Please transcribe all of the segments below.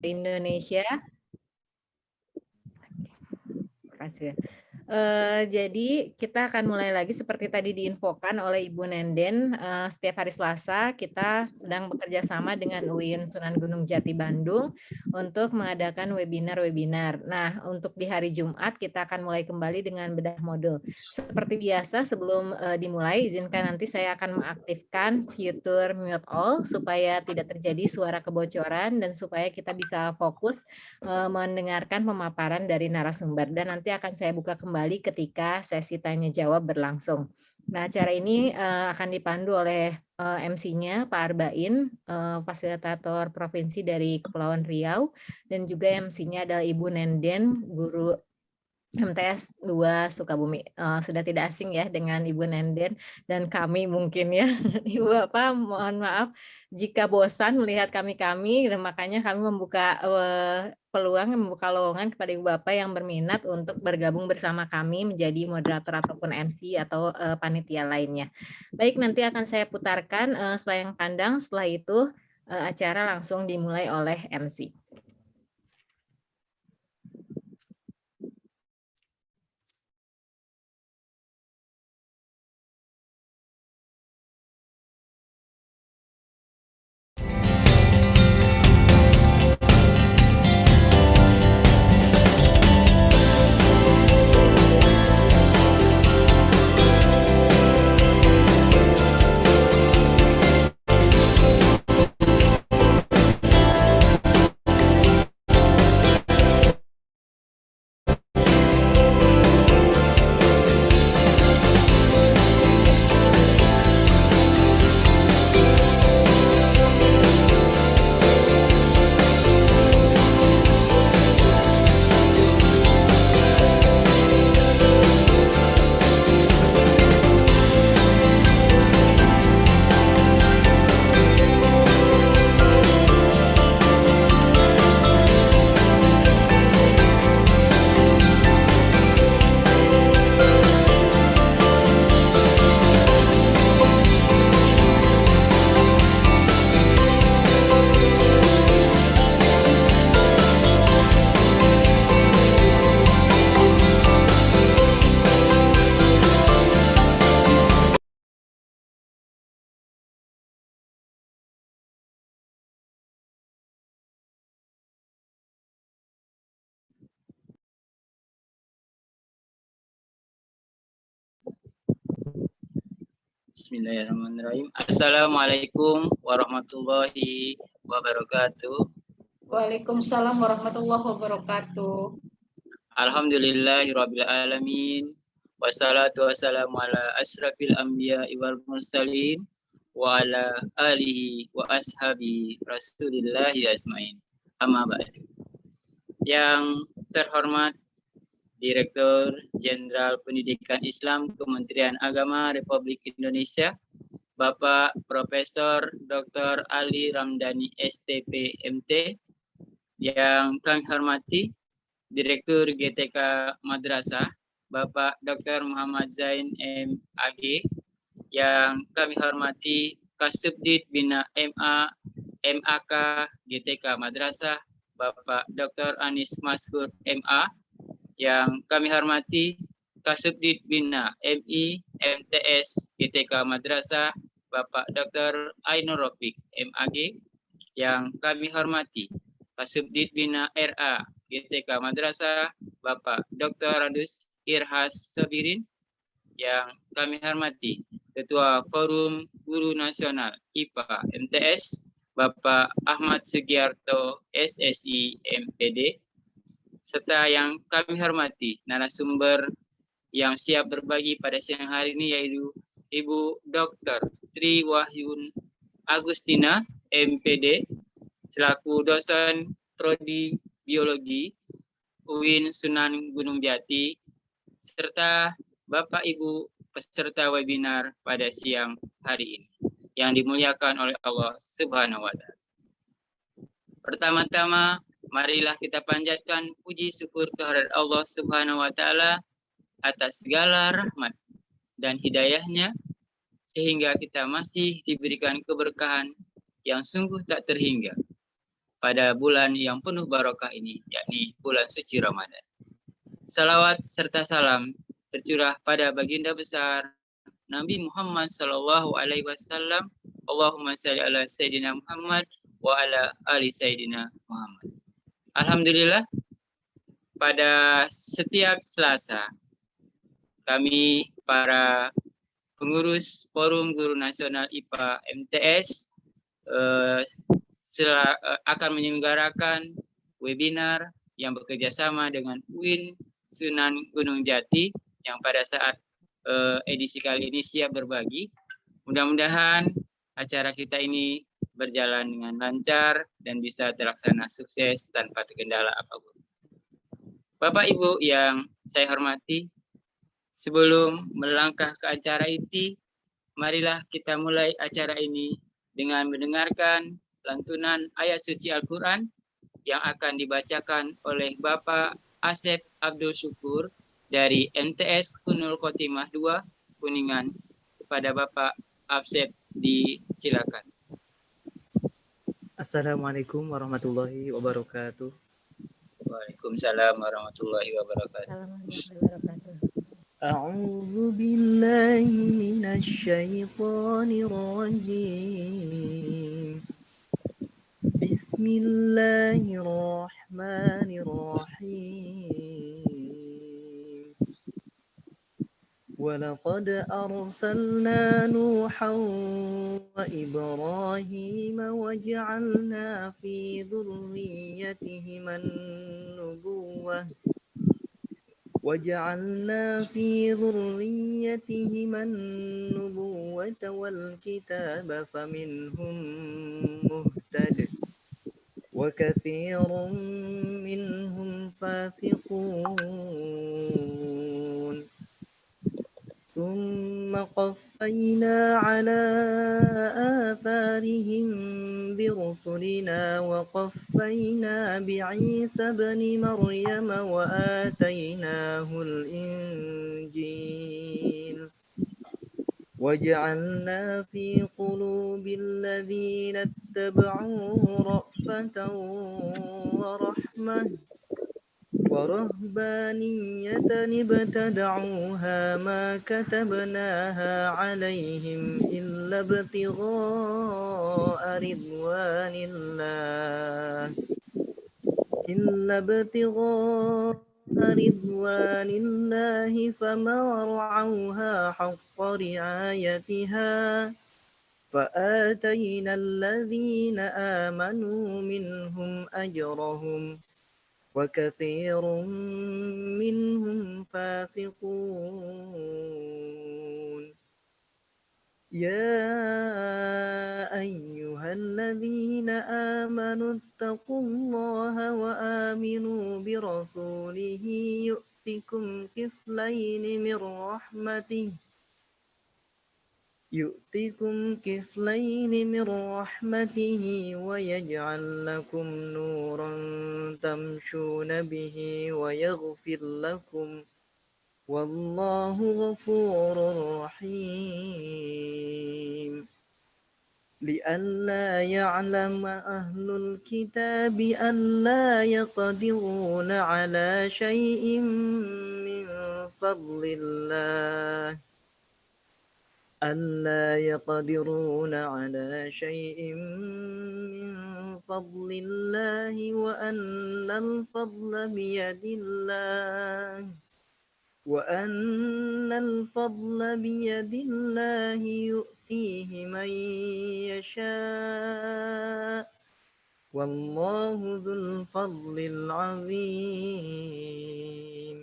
Indonesia. Terima kasih. Jadi kita akan mulai lagi seperti tadi diinfokan oleh Ibu Nenden. Setiap hari Selasa kita sedang bekerja sama dengan UIN Sunan Gunung Jati Bandung untuk mengadakan webinar-webinar. Nah, untuk di hari Jumat kita akan mulai kembali dengan bedah modul. Seperti biasa sebelum dimulai, izinkan nanti saya akan mengaktifkan fitur mute all supaya tidak terjadi suara kebocoran dan supaya kita bisa fokus mendengarkan pemaparan dari narasumber, dan nanti akan saya buka kembali ketika sesi tanya jawab berlangsung. Nah, acara ini akan dipandu oleh MC-nya Pak Arbain, fasilitator provinsi dari Kepulauan Riau, dan juga MC-nya adalah Ibu Nenden, guru MTS 2 Sukabumi. Sudah tidak asing ya dengan Ibu Nenden dan kami mungkin ya. Ibu Bapak mohon maaf jika bosan melihat kami-kami, dan makanya kami membuka peluang, membuka lowongan kepada Ibu Bapak yang berminat untuk bergabung bersama kami menjadi moderator ataupun MC atau panitia lainnya. Baik, nanti akan saya putarkan selayang pandang, setelah itu acara langsung dimulai oleh MC. Bismillahirrahmanirrahim. Assalamualaikum warahmatullahi wabarakatuh. Waalaikumsalam warahmatullahi wabarakatuh. Alhamdulillahirabbil alamin. Wassalatu wassalamu ala asrafil anbiya wal mursalin wa ala alihi wa ashabi rasulillahi asmain. Amma ba'du. Yang terhormat Direktur Jenderal Pendidikan Islam Kementerian Agama Republik Indonesia, Bapak Profesor Dr. Ali Ramdhani STP MT, yang kami hormati Direktur GTK Madrasah, Bapak Dr. Muhammad Zain MAG, yang kami hormati Kasubdit Bina MA, MAK GTK Madrasah, Bapak Dr. Anis Maskur MA, yang kami hormati Kasubdit Bina MI MTS GTK Madrasah, Bapak Dr. Ainur Rafiq MAG, yang kami hormati Kasubdit Bina RA GTK Madrasah, Bapak Dr. Radus Irhas Sabirin, yang kami hormati Ketua Forum Guru Nasional IPA MTS, Bapak Ahmad Sugiarto SSI MPD, serta yang kami hormati narasumber yang siap berbagi pada siang hari ini, yaitu Ibu Dr. Tri Wahyun Agustina MPD selaku dosen Prodi Biologi UIN Sunan Gunung Jati, serta Bapak Ibu peserta webinar pada siang hari ini yang dimuliakan oleh Allah Subhanahu wa Ta'ala. Pertama-tama, marilah kita panjatkan puji syukur kehadirat Allah Subhanahu wa Ta'ala atas segala rahmat dan hidayahnya, sehingga kita masih diberikan keberkahan yang sungguh tak terhingga. pada bulan yang penuh barokah ini, yakni bulan suci Ramadan. Salawat serta salam tercurah pada baginda besar Nabi Muhammad sallallahu alaihi wasallam. Allahumma shalli ala Sayyidina Muhammad wa ala ali Sayyidina Muhammad. Alhamdulillah, pada setiap Selasa kami para pengurus Forum Guru Nasional IPA MTS akan menyelenggarakan webinar yang bekerja sama dengan UIN Sunan Gunung Jati yang pada saat edisi kali ini siap berbagi. Mudah-mudahan acara kita ini berjalan dengan lancar dan bisa terlaksana sukses tanpa terkendala apapun. Bapak Ibu yang saya hormati, sebelum melangkah ke acara inti, marilah kita mulai acara ini dengan mendengarkan lantunan ayat suci Al-Quran yang akan dibacakan oleh Bapak Asep Abdul Syukur dari MTS Kunul Khotimah 2 Kuningan. Kepada Bapak Asep disilakan. Assalamualaikum warahmatullahi wabarakatuh. Waalaikumsalam warahmatullahi wabarakatuh. A'udzu billahi minasy syaithanir rajim. Bismillahirrahmanirrahim. وَلَقَدْ أَرْسَلْنَا نُوحًا وَإِبْرَاهِيمَ وَجَعَلْنَا فِي ذُرِّيَّتِهِمَا النُّبُوَّةَ وَالْكِتَابَ فَمِنْهُم مُهْتَدٍ وَكَثِيرٌ مِّنْهُمْ فَاسِقُونَ ثم قفينا على آثارهم برسلنا وقفينا بعيسى ابن مريم وآتيناه الإنجيل وجعلنا في قلوب الذين اتبعوه رأفة ورحمة ورهبانية ابتدعوها ما كتبناها عليهم إلا ابتغاء رضوان الله فما رعوها حق رعايتها فآتينا الذين آمنوا منهم أجرهم وكثير منهم فاسقون يا أيها الذين آمنوا اتقوا الله وآمنوا برسوله يؤتكم كفلين من رحمته ويجعل لكم نورا تمشون به ويغفر لكم والله غفور رحيم لئلا يعلم أهل الكتاب ألا يقدرون على شيء من فضل الله وأن الفضل بيد الله يؤتيه من يشاء والله ذو الفضل العظيم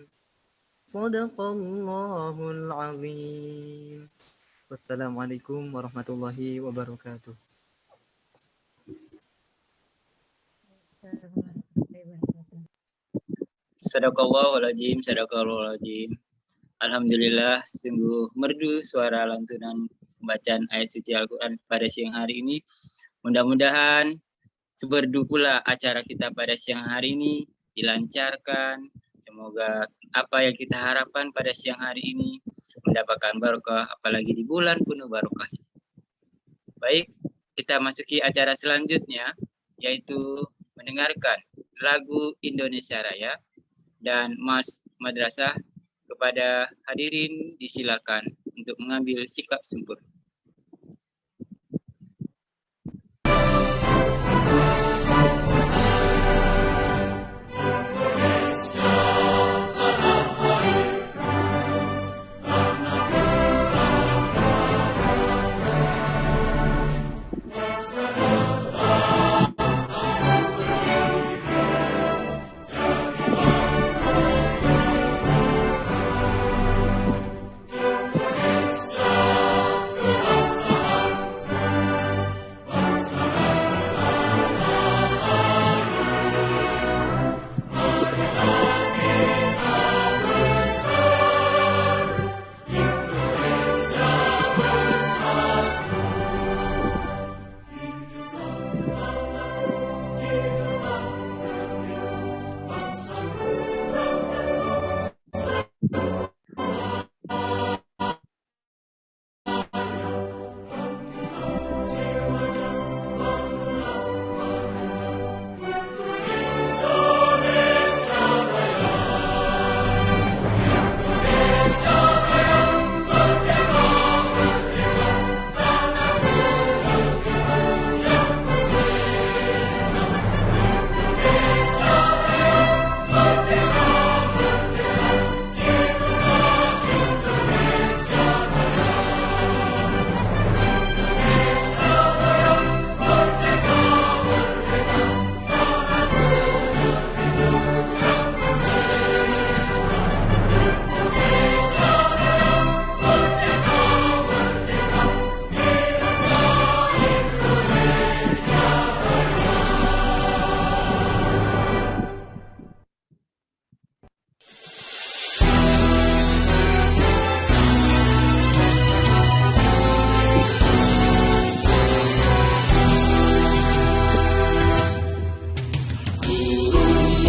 صدق الله العظيم. Wassalamualaikum warahmatullahi wabarakatuh. Sadaqallahul azim. Alhamdulillah, sungguh merdu suara lantunan pembacaan ayat suci Al-Quran pada siang hari ini. Mudah-mudahan semerdu pula acara kita pada siang hari ini dilancarkan. Semoga apa yang kita harapkan pada siang hari ini mendapatkan barokah, apalagi di bulan penuh barokah. Baik, kita masuki acara selanjutnya, yaitu mendengarkan lagu Indonesia Raya dan Mas Madrasah. Kepada hadirin disilakan untuk mengambil sikap sempurna.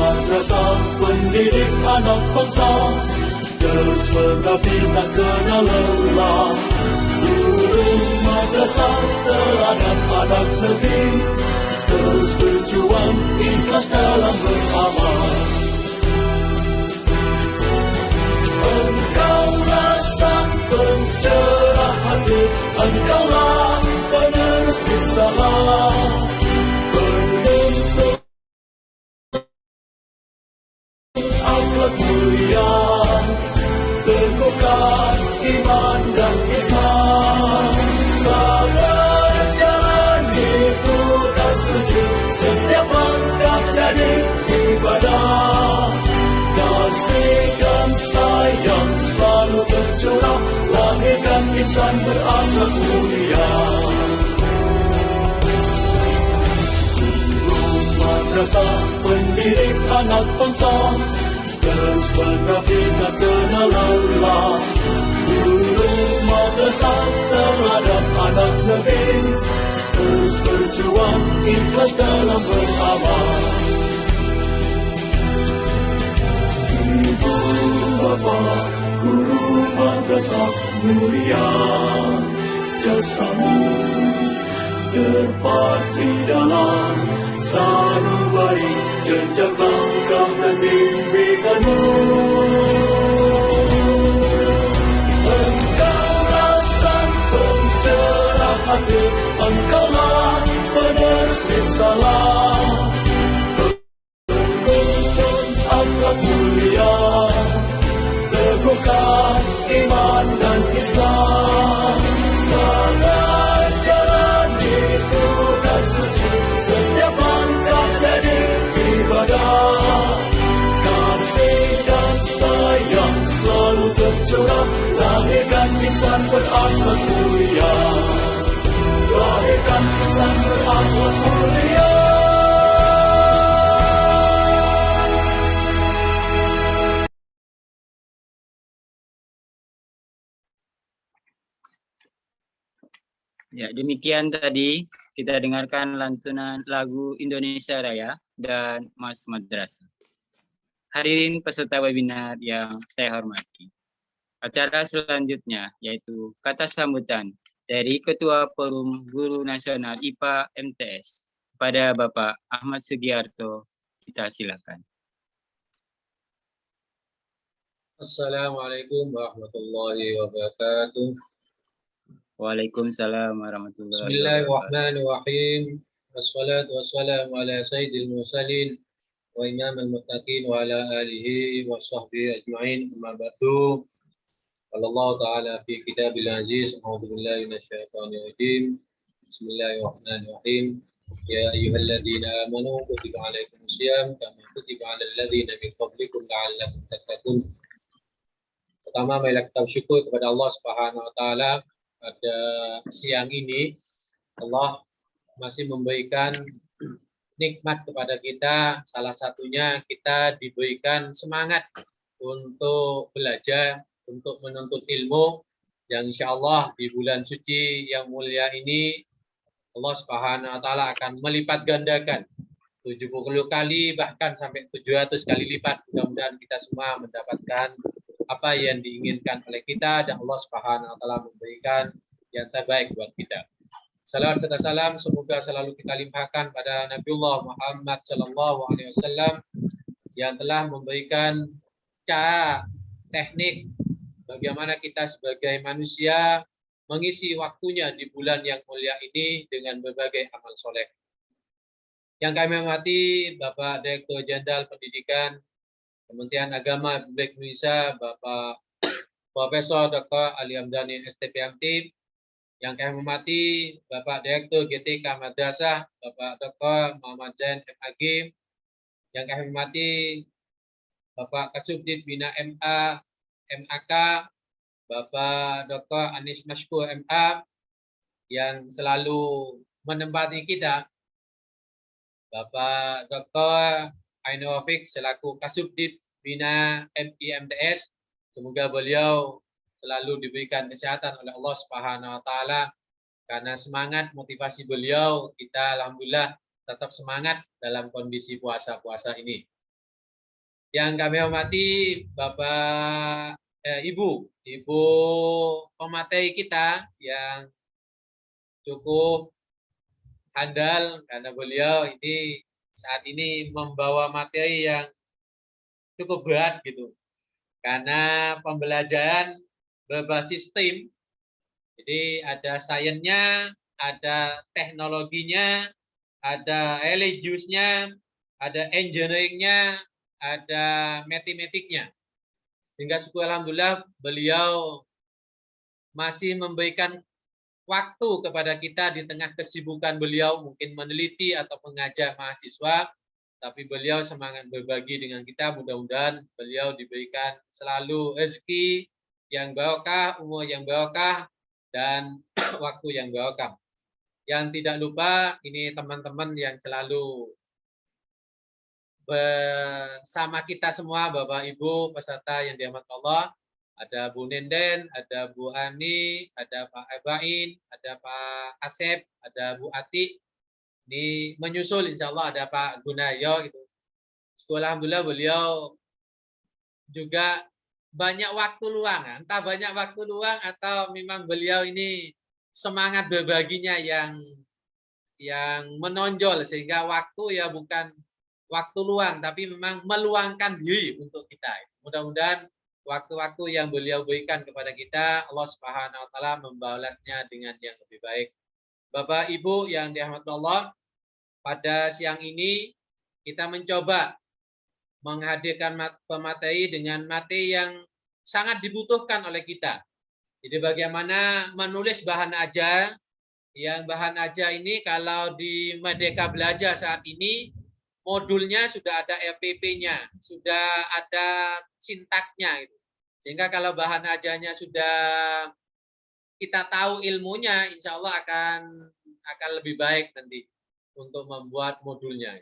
Madrasah pendidik anak bangsa, terus mengabdi tak kenal lelah. Guru madrasah teladan anak negeri, terus berjuang ikhlas dalam beramal. Engkaulah sang pencerah hati, engkaulah penerus risalah, penuntut akhlak mulia, teguhkan iman dan Islam. Sabar jalani tugas suci, setiap langkah jadi ibadah. Kasih dan sayang selalu tercurah, lahirkan insan berakhlak mulia. Madrasah pendidik anak bangsa, terus mengabdi tak kenal lelah. Guru madrasah teladan anak negeri, terus berjuang ikhlas dalam beramal. Ibu bapa guru madrasah mulia, jasamu terpatri dalam sanubari jejak langkah dan bimbinganmu. Engkaulah sang pencerah hati, engkaulah penerus risalah, penuntun akhlak mulia, teguhkan iman dan Islam. Sangat jalani tugas suci, setiap langkah jadi ibadah. Kasih dan sayang selalu tercurah, lahirkan insan berakhlak mulia, lahirkan insan berakhlak mulia. Ya, demikian tadi kita dengarkan lantunan lagu Indonesia Raya dan Mas Madrasah. Hadirin peserta webinar yang saya hormati. Acara selanjutnya yaitu kata sambutan dari Ketua Forum Guru Nasional IPA MTS, pada Bapak Ahmad Sugiarto. Kita silakan. Assalamualaikum warahmatullahi wabarakatuh. Waalaikumsalam warahmatullahi wabarakatuh. Bismillahirrahmanirrahim. Wassalatu wassalamu ala sayyidil mursalin wa imamil muttaqin wa ala alihi wa sahbihi ajma'in. Amma ba'du. Allah Ta'ala fi kitabil aziz. A'udzu billahi minasyaitonir rajim. Bismillahirrahmanirrahim. Ya ayyuhalladzina amanu kutiba alaikumus syiyam kama kutiba alal ladzina min qablikum la'allakum tattaqun. Pertama, marilah kita bersyukur kepada Allah Subhanahu wa taala pada siang ini Allah masih memberikan nikmat kepada kita. Salah satunya kita diberikan semangat untuk belajar, untuk menuntut ilmu yang insya Allah di bulan suci yang mulia ini Allah Subhanahu wa taala akan melipat gandakan 70 kali bahkan sampai 700 kali lipat. Mudah-mudahan kita semua mendapatkan apa yang diinginkan oleh kita dan Allah Subhanahu wa taala memberikan yang terbaik buat kita. Salawat serta salam semoga selalu kita limpahkan pada Nabiullah Muhammad sallallahu alaihi wasallam yang telah memberikan cara teknik bagaimana kita sebagai manusia mengisi waktunya di bulan yang mulia ini dengan berbagai amal soleh. Yang kami hormati Bapak Direktur Jenderal Pendidikan Kementerian Agama Republik Indonesia, Bapak Profesor Dr. Ali Hamdani STPMT, yang kami hormati Bapak Direktur GTK Madrasah, Bapak Dr. Muhammad Zain MAG, yang kami hormati Bapak Kasubdit Bina MA, MAK, Bapak Dr. Anis Mashkur MA, yang selalu menempati kita, Bapak Dr. Ainur Rafiq selaku Kasubdit Bina MIMTS, semoga beliau selalu diberikan kesehatan oleh Allah Subhanahu wa taala. Karena semangat motivasi beliau, kita alhamdulillah tetap semangat dalam kondisi puasa-puasa ini. Yang kami hormati Bapak Ibu pemateri kita yang cukup handal karena beliau ini saat ini membawa materi yang cukup berat gitu. Karena pembelajaran berbasis STEM. Jadi ada sainsnya, ada teknologinya, ada religiusnya, ada engineeringnya, ada matematiknya. Sehingga syukur alhamdulillah beliau masih memberikan waktu kepada kita di tengah kesibukan beliau mungkin meneliti atau mengajar mahasiswa, tapi beliau semangat berbagi dengan kita. Mudah-mudahan beliau diberikan selalu rezeki yang barokah, umur yang barokah, dan waktu yang barokah. Yang tidak lupa ini teman-teman yang selalu bersama kita semua, Bapak Ibu peserta yang dirahmati Allah. Ada Bu Nenden, ada Bu Ani, ada Pak Ebain, ada Pak Asep, ada Bu Ati. Ini menyusul insya Allah ada Pak Gunayo. Gitu. Alhamdulillah beliau juga banyak waktu luang. Entah banyak waktu luang atau memang beliau ini semangat berbaginya yang menonjol. Sehingga waktu ya bukan waktu luang, tapi memang meluangkan diri untuk kita. Mudah-mudahan waktu-waktu yang beliau berikan kepada kita, Allah Subhanahu wa taala membalasnya dengan yang lebih baik. Bapak Ibu yang dirahmati Allah, pada siang ini kita mencoba menghadirkan pemateri dengan materi yang sangat dibutuhkan oleh kita. Jadi bagaimana menulis bahan ajar, yang bahan ajar ini kalau di Merdeka Belajar saat ini modulnya sudah ada RPP-nya, sudah ada sintaknya. Sehingga kalau bahan ajarnya sudah kita tahu ilmunya, insya Allah akan lebih baik nanti untuk membuat modulnya.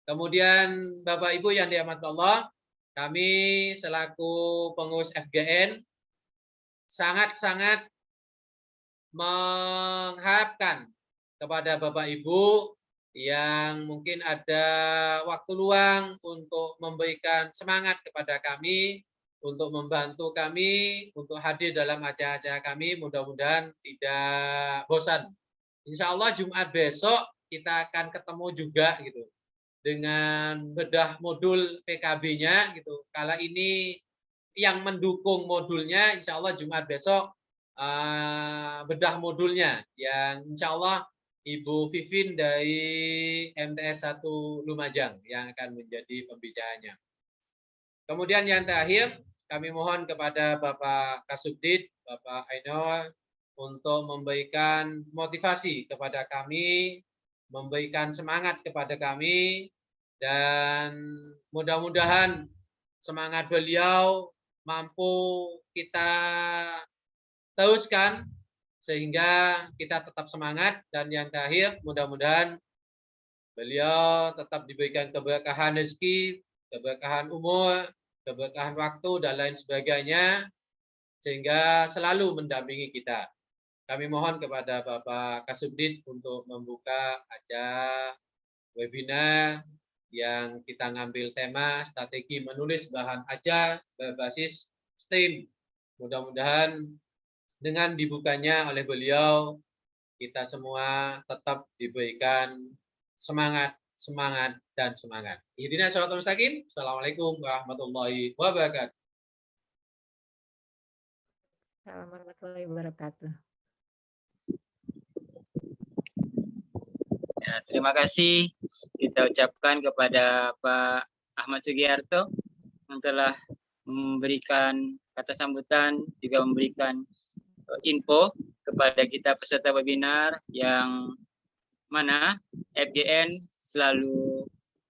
Kemudian Bapak Ibu yang dirahmati Allah, kami selaku pengurus FGN sangat-sangat mengharapkan kepada Bapak Ibu yang mungkin ada waktu luang untuk memberikan semangat kepada kami, untuk membantu kami, untuk hadir dalam acara-acara kami, mudah-mudahan tidak bosan. Insya Allah Jumat besok kita akan ketemu juga gitu dengan bedah modul PKB-nya gitu. Kala ini yang mendukung modulnya, insya Allah Jumat besok bedah modulnya yang insya Allah Ibu Vivin dari MTS 1 Lumajang yang akan menjadi pembicaranya. Kemudian yang terakhir, kami mohon kepada Bapak Kasubdit, Bapak Ainur, untuk memberikan motivasi kepada kami, memberikan semangat kepada kami, dan mudah-mudahan semangat beliau mampu kita teruskan sehingga kita tetap semangat. Dan yang terakhir, mudah-mudahan beliau tetap diberikan keberkahan rezeki, keberkahan umur, keberkahan waktu, dan lain sebagainya, sehingga selalu mendampingi kita. Kami mohon kepada Bapak Kasubdit untuk membuka acara webinar yang kita ngambil tema strategi menulis bahan ajar berbasis STEAM. Mudah-mudahan dengan dibukanya oleh beliau, kita semua tetap diberikan semangat, dan semangat. Ihdinas shiratal mustaqim. Assalamualaikum warahmatullahi wabarakatuh. Assalamualaikum warahmatullahi wabarakatuh. Ya, terima kasih kita ucapkan kepada Pak Ahmad Sugiarto yang telah memberikan kata sambutan, juga memberikan info kepada kita peserta webinar yang mana FGN selalu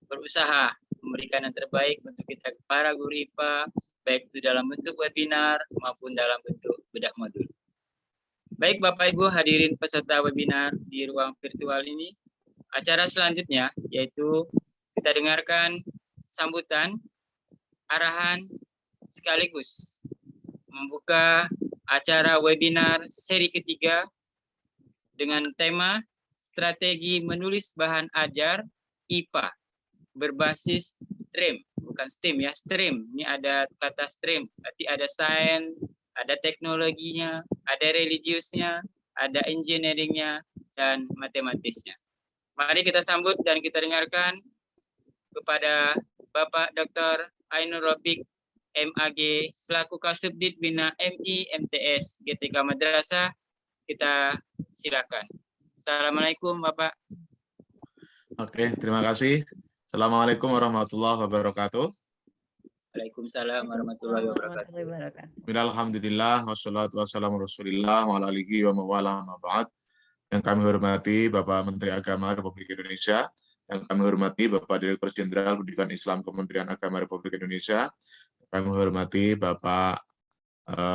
berusaha memberikan yang terbaik untuk kita para guru IPA, baik itu dalam bentuk webinar maupun dalam bentuk bedah modul. Baik Bapak Ibu hadirin peserta webinar di ruang virtual ini, acara selanjutnya yaitu kita dengarkan sambutan, arahan sekaligus membuka acara webinar seri ketiga dengan tema strategi menulis bahan ajar IPA berbasis STREAM, bukan STEAM ya, STREAM. Ini ada kata STREAM, berarti ada sains, ada teknologinya, ada religiusnya, ada engineeringnya, dan matematisnya. Mari kita sambut dan kita dengarkan kepada Bapak Dr. Ainur Rafiq, MAG, selaku Kasubdit Bina MI MTS GTK Madrasah. Kita silakan. Assalamualaikum Bapak. Oke, terima kasih. Assalamualaikum warahmatullahi wabarakatuh. Waalaikumsalam warahmatullahi wabarakatuh. Alhamdulillah, wassalatu wassalamu rasulillah, wa ala alihi wa mawala ma'ba'ad. Yang kami hormati Bapak Menteri Agama Republik Indonesia, yang kami hormati Bapak Direktur Jenderal Pendidikan Islam Kementerian Agama Republik Indonesia, kami hormati Bapak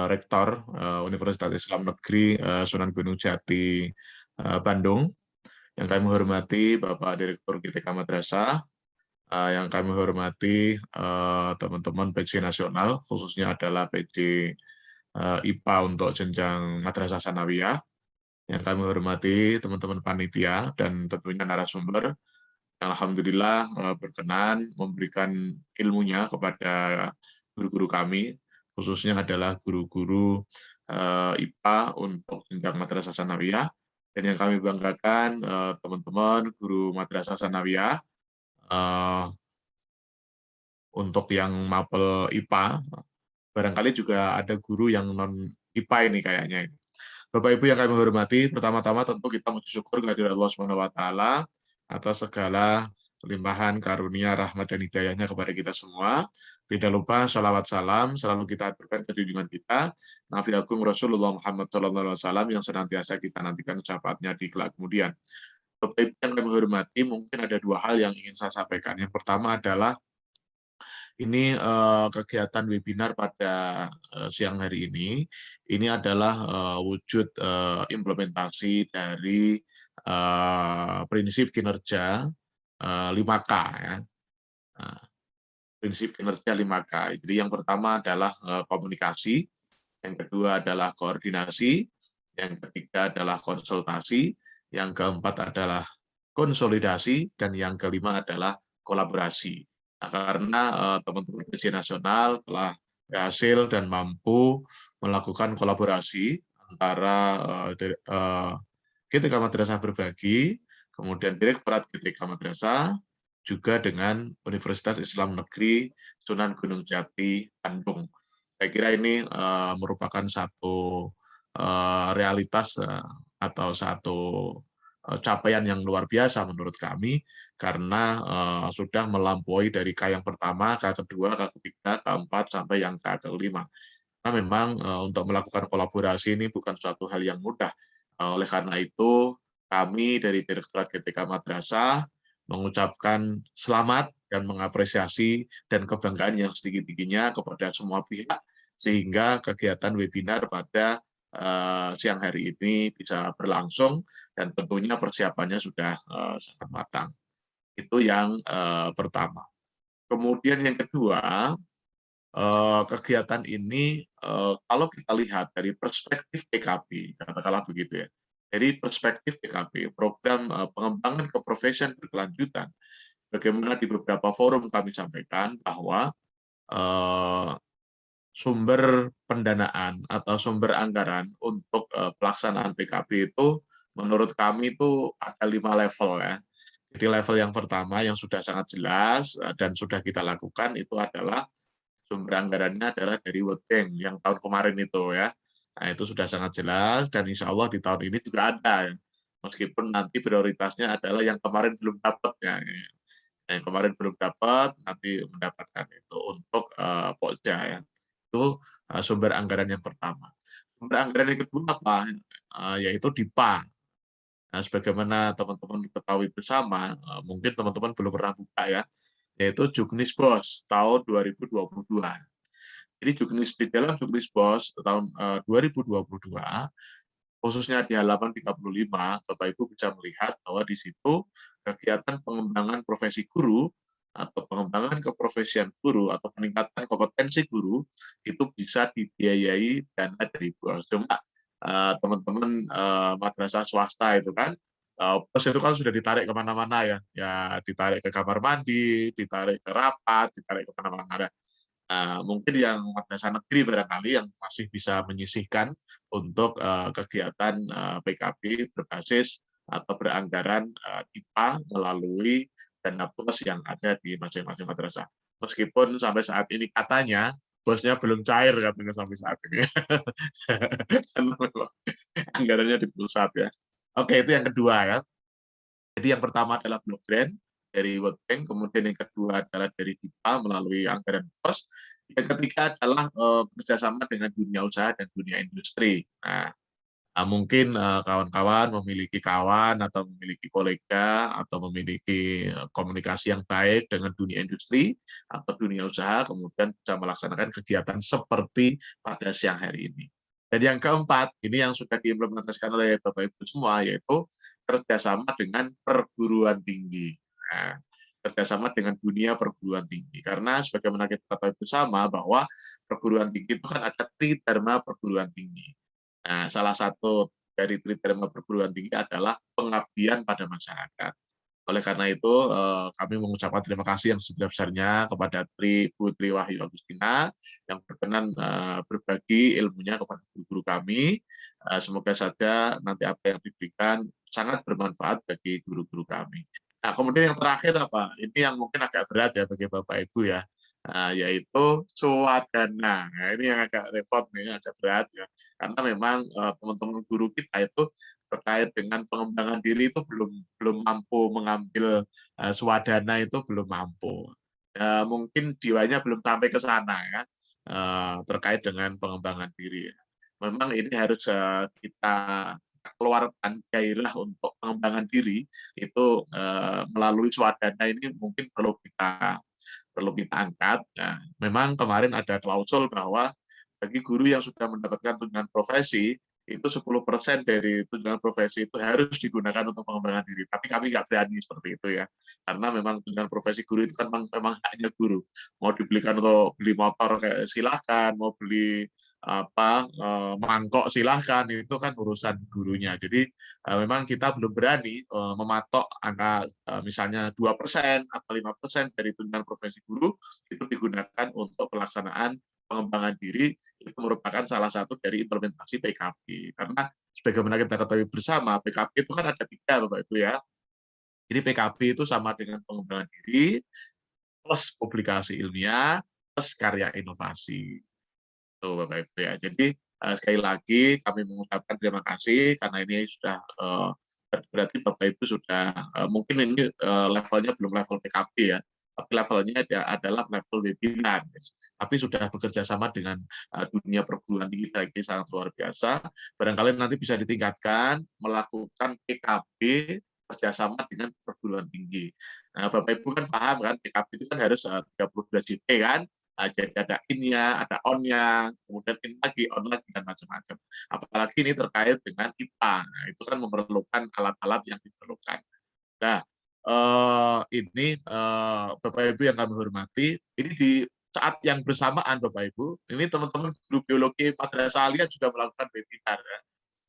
Rektor Universitas Islam Negeri Sunan Gunung Jati Bandung, yang kami hormati Bapak Direktur GTK Madrasah, yang kami hormati teman-teman PJ Nasional, khususnya adalah PJ IPA untuk jenjang Madrasah Sanawiyah, yang kami hormati teman-teman panitia dan tentunya narasumber, yang alhamdulillah berkenan memberikan ilmunya kepada guru-guru kami, khususnya adalah guru-guru IPA untuk jenjang Madrasah Sanawiyah. Dan yang kami banggakan teman-teman guru Madrasah Sanawiyah untuk yang mapel IPA, barangkali juga ada guru yang non IPA ini kayaknya. Bapak Ibu yang kami hormati, pertama-tama tentu kita mengucap syukur kehadirat Allah SWT atas segala limpahan karunia, rahmat dan hidayahnya kepada kita semua. Tidak lupa sholawat salam selalu kita aturkan ke junjungan kita, Nabi Agung Rasulullah Muhammad SAW yang senantiasa kita nantikan ucapannya di kelak kemudian. Bapak Ibu yang kami hormati, mungkin ada dua hal yang ingin saya sampaikan. Yang pertama adalah ini kegiatan webinar pada siang hari ini adalah wujud implementasi dari prinsip kinerja 5K ya. Prinsip kinerja 5K. Jadi yang pertama adalah komunikasi, yang kedua adalah koordinasi, yang ketiga adalah konsultasi, yang keempat adalah konsolidasi, dan yang kelima adalah kolaborasi. Nah, karena teman-teman PJ Nasional telah berhasil dan mampu melakukan kolaborasi antara GTK Madrasah Berbagi, kemudian Direktorat GTK Madrasah, juga dengan Universitas Islam Negeri Sunan Gunung Jati, Bandung. Saya kira ini merupakan satu realitas atau satu capaian yang luar biasa menurut kami, karena sudah melampaui dari K yang pertama, K kedua, K ketiga, K4, sampai yang K kelima. Karena memang untuk melakukan kolaborasi ini bukan suatu hal yang mudah. Oleh karena itu, kami dari Direktorat GTK Madrasah mengucapkan selamat dan mengapresiasi dan kebanggaan yang setinggi-tingginya kepada semua pihak, sehingga kegiatan webinar pada siang hari ini bisa berlangsung, dan tentunya persiapannya sudah sangat matang. Itu yang pertama. Kemudian yang kedua, kegiatan ini kalau kita lihat dari perspektif PKP, katakanlah begitu ya, dari perspektif PKP, program pengembangan keprofesian berkelanjutan, bagaimana di beberapa forum kami sampaikan bahwa sumber pendanaan atau sumber anggaran untuk pelaksanaan PKP itu menurut kami itu ada 5 level ya. Jadi level yang pertama yang sudah sangat jelas dan sudah kita lakukan itu adalah sumber anggarannya adalah dari World Bank yang tahun kemarin itu ya. Nah, itu sudah sangat jelas dan insya Allah di tahun ini juga ada. Meskipun nanti prioritasnya adalah yang kemarin belum dapat ya. Yang kemarin belum dapat nanti mendapatkan itu untuk Pokja ya. Itu sumber anggaran yang pertama. Sumber anggaran yang kedua apa? Yaitu DIPA. Nah, sebagaimana teman-teman ketahui bersama, mungkin teman-teman belum pernah buka ya, yaitu Juknis BOS tahun 2022. Jadi di dalam Juknis BOS tahun 2022, khususnya di halaman 35, Bapak Ibu bisa melihat bahwa di situ kegiatan pengembangan profesi guru atau pengembangan keprofesian guru atau peningkatan kompetensi guru itu bisa dibiayai dana dari BOS. Cuma teman-teman madrasah swasta itu kan, BOS itu kan sudah ditarik kemana-mana ya, ditarik ke kamar mandi, ditarik ke rapat, ditarik ke mana-mana. Mungkin yang madrasah negeri barangkali yang masih bisa menyisihkan untuk kegiatan PKP berbasis atau beranggaran IPA melalui dana BOS yang ada di masing-masing madrasah. Meskipun sampai saat ini katanya bosnya belum cair katanya sampai saat ini. Anggarannya di pusat ya. Oke, itu yang kedua ya. Jadi yang pertama adalah block grant dari World Bank, kemudian yang kedua adalah dari DIPA melalui anggaran BOS. Yang ketiga adalah kerjasama dengan dunia usaha dan dunia industri. Nah, mungkin kawan-kawan memiliki kawan atau memiliki kolega atau memiliki komunikasi yang baik dengan dunia industri atau dunia usaha, kemudian bisa melaksanakan kegiatan seperti pada siang hari ini. Dan yang keempat, ini yang sudah diimplementasikan oleh Bapak Ibu semua, yaitu kerjasama dengan perguruan tinggi. Nah, kerjasama dengan dunia perguruan tinggi. Karena sebagaimana kita ketahui bersama bahwa perguruan tinggi itu kan ada tridharma perguruan tinggi. Nah, salah satu dari tridharma perguruan tinggi adalah pengabdian pada masyarakat. Oleh karena itu, kami mengucapkan terima kasih yang sebesar-besarnya kepada Bu Tri Wahyu Agustina yang berkenan berbagi ilmunya kepada guru-guru kami. Semoga saja nanti apa yang diberikan sangat bermanfaat bagi guru-guru kami. Nah, kemudian yang terakhir apa? Ini yang mungkin agak berat ya bagi Bapak Ibu ya. Yaitu swadana. Nah, ini yang agak repot nih, agak berat ya. Karena memang teman-teman guru kita itu terkait dengan pengembangan diri itu belum mampu mengambil swadana, itu belum mampu. Mungkin jiwanya belum sampai ke sana ya, terkait dengan pengembangan diri. Memang ini harus kita keluarkan gairah untuk pengembangan diri itu melalui swadana ini mungkin perlu kita angkat. Nah, memang kemarin ada klausul bahwa bagi guru yang sudah mendapatkan tunjangan profesi, itu 10% dari tunjangan profesi itu harus digunakan untuk pengembangan diri. Tapi kami nggak berani seperti itu ya. Karena memang tunjangan profesi guru itu kan memang haknya guru. Mau dibelikan untuk beli motor kayak silahkan, mau beli mangkok silahkan, itu kan urusan gurunya. Jadi memang kita belum berani mematok angka misalnya 2% atau 5% dari tunjangan profesi guru itu digunakan untuk pelaksanaan pengembangan diri. Itu merupakan salah satu dari implementasi PKP. Karena sebagaimana kita ketahui bersama, PKP itu kan ada 3 Bapak Ibu ya. Jadi PKB itu sama dengan pengembangan diri, plus publikasi ilmiah, plus karya inovasi. Tuh, Bapak Ibu ya. Jadi sekali lagi kami mengucapkan terima kasih karena ini sudah berarti Bapak Ibu sudah mungkin ini levelnya belum level PKB ya, tapi levelnya adalah level webinar. Tapi sudah bekerja sama dengan dunia perguruan tinggi lagi sangat luar biasa. Barangkali nanti bisa ditingkatkan melakukan PKB kerjasama dengan perguruan tinggi. Nah, Bapak Ibu kan paham kan PKB itu kan harus 32 JP kan. Jadi ada in-nya, ada on-nya, kemudian in lagi, on lagi, dan macam-macam. Apalagi ini terkait dengan IPA. Nah, itu kan memerlukan alat-alat yang diperlukan. Nah, ini Bapak Ibu yang kami hormati, ini di saat yang bersamaan Bapak Ibu, ini teman-teman guru biologi Madrasah Aliyah juga melakukan webinar. Ya.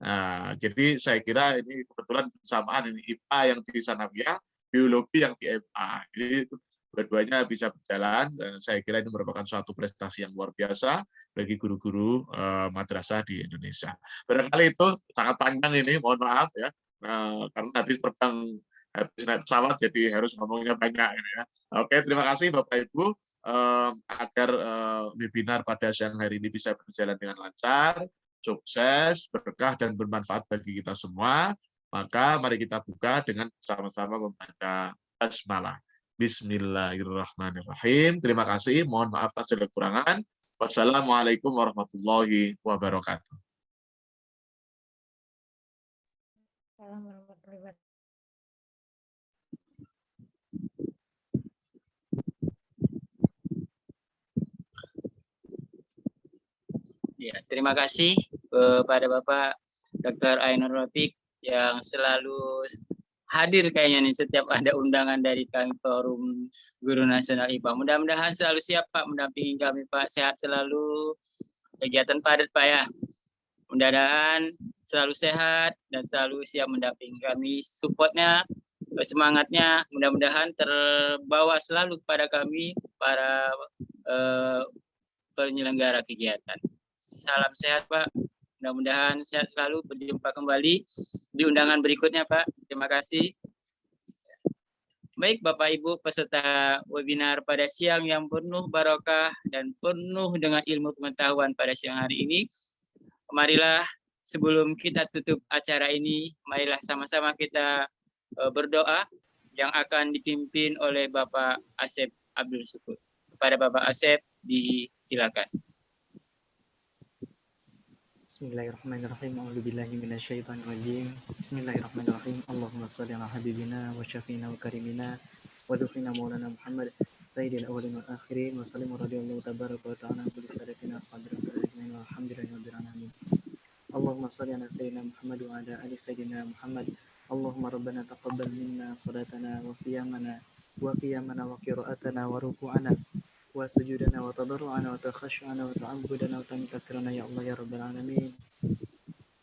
Nah, jadi saya kira ini kebetulan bersamaan ini IPA yang di Sanawiyah, biologi yang di MA. Jadi dua-duanya bisa berjalan, dan saya kira ini merupakan suatu prestasi yang luar biasa bagi guru-guru madrasah di Indonesia. Barangkali itu sangat panjang ini, mohon maaf ya, karena habis naik pesawat, jadi harus ngomongnya banyak ini ya. Oke, terima kasih Bapak Ibu, agar webinar pada siang hari ini bisa berjalan dengan lancar, sukses, berkah, dan bermanfaat bagi kita semua. Maka mari kita buka dengan sama-sama membaca basmalah. Bismillahirrahmanirrahim. Terima kasih. Mohon maaf atas segala kekurangan. Wassalamualaikum warahmatullahi wabarakatuh. Ya, terima kasih kepada Bapak Dr. Ainur Rafiq yang selalu hadir kayaknya nih setiap ada undangan dari kami Forum Guru Nasional IPA. Mudah-mudahan selalu siap Pak mendampingi kami Pak. Sehat selalu, kegiatan padat Pak ya. Mudah-mudahan selalu sehat dan selalu siap mendampingi kami. Supportnya, semangatnya mudah-mudahan terbawa selalu kepada kami para penyelenggara kegiatan. Salam sehat Pak. Mudah-mudahan sehat selalu, berjumpa kembali di undangan berikutnya Pak. Terima kasih. Baik Bapak Ibu peserta webinar pada siang yang penuh barokah dan penuh dengan ilmu pengetahuan pada siang hari ini. Marilah sebelum kita tutup acara ini, marilah sama-sama kita berdoa yang akan dipimpin oleh Bapak Asep Abdul Syukur. Kepada Bapak Asep, disilakan. Bismillahirrahmanirrahim. A'udzubillahi minasyaitonirrajim. Bismillahirrahmanirrahim. Allahumma shalli ala habibina wa syafiina wa karimina wa dukhina maulana Muhammad sayyidil awwalin wal akhirin wa sallimu radhiyallahu tabaraka wa ta'ala kulli sadatina sabir sallallahu alhamdulillahi rabbil alamin. Allahumma shalli ala sayyidina Muhammad wa ala ali sayyidina Muhammad. Allahumma rabbana taqabbal minna salatana wa siyamana wa qiyamana wa qira'atana wa ruku'ana wa sujudana wa tadarru'ana wa takhashu'ana wa ta'abbudana wa tamikasirana ya Allah ya Rabbal Alamin.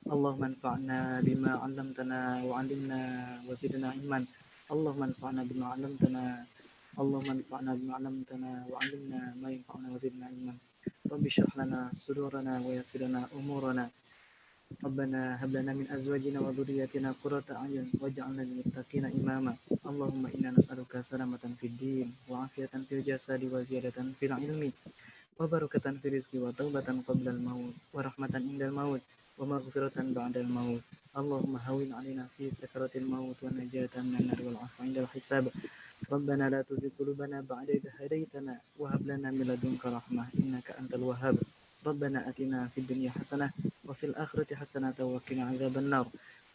Allahumma anfa'na bima 'allamtana wa 'allimna wa zidna ilman. Allahumma anfa'na bima 'allamtana. Allahumma anfa'na bima 'allamtana wa 'allimna ma yanfa'una wa zidna ilman. Rabbi shrah lana sudurana wa yassir lana umurana. Rabbana hab lana min azwajina wa dhurriyyatina qurrata a'yun waj'alna lil muttaqina imama. Allahumma inna nas'aluka salamatan fid din wa afiatan fil jasadi wa ziyadatan fil ilmi wa barakatan fil rizqi wa taubatan qabla al maut wa rahmatan indal maut wa maghfiratan ba'dal maut. Allahumma hawwin 'alaina fi sakaratil maut wa najatan minan nar wal 'afwa indal hisab. Rabbana la tuzigh qulubana ba'da idh hadaytana wa hab lana min ladunka rahmah innaka antal wahhab. Rabbana atina fid dunya hasanah wa fil akhirati hasanah wa qina adzaban nar.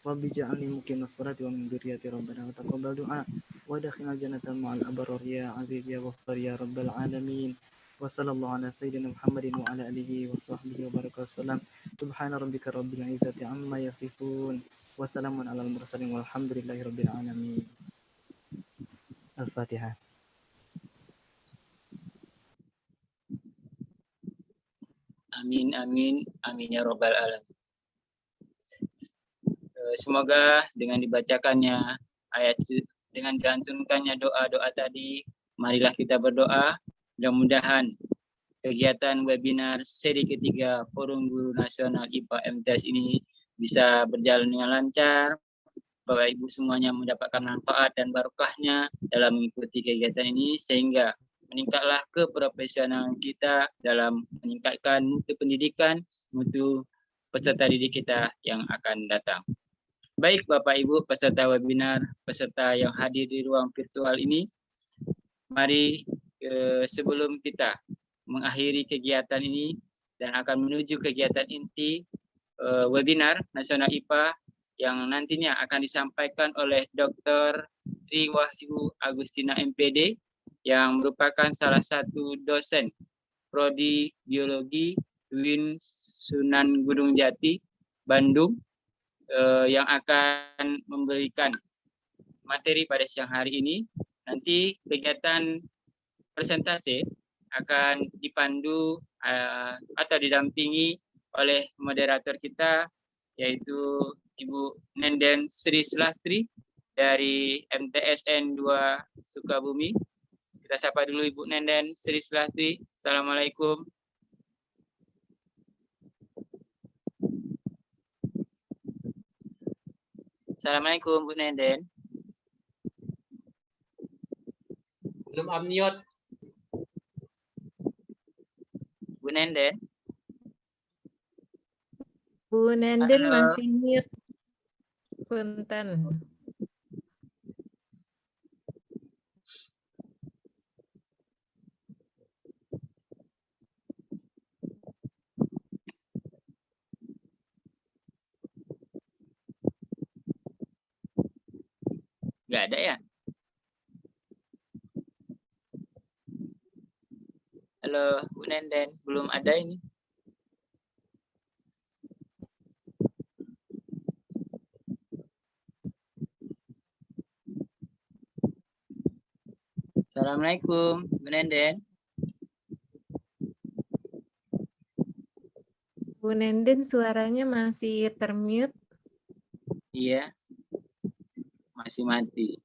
Rabbi ja'alni muqimas sholati wa min dzurriyyati rabbana wa taqabbal du'a wa adkhilna jannata ma'al abrar ya aziz ya ghaffar ya rabbal alamin. Wa sallallahu ala sayyidina Muhammadin wa ala alihi wa sahbihi wa baraka wasallam. Subhana rabbika rabbil izzati amma yasifun wa salamun alal mursalin walhamdulillahi rabbil alamin. Al-Fatihah. Amin, amin, amin ya robbal alamin. Semoga dengan dibacakannya ayat, dengan dilantunkannya doa-doa tadi, marilah kita berdoa. Mudah-mudahan kegiatan webinar seri ketiga Forum Guru Nasional IPA MTS ini bisa berjalan dengan lancar, Bapak Ibu semuanya mendapatkan manfaat dan barokahnya dalam mengikuti kegiatan ini, sehingga meningkatlah keprofesionalan kita dalam meningkatkan mutu pendidikan, mutu peserta didik kita yang akan datang. Baik Bapak Ibu peserta webinar, peserta yang hadir di ruang virtual ini, mari sebelum kita mengakhiri kegiatan ini dan akan menuju kegiatan inti webinar Nasional IPA yang nantinya akan disampaikan oleh Dr. Tri Wahyu Agustina MPD yang merupakan salah satu dosen Prodi Biologi UIN Sunan Gunung Jati, Bandung, yang akan memberikan materi pada siang hari ini. Nanti kegiatan presentasi akan dipandu atau didampingi oleh moderator kita, yaitu Ibu Nenden Sri Sulastri dari MTSN 2 Sukabumi. Kita sapa dulu Ibu Nenden Sri Sulastri. Assalamualaikum. Assalamualaikum Bu Nenden. Belum unmute. Bu Nenden. Bu Nenden Halo. masih mute. Punten. Nggak ada ya? Halo Bu Nenden, belum ada ini. Assalamualaikum Bu Nenden. Bu Nenden suaranya masih termute. Iya, masih mati.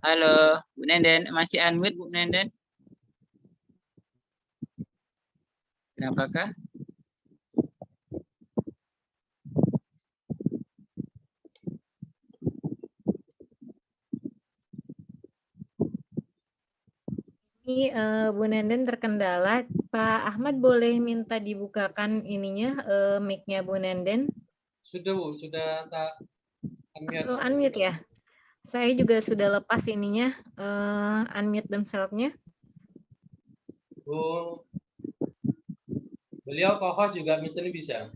Halo, Bu Nenden, masih unmute Bu Nenden? Kenapakah? Ini Bu Nenden terkendala. Pak Ahmad boleh minta dibukakan ininya mic-nya Bu Nenden? Sudah Bu, sudah tak unmute. Oh, unmute ya. Saya juga sudah lepas ininya unmute themselves-nya. Bu, beliau co-host juga misalnya bisa.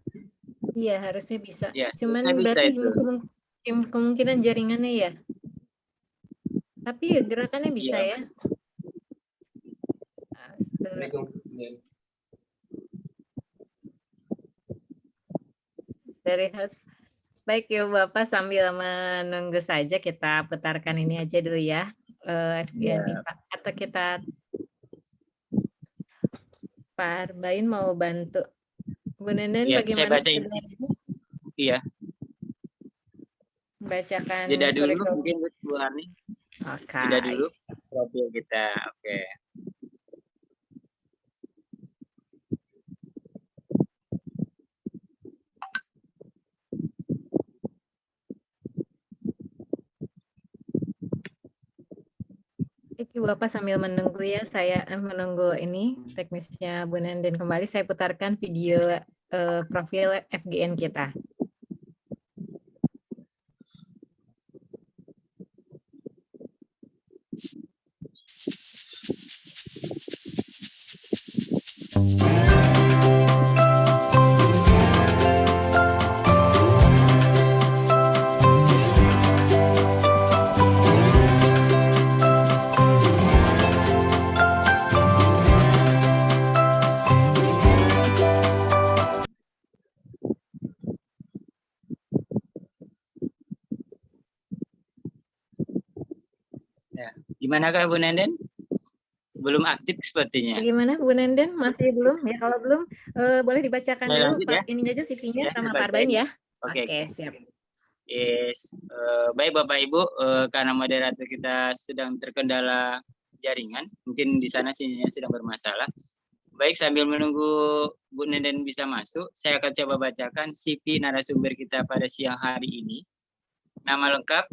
Iya, harusnya bisa. Ya, Cuman bisa berarti itu. kemungkinan jaringannya ya. Tapi gerakannya bisa Iya. ya. Dari baik ya Bapak, sambil menunggu saja kita putarkan ini aja dulu ya. FGN IPA. Atau kita Pak Arbain mau bantu. Bu Nenden Iya, bagaimana? saya bacain. Iya. Bacakan Jeda dulu kurikulum. mungkin Bu Ani. Oke. Jeda dulu profil kita. Oke. Oke Bapak, sambil menunggu ya, saya menunggu ini teknisnya Bu Nenden kembali, saya putarkan video profil FGN kita. Ya. Gimana Kak Bu Nenden? belum aktif sepertinya. Bagaimana Bu Nenden? Masih belum? Ya kalau belum boleh dibacakan Saya dulu lanjut Pak ya. ini aja CV-nya Ya, sama saya Pak Arbain bacain. ya. Oke. Oke, siap. Yes. Baik Bapak Ibu, karena moderator kita sedang terkendala jaringan, mungkin di sana sinyalnya sedang bermasalah. Baik, sambil menunggu Bu Nenden bisa masuk, saya akan coba bacakan CV narasumber kita pada siang hari ini. Nama lengkap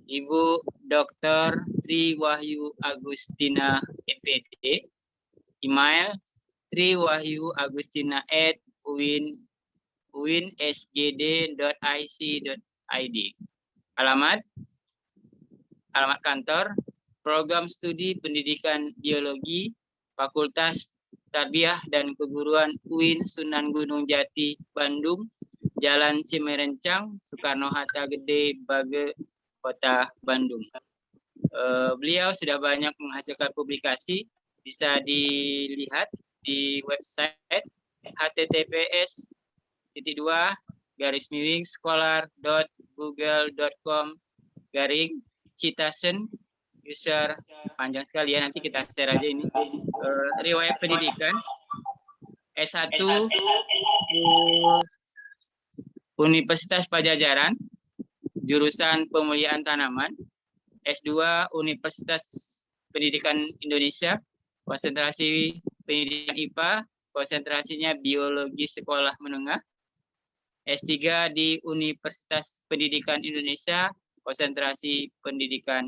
Ibu Dr. Tri Wahyu Agustina MPD. Email triwahyu.agustina@uinsgd.ic.id. Alamat kantor Program Studi Pendidikan Biologi Fakultas Tarbiyah dan Keguruan UIN Sunan Gunung Jati, Bandung, Jalan Cimerencang, Soekarno-Hatta Gede, Bage, Kota Bandung. Beliau sudah banyak menghasilkan publikasi, bisa dilihat di website https://scholar.google.com/citasen user panjang sekali ya, nanti kita share aja ini. Riwayat pendidikan S1 Universitas Pajajaran, jurusan Pemuliaan Tanaman. S2 Universitas Pendidikan Indonesia, konsentrasi pendidikan IPA, konsentrasinya biologi sekolah menengah. S3 di Universitas Pendidikan Indonesia, konsentrasi pendidikan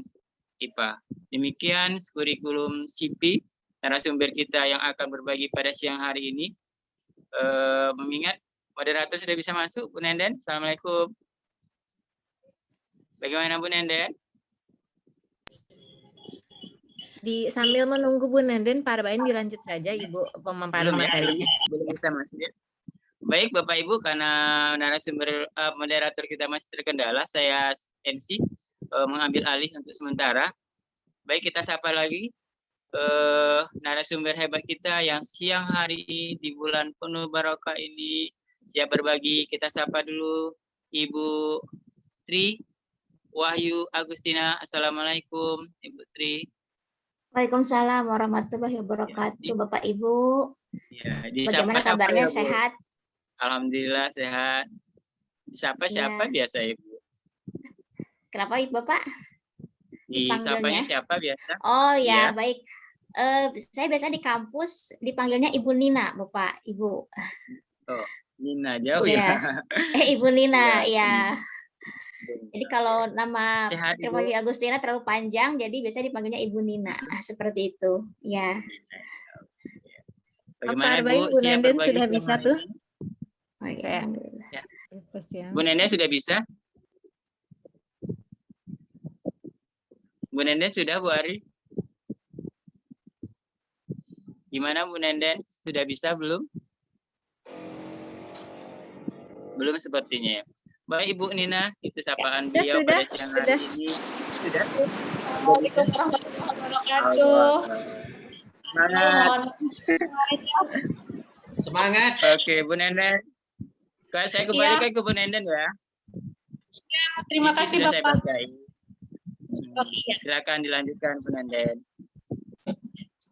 IPA. Demikian kurikulum CV narasumber kita yang akan berbagi pada siang hari ini. Mengingat moderator sudah bisa masuk, Bu Nenden. Assalamualaikum. Bagaimana Bu Nenden? Sambil menunggu Bu Nenden, Pak Arbain dilanjut saja Ibu pemaparan Belum ya, materinya. belum bisa masuk ya. Baik Bapak Ibu, karena narasumber moderator kita masih terkendala, saya MC mengambil alih untuk sementara. Baik, kita sapa lagi narasumber hebat kita yang siang hari ini di bulan penuh barokah ini siap berbagi. Kita sapa dulu Ibu Tri Wahyu Agustina. Assalamualaikum Ibu Tri. Waalaikumsalam warahmatullahi wabarakatuh, Bapak Ibu. Ya, Bagaimana kabarnya? Ya, sehat? Alhamdulillah sehat. Disapa siapa biasa Ibu? Kenapa Ibu Bapak? Disapanya siapa biasa? Oh ya, baik. Saya biasa di kampus dipanggilnya Ibu Nina, Bapak Ibu. Oh, Nina jauh ya. Ibu Nina ya. Jadi kalau nama Tri Agustina terlalu panjang, jadi biasa dipanggilnya Ibu Nina. Seperti itu, ya. Bagaimana Bu? Bu Nenden sudah bisa tuh? Ya. Bu Nenden sudah bisa? Bu Nenden sudah, Bu Ari? Gimana Bu Nenden? Sudah bisa belum? Belum sepertinya ya. Baik Ibu Nina, itu sapaan beliau pada siang hari ini. Sudah. Waalaikumsalam warahmatullahi wabarakatuh. Semangat. Oke, Bu Nenden. Saya kembalikan ke Bu Nenden ya. Ya, terima kasih Bapak. Silakan dilanjutkan Bu Nenden.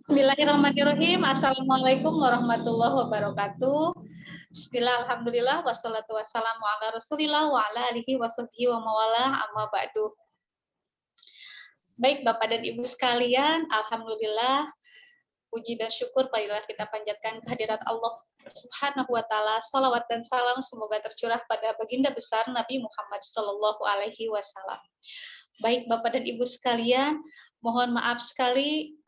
Bismillahirrahmanirrahim. Assalamualaikum warahmatullahi wabarakatuh. Bismillah, alhamdulillah, wassalatu wassalamu ala rasulillah wa ala alihi wa sahbihi wa mawalah, amma ba'du. Baik Bapak dan Ibu sekalian, alhamdulillah, puji dan syukur marilah kita panjatkan kehadirat Allah Subhanahu wa taala. Salawat dan salam semoga tercurah pada baginda besar Nabi Muhammad sallallahu alaihi wasallam. Baik Bapak dan Ibu sekalian, mohon maaf sekali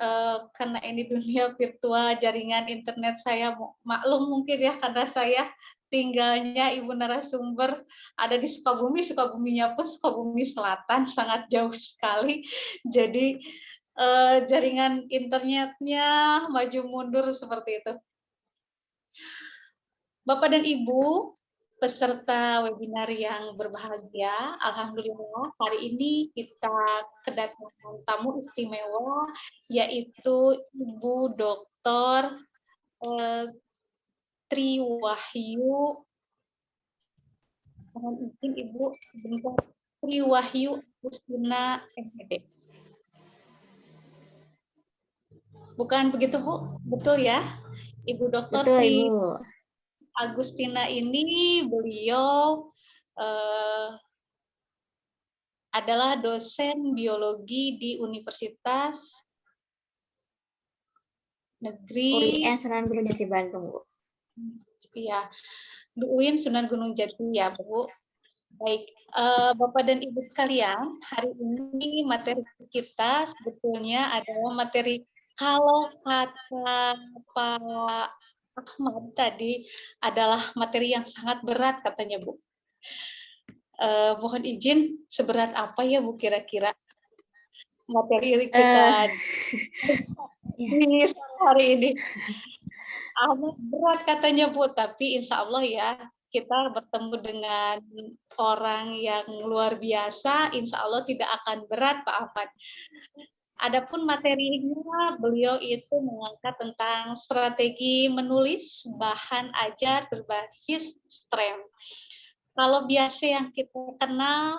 karena ini dunia virtual, jaringan internet saya maklum mungkin ya, karena saya tinggalnya Ibu narasumber ada di Sukabumi, Sukabuminya pun Sukabumi Selatan, sangat jauh sekali. Jadi jaringan internetnya maju mundur seperti itu. Bapak dan Ibu peserta webinar yang berbahagia, alhamdulillah hari ini kita kedatangan tamu istimewa yaitu Ibu Dr. Tri Wahyu. Mohon izin Ibu bentar. Tri Wahyu Agustina MPD. Bukan begitu, Bu? Betul ya? Ibu Dr. Betul, Tri Ibu. Agustina ini beliau adalah dosen biologi di Universitas Negeri UIN Sunan Gunung Jati Bandung, Bu. Iya, UIN Sunan Gunung Jati ya, Bu. Baik, Bapak dan Ibu sekalian, hari ini materi kita sebetulnya adalah materi, kalau kata Pak Ahmad tadi, adalah materi yang sangat berat katanya, Bu. Mohon izin, seberat apa ya, Bu, kira-kira materi kita di hari ini? Amat berat katanya, Bu, tapi insya Allah ya, kita bertemu dengan orang yang luar biasa, insya Allah tidak akan berat, Pak Ahmad. Adapun materinya, beliau itu mengangkat tentang strategi menulis bahan ajar berbasis STEM. Kalau biasa yang kita kenal,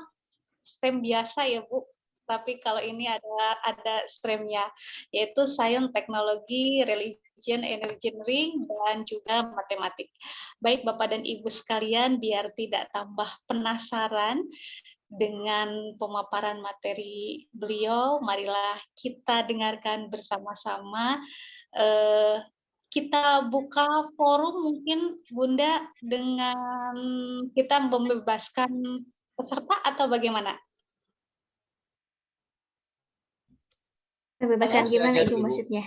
STEM biasa ya, Bu. Tapi kalau ini ada STEM-nya, yaitu Science, Teknologi, Religion, Engineering, dan juga Matematik. Baik Bapak dan Ibu sekalian, biar tidak tambah penasaran dengan pemaparan materi beliau, marilah kita dengarkan bersama-sama. Kita buka forum mungkin Bunda dengan kita membebaskan peserta atau bagaimana? Bebaskan gimana, Ibu, maksudnya?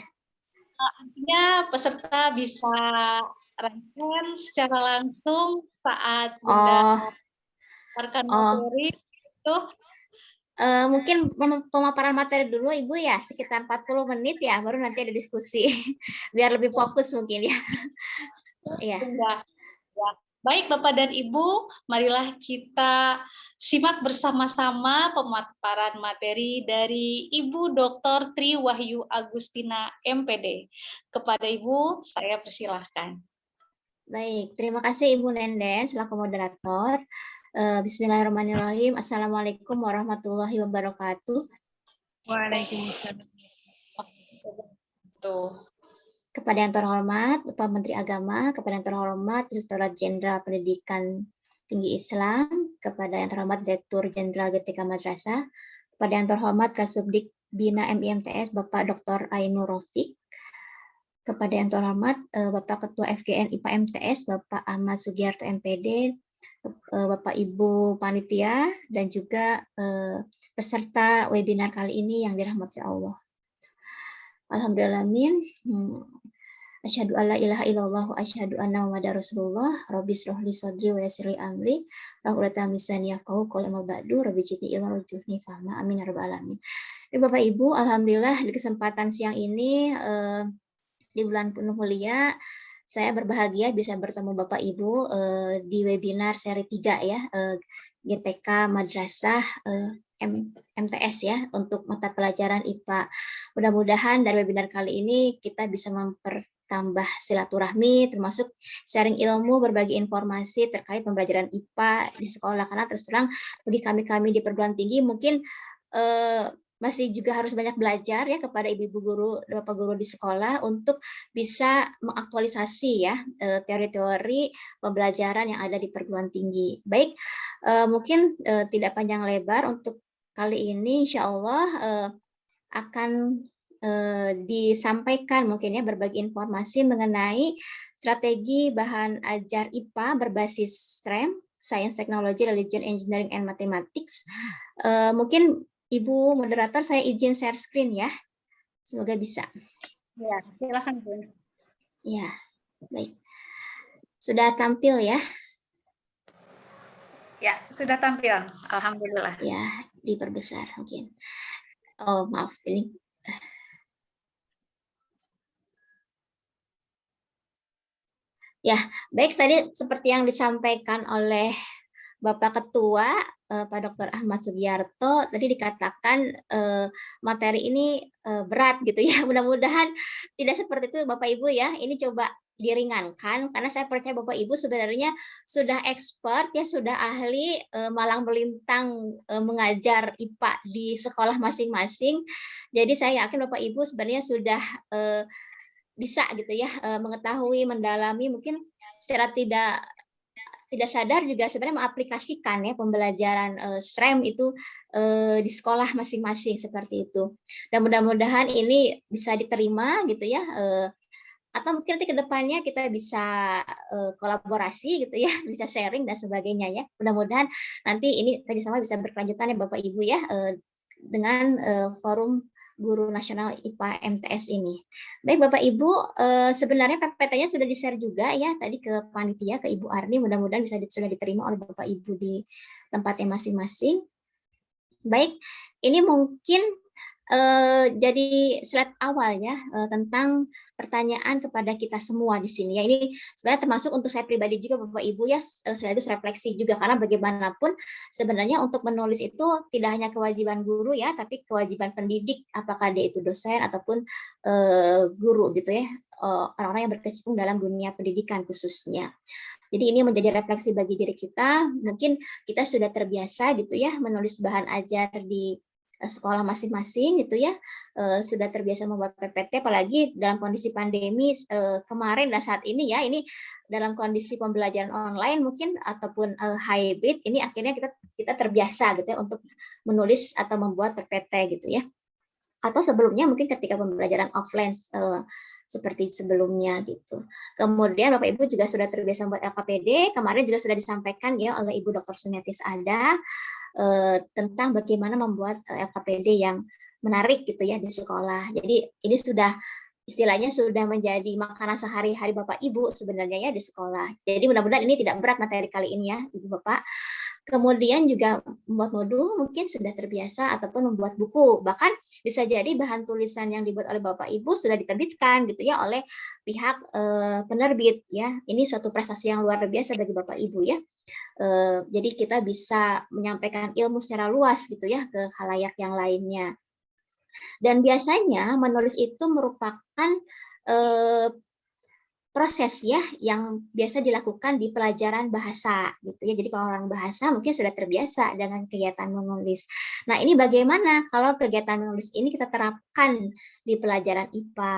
Artinya peserta bisa rangkum secara langsung saat Bunda memaparkan materi itu. Mungkin pemaparan materi dulu, Ibu ya, sekitar 40 menit ya, baru nanti ada diskusi. Biar lebih fokus mungkin ya. Iya. Ya. Baik Bapak dan Ibu, marilah kita simak bersama-sama pemaparan materi dari Ibu Dr. Tri Wahyu Agustina, MPD. Kepada Ibu, saya persilahkan. Baik, terima kasih Ibu Nenden selaku moderator. Bismillahirrahmanirrahim. Assalamualaikum warahmatullahi wabarakatuh. Waalaikumsalam. Kepada yang terhormat Bapak Menteri Agama, kepada yang terhormat Direktorat Jenderal Pendidikan Tinggi Islam, kepada yang terhormat Direktur Jenderal GTK Madrasah, kepada yang terhormat Kasubdik Bina MIMTS Bapak Dr. Ainur Rofiq, kepada yang terhormat Bapak Ketua FGN IPA MTS Bapak Ahmad Sugiarto MPD, Bapak Ibu Panitia, dan juga peserta webinar kali ini yang dirahmati Allah. Alhamdulillahin. Asyhadu alla ilaha illallah wa asyhadu anna Muhammadar Rasulullah. Rabbi shrah li sadri wa yassir li amri. Wahlul lisani yafqahu qawli amma ba'du. Rabbi zidni ilma warzuqni fahma. Amin ya rabbal alamin. Bapak Ibu, alhamdulillah di kesempatan siang ini di bulan penuh mulia saya berbahagia bisa bertemu Bapak Ibu di webinar seri 3 ya, GTK Madrasah MTS ya, untuk mata pelajaran IPA. Mudah-mudahan dari webinar kali ini kita bisa mempertambah silaturahmi, termasuk sharing ilmu, berbagi informasi terkait pembelajaran IPA di sekolah. Karena terus terang bagi kami di perguruan tinggi mungkin masih juga harus banyak belajar ya kepada ibu-ibu guru, bapak guru di sekolah untuk bisa mengaktualisasi ya teori-teori pembelajaran yang ada di perguruan tinggi. Baik, mungkin tidak panjang lebar untuk kali ini, insya Allah akan disampaikan mungkin ya berbagi informasi mengenai strategi bahan ajar IPA berbasis STEM, Science, Technology, Religion, Engineering, and Mathematics. Mungkin Ibu moderator, saya izin share screen ya. Semoga bisa. Ya, silakan Bu. Ya, baik. Sudah tampil ya? Ya, sudah tampil. Alhamdulillah. Ya, diperbesar mungkin. Oh, maaf ini. Ya, baik, tadi seperti yang disampaikan oleh Bapak Ketua Pak Dr. Ahmad Sugiarto, tadi dikatakan materi ini berat gitu ya. Mudah-mudahan tidak seperti itu Bapak Ibu ya. Ini coba diringankan, karena saya percaya Bapak Ibu sebenarnya sudah expert ya, sudah ahli malang melintang mengajar IPA di sekolah masing-masing. Jadi saya yakin Bapak Ibu sebenarnya sudah bisa gitu ya mengetahui, mendalami, mungkin secara tidak sadar juga sebenarnya mengaplikasikan ya pembelajaran STREM itu di sekolah masing-masing seperti itu. Dan mudah-mudahan ini bisa diterima gitu ya. Atau mungkin nanti ke depannya kita bisa kolaborasi gitu ya, bisa sharing dan sebagainya ya. Mudah-mudahan nanti ini kerjasama bisa berkelanjutan ya Bapak Ibu ya dengan forum Guru Nasional IPA MTS ini. Baik Bapak Ibu, sebenarnya PPT-nya sudah di-share juga ya tadi ke panitia, ke Ibu Arni, mudah-mudahan sudah diterima oleh Bapak Ibu di tempatnya masing-masing. Baik, ini mungkin jadi slide awal ya tentang pertanyaan kepada kita semua di sini ya. Ini sebenarnya termasuk untuk saya pribadi juga Bapak Ibu ya, sekaligus refleksi juga, karena bagaimanapun sebenarnya untuk menulis itu tidak hanya kewajiban guru ya, tapi kewajiban pendidik, apakah dia itu dosen ataupun guru gitu ya, orang-orang yang berkecimpung dalam dunia pendidikan khususnya. Jadi ini menjadi refleksi bagi diri kita. Mungkin kita sudah terbiasa gitu ya menulis bahan ajar di sekolah masing-masing gitu ya, sudah terbiasa membuat PPT, apalagi dalam kondisi pandemi kemarin dan saat ini ya, ini dalam kondisi pembelajaran online mungkin ataupun hybrid, ini akhirnya kita terbiasa gitu ya untuk menulis atau membuat PPT gitu ya. Atau sebelumnya mungkin ketika pembelajaran offline seperti sebelumnya gitu. Kemudian Bapak Ibu juga sudah terbiasa membuat LKPD, kemarin juga sudah disampaikan ya oleh Ibu Dr. Sumiatis Ada tentang bagaimana membuat LKPD yang menarik gitu ya di sekolah. Jadi ini sudah istilahnya sudah menjadi makanan sehari-hari Bapak Ibu sebenarnya ya di sekolah. Jadi mudah-mudahan ini tidak berat materi kali ini ya Ibu Bapak. Kemudian juga membuat modul mungkin sudah terbiasa ataupun membuat buku. Bahkan bisa jadi bahan tulisan yang dibuat oleh Bapak Ibu sudah diterbitkan gitu ya oleh pihak penerbit ya. Ini suatu prestasi yang luar biasa bagi Bapak Ibu ya. Jadi kita bisa menyampaikan ilmu secara luas gitu ya ke khalayak yang lainnya. Dan biasanya menulis itu merupakan proses ya yang biasa dilakukan di pelajaran bahasa gitu ya. Jadi kalau orang bahasa mungkin sudah terbiasa dengan kegiatan menulis. Nah, ini bagaimana kalau kegiatan menulis ini kita terapkan di pelajaran IPA?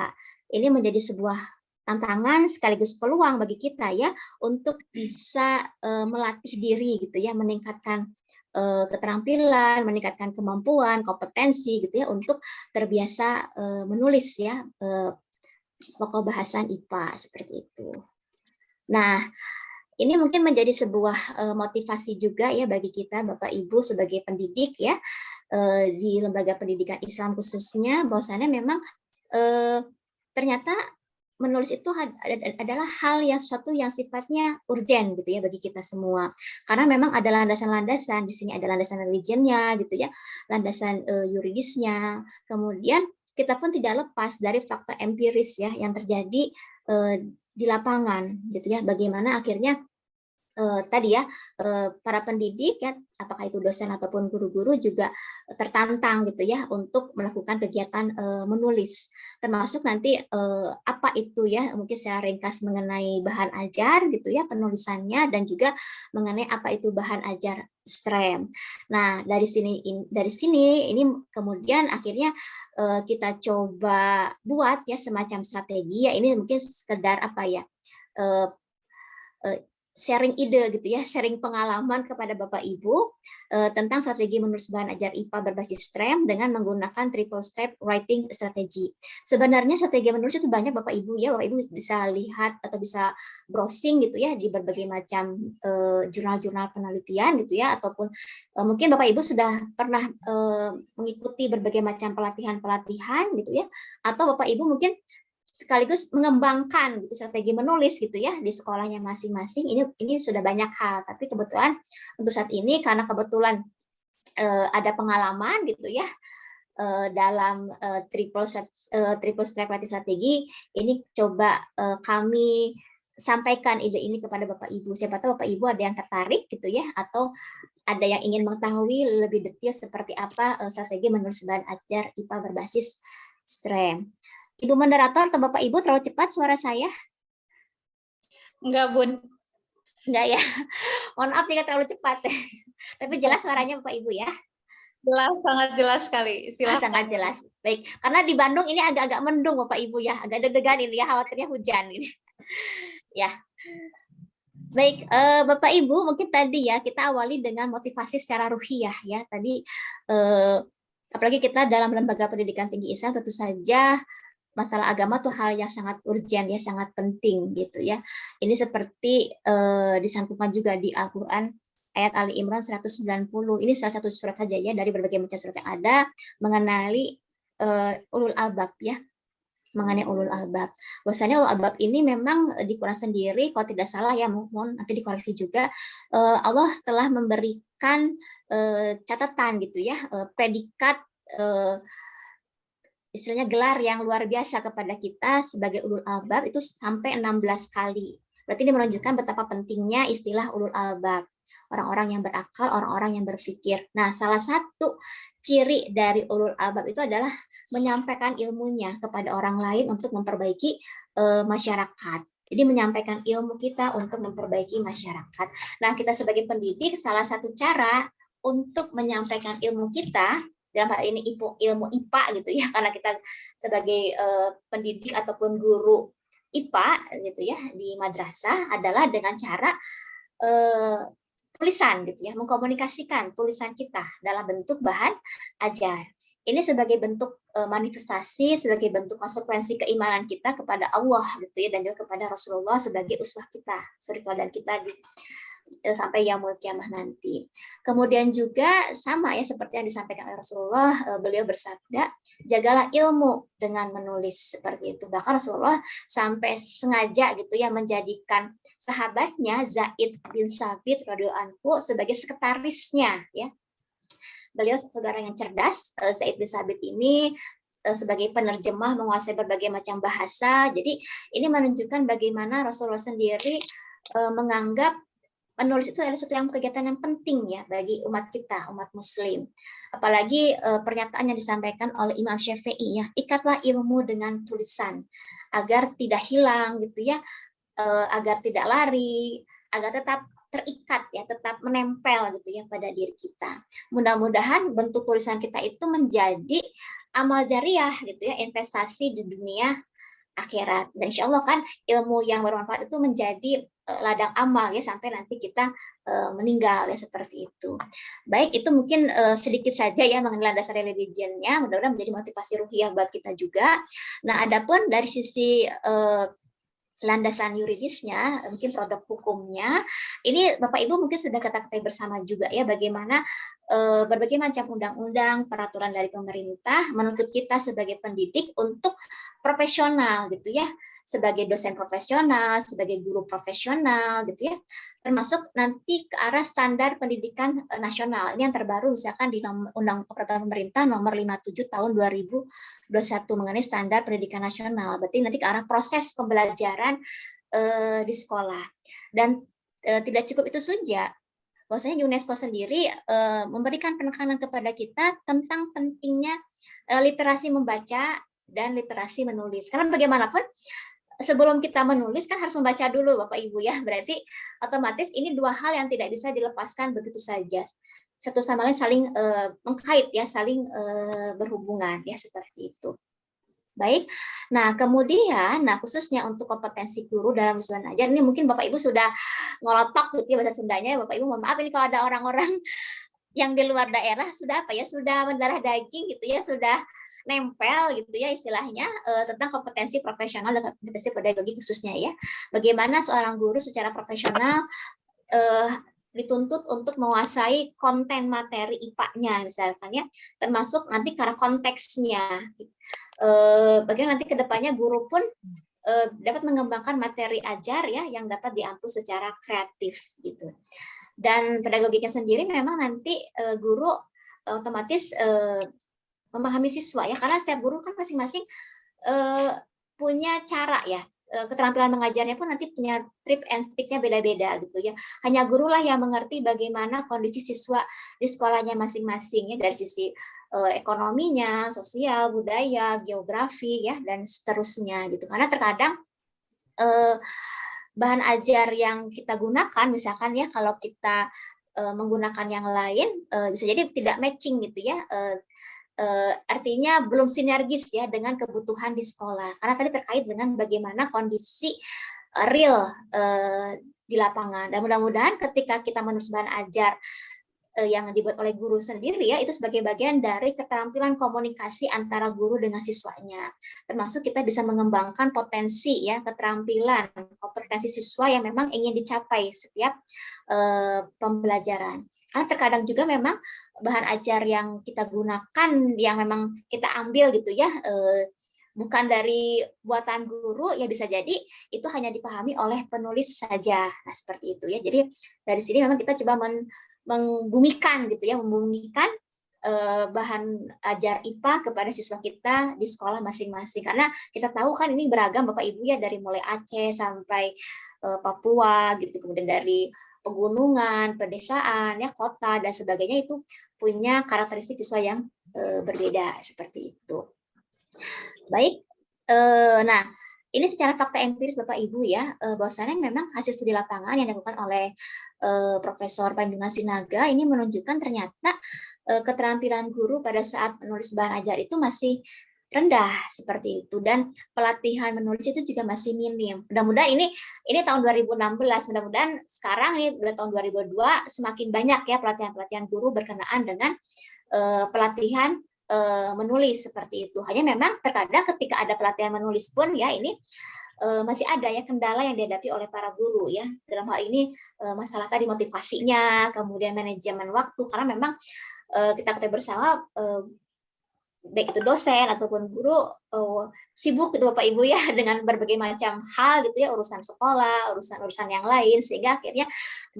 Ini menjadi sebuah tantangan sekaligus peluang bagi kita ya untuk bisa melatih diri gitu ya, meningkatkan keterampilan, meningkatkan kemampuan, kompetensi gitu ya untuk terbiasa menulis ya pokok bahasan IPA seperti itu. Nah, ini mungkin menjadi sebuah motivasi juga ya bagi kita Bapak Ibu sebagai pendidik ya di lembaga pendidikan Islam khususnya, bahwasannya memang ternyata menulis itu adalah hal yang suatu yang sifatnya urgen gitu ya bagi kita semua. Karena memang ada landasan-landasan, di sini ada landasan religionnya gitu ya, landasan yuridisnya, kemudian kita pun tidak lepas dari fakta empiris ya yang terjadi di lapangan gitu ya, bagaimana akhirnya tadi ya para pendidik ya, apakah itu dosen ataupun guru-guru juga tertantang gitu ya untuk melakukan kegiatan menulis, termasuk nanti apa itu ya mungkin secara ringkas mengenai bahan ajar gitu ya penulisannya, dan juga mengenai apa itu bahan ajar STREM. Nah, dari sini ini kemudian akhirnya kita coba buat ya semacam strategi ya, ini mungkin sekedar apa ya sharing ide gitu ya, sharing pengalaman kepada Bapak Ibu tentang strategi menulis bahan ajar IPA berbasis STREM dengan menggunakan triple step writing strategy. Sebenarnya strategi menulis itu banyak Bapak Ibu ya, Bapak Ibu bisa lihat atau bisa browsing gitu ya di berbagai macam jurnal-jurnal penelitian gitu ya, ataupun mungkin Bapak Ibu sudah pernah mengikuti berbagai macam pelatihan-pelatihan gitu ya, atau Bapak Ibu mungkin sekaligus mengembangkan gitu strategi menulis gitu ya di sekolahnya masing-masing. Ini sudah banyak hal, tapi kebetulan untuk saat ini karena kebetulan ada pengalaman gitu ya dalam triple step strategi ini, coba kami sampaikan ide ini kepada Bapak Ibu. Siapa tahu Bapak Ibu ada yang tertarik gitu ya, atau ada yang ingin mengetahui lebih detail seperti apa strategi menulis bahan ajar IPA berbasis STREM. Ibu moderator atau Bapak Ibu terlalu cepat suara saya? Enggak, Bun. Enggak ya. Mohon maaf jika terlalu cepat. Tapi jelas suaranya Bapak Ibu ya. Jelas, sangat jelas sekali. Silakan. Sangat jelas. Baik, karena di Bandung ini agak-agak mendung Bapak Ibu ya, agak deg-degan ini ya, khawatirnya hujan ini. Ya. Baik, Bapak Ibu, mungkin tadi ya kita awali dengan motivasi secara ruhiyah ya. Tadi apalagi kita dalam lembaga pendidikan tinggi Islam, tentu saja masalah agama tuh hal yang sangat urgent ya, sangat penting gitu ya. Ini seperti disantumkan juga di Al-Qur'an ayat Ali Imran 190. Ini salah satu surat saja ya dari berbagai macam surat yang ada mengenali ulul albab ya. Mengenai ulul albab. Bahwasanya ulul albab ini memang di Quran sendiri kalau tidak salah ya, mohon nanti dikoreksi juga, Allah telah memberikan catatan gitu ya, predikat istilahnya gelar yang luar biasa kepada kita sebagai ulul albab itu sampai 16 kali. Berarti ini menunjukkan betapa pentingnya istilah ulul albab. Orang-orang yang berakal, orang-orang yang berpikir. Nah, salah satu ciri dari ulul albab itu adalah menyampaikan ilmunya kepada orang lain untuk memperbaiki masyarakat. Jadi menyampaikan ilmu kita untuk memperbaiki masyarakat. Nah, kita sebagai pendidik, salah satu cara untuk menyampaikan ilmu kita, dalam hal ini ilmu IPA gitu ya, karena kita sebagai pendidik ataupun guru IPA gitu ya di madrasah adalah dengan cara tulisan gitu ya, mengkomunikasikan tulisan kita dalam bentuk bahan ajar. Ini sebagai bentuk manifestasi, sebagai bentuk konsekuensi keimanan kita kepada Allah gitu ya, dan juga kepada Rasulullah sebagai uswah kita, suri teladan kita sampai yaumul kiamah nanti. Kemudian juga sama ya seperti yang disampaikan oleh Rasulullah, beliau bersabda, jagalah ilmu dengan menulis seperti itu. Bahkan Rasulullah sampai sengaja gitu ya menjadikan sahabatnya Zaid bin Sabit radhiyallahu anhu sebagai sekretarisnya ya. Beliau seorang yang cerdas, Zaid bin Sabit ini sebagai penerjemah menguasai berbagai macam bahasa. Jadi ini menunjukkan bagaimana Rasulullah sendiri menganggap menulis itu adalah suatu kegiatan yang penting ya bagi umat kita, umat muslim. Apalagi pernyataan yang disampaikan oleh Imam Syafi'i ya, ikatlah ilmu dengan tulisan agar tidak hilang gitu ya, agar tidak lari, agar tetap terikat ya, tetap menempel gitu ya pada diri kita. Mudah-mudahan bentuk tulisan kita itu menjadi amal jariah gitu ya, investasi di dunia akhirat. Dan insya Allah kan ilmu yang bermanfaat itu menjadi ladang amal ya sampai nanti kita meninggal ya, seperti itu. Baik, itu mungkin sedikit saja ya mengenai landasan religionnya, mudah-mudahan menjadi motivasi ruhiyah buat kita juga. Nah, adapun dari sisi landasan yuridisnya, mungkin produk hukumnya, ini Bapak Ibu mungkin sudah ketahui bersama juga ya bagaimana berbagai macam undang-undang, peraturan dari pemerintah menuntut kita sebagai pendidik untuk profesional gitu ya, sebagai dosen profesional, sebagai guru profesional gitu ya, termasuk nanti ke arah standar pendidikan nasional. Ini yang terbaru misalkan di Undang Peraturan Pemerintah nomor 57 tahun 2021 mengenai standar pendidikan nasional. Berarti nanti ke arah proses pembelajaran di sekolah. Dan tidak cukup itu saja, bahwasanya UNESCO sendiri memberikan penekanan kepada kita tentang pentingnya literasi membaca dan literasi menulis. Karena bagaimanapun sebelum kita menulis kan harus membaca dulu Bapak Ibu ya. Berarti otomatis ini dua hal yang tidak bisa dilepaskan begitu saja. Satu sama lain saling mengkait ya, saling berhubungan ya, seperti itu. Baik, nah kemudian, khususnya untuk kompetensi guru dalam visual ajar, ini mungkin Bapak Ibu sudah ngolotok gitu ya bahasa Sundanya, Bapak Ibu mohon maaf ini kalau ada orang-orang yang di luar daerah sudah apa ya, sudah mendarah daging gitu ya, sudah nempel gitu ya istilahnya tentang kompetensi profesional dan kompetensi pedagogi khususnya ya. Bagaimana seorang guru secara profesional dituntut untuk menguasai konten materi IPA-nya misalkan ya, termasuk nanti karena konteksnya. Bagaimana nanti kedepannya guru pun dapat mengembangkan materi ajar ya yang dapat diampu secara kreatif gitu. Dan pedagogiknya sendiri memang nanti guru otomatis memahami siswa ya, karena setiap guru kan masing-masing punya cara ya, keterampilan mengajarnya pun nanti punya trip and stick-nya beda-beda gitu ya. Hanya gurulah yang mengerti bagaimana kondisi siswa di sekolahnya masing-masing ya, dari sisi ekonominya, sosial, budaya, geografi ya, dan seterusnya gitu. Karena terkadang bahan ajar yang kita gunakan, misalkan ya kalau kita menggunakan yang lain bisa jadi tidak matching gitu ya. Artinya belum sinergis ya dengan kebutuhan di sekolah. Karena tadi terkait dengan bagaimana kondisi real di lapangan. Dan mudah-mudahan ketika kita menulis bahan ajar yang dibuat oleh guru sendiri ya, itu sebagai bagian dari keterampilan komunikasi antara guru dengan siswanya. Termasuk kita bisa mengembangkan potensi ya, keterampilan, kompetensi siswa yang memang ingin dicapai setiap pembelajaran. Karena terkadang juga memang bahan ajar yang kita gunakan, yang memang kita ambil gitu ya, bukan dari buatan guru, ya bisa jadi itu hanya dipahami oleh penulis saja. Nah, seperti itu ya. Jadi dari sini memang kita coba membumikan gitu ya, membumikan bahan ajar IPA kepada siswa kita di sekolah masing-masing. Karena kita tahu kan ini beragam Bapak Ibu ya, dari mulai Aceh sampai Papua gitu, kemudian dari pegunungan, pedesaan, ya kota dan sebagainya, itu punya karakteristik siswa yang berbeda seperti itu. Baik, nah ini secara fakta empiris Bapak Ibu ya, bahwasannya memang hasil studi lapangan yang dilakukan oleh Profesor Pandungan Sinaga ini menunjukkan ternyata keterampilan guru pada saat menulis bahan ajar itu masih rendah seperti itu, dan pelatihan menulis itu juga masih minim. Mudah-mudahan ini tahun 2016, mudah-mudahan sekarang ini udah tahun 2002 semakin banyak ya pelatihan-pelatihan guru berkenaan dengan pelatihan menulis seperti itu. Hanya memang terkadang ketika ada pelatihan menulis pun ya ini masih ada ya kendala yang dihadapi oleh para guru ya. Dalam hal ini masalah tadi motivasinya, kemudian manajemen waktu, karena memang kita ketahui bersama baik itu dosen ataupun guru sibuk gitu Bapak Ibu ya dengan berbagai macam hal gitu ya, urusan sekolah, urusan yang lain, sehingga akhirnya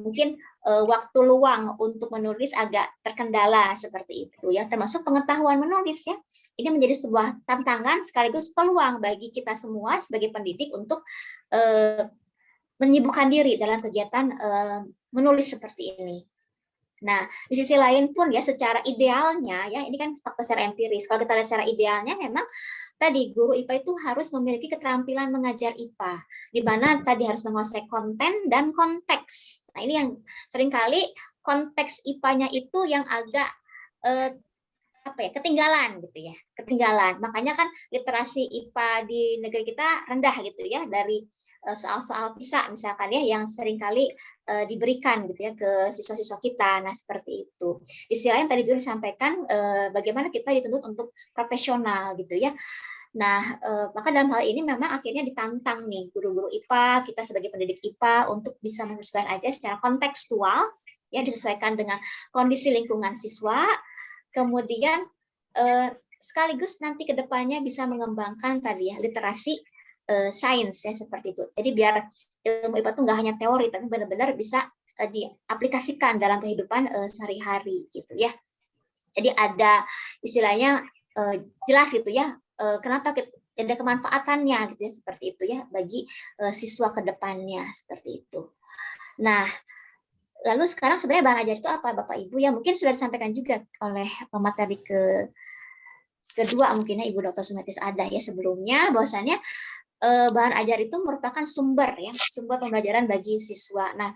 mungkin waktu luang untuk menulis agak terkendala seperti itu ya, termasuk pengetahuan menulis ya. Ini menjadi sebuah tantangan sekaligus peluang bagi kita semua sebagai pendidik untuk menyibukkan diri dalam kegiatan menulis seperti ini. Nah, di sisi lain pun ya secara idealnya ya, ini kan fakta secara empiris. Kalau kita lihat secara idealnya memang tadi guru IPA itu harus memiliki keterampilan mengajar IPA, di mana tadi harus menguasai konten dan konteks. Nah, ini yang seringkali konteks IPA-nya itu yang agak ketinggalan gitu ya, ketinggalan. Makanya kan literasi IPA di negeri kita rendah gitu ya, dari soal-soal PISA misalkan ya, yang seringkali diberikan gitu ya ke siswa-siswa kita. Nah, seperti itu. Di sisi lain tadi juga disampaikan bagaimana kita dituntut untuk profesional gitu ya. Nah, maka dalam hal ini memang akhirnya ditantang nih guru-guru IPA, kita sebagai pendidik IPA untuk bisa menuliskan aja secara kontekstual ya, disesuaikan dengan kondisi lingkungan siswa. Kemudian sekaligus nanti ke depannya bisa mengembangkan tadi ya literasi sains ya, seperti itu. Jadi biar ilmu IPA itu nggak hanya teori, tapi benar-benar bisa diaplikasikan dalam kehidupan sehari-hari gitu ya. Jadi ada istilahnya jelas gitu ya, kenapa ada kemanfaatannya gitu ya, seperti itu ya bagi siswa ke depannya seperti itu. Nah, lalu sekarang sebenarnya bahan ajar itu apa Bapak Ibu ya? Mungkin sudah disampaikan juga oleh materi kedua mungkin ya Ibu Dr. Sumetis ada ya sebelumnya, bahwasannya bahan ajar itu merupakan sumber ya, sumber pembelajaran bagi siswa. Nah,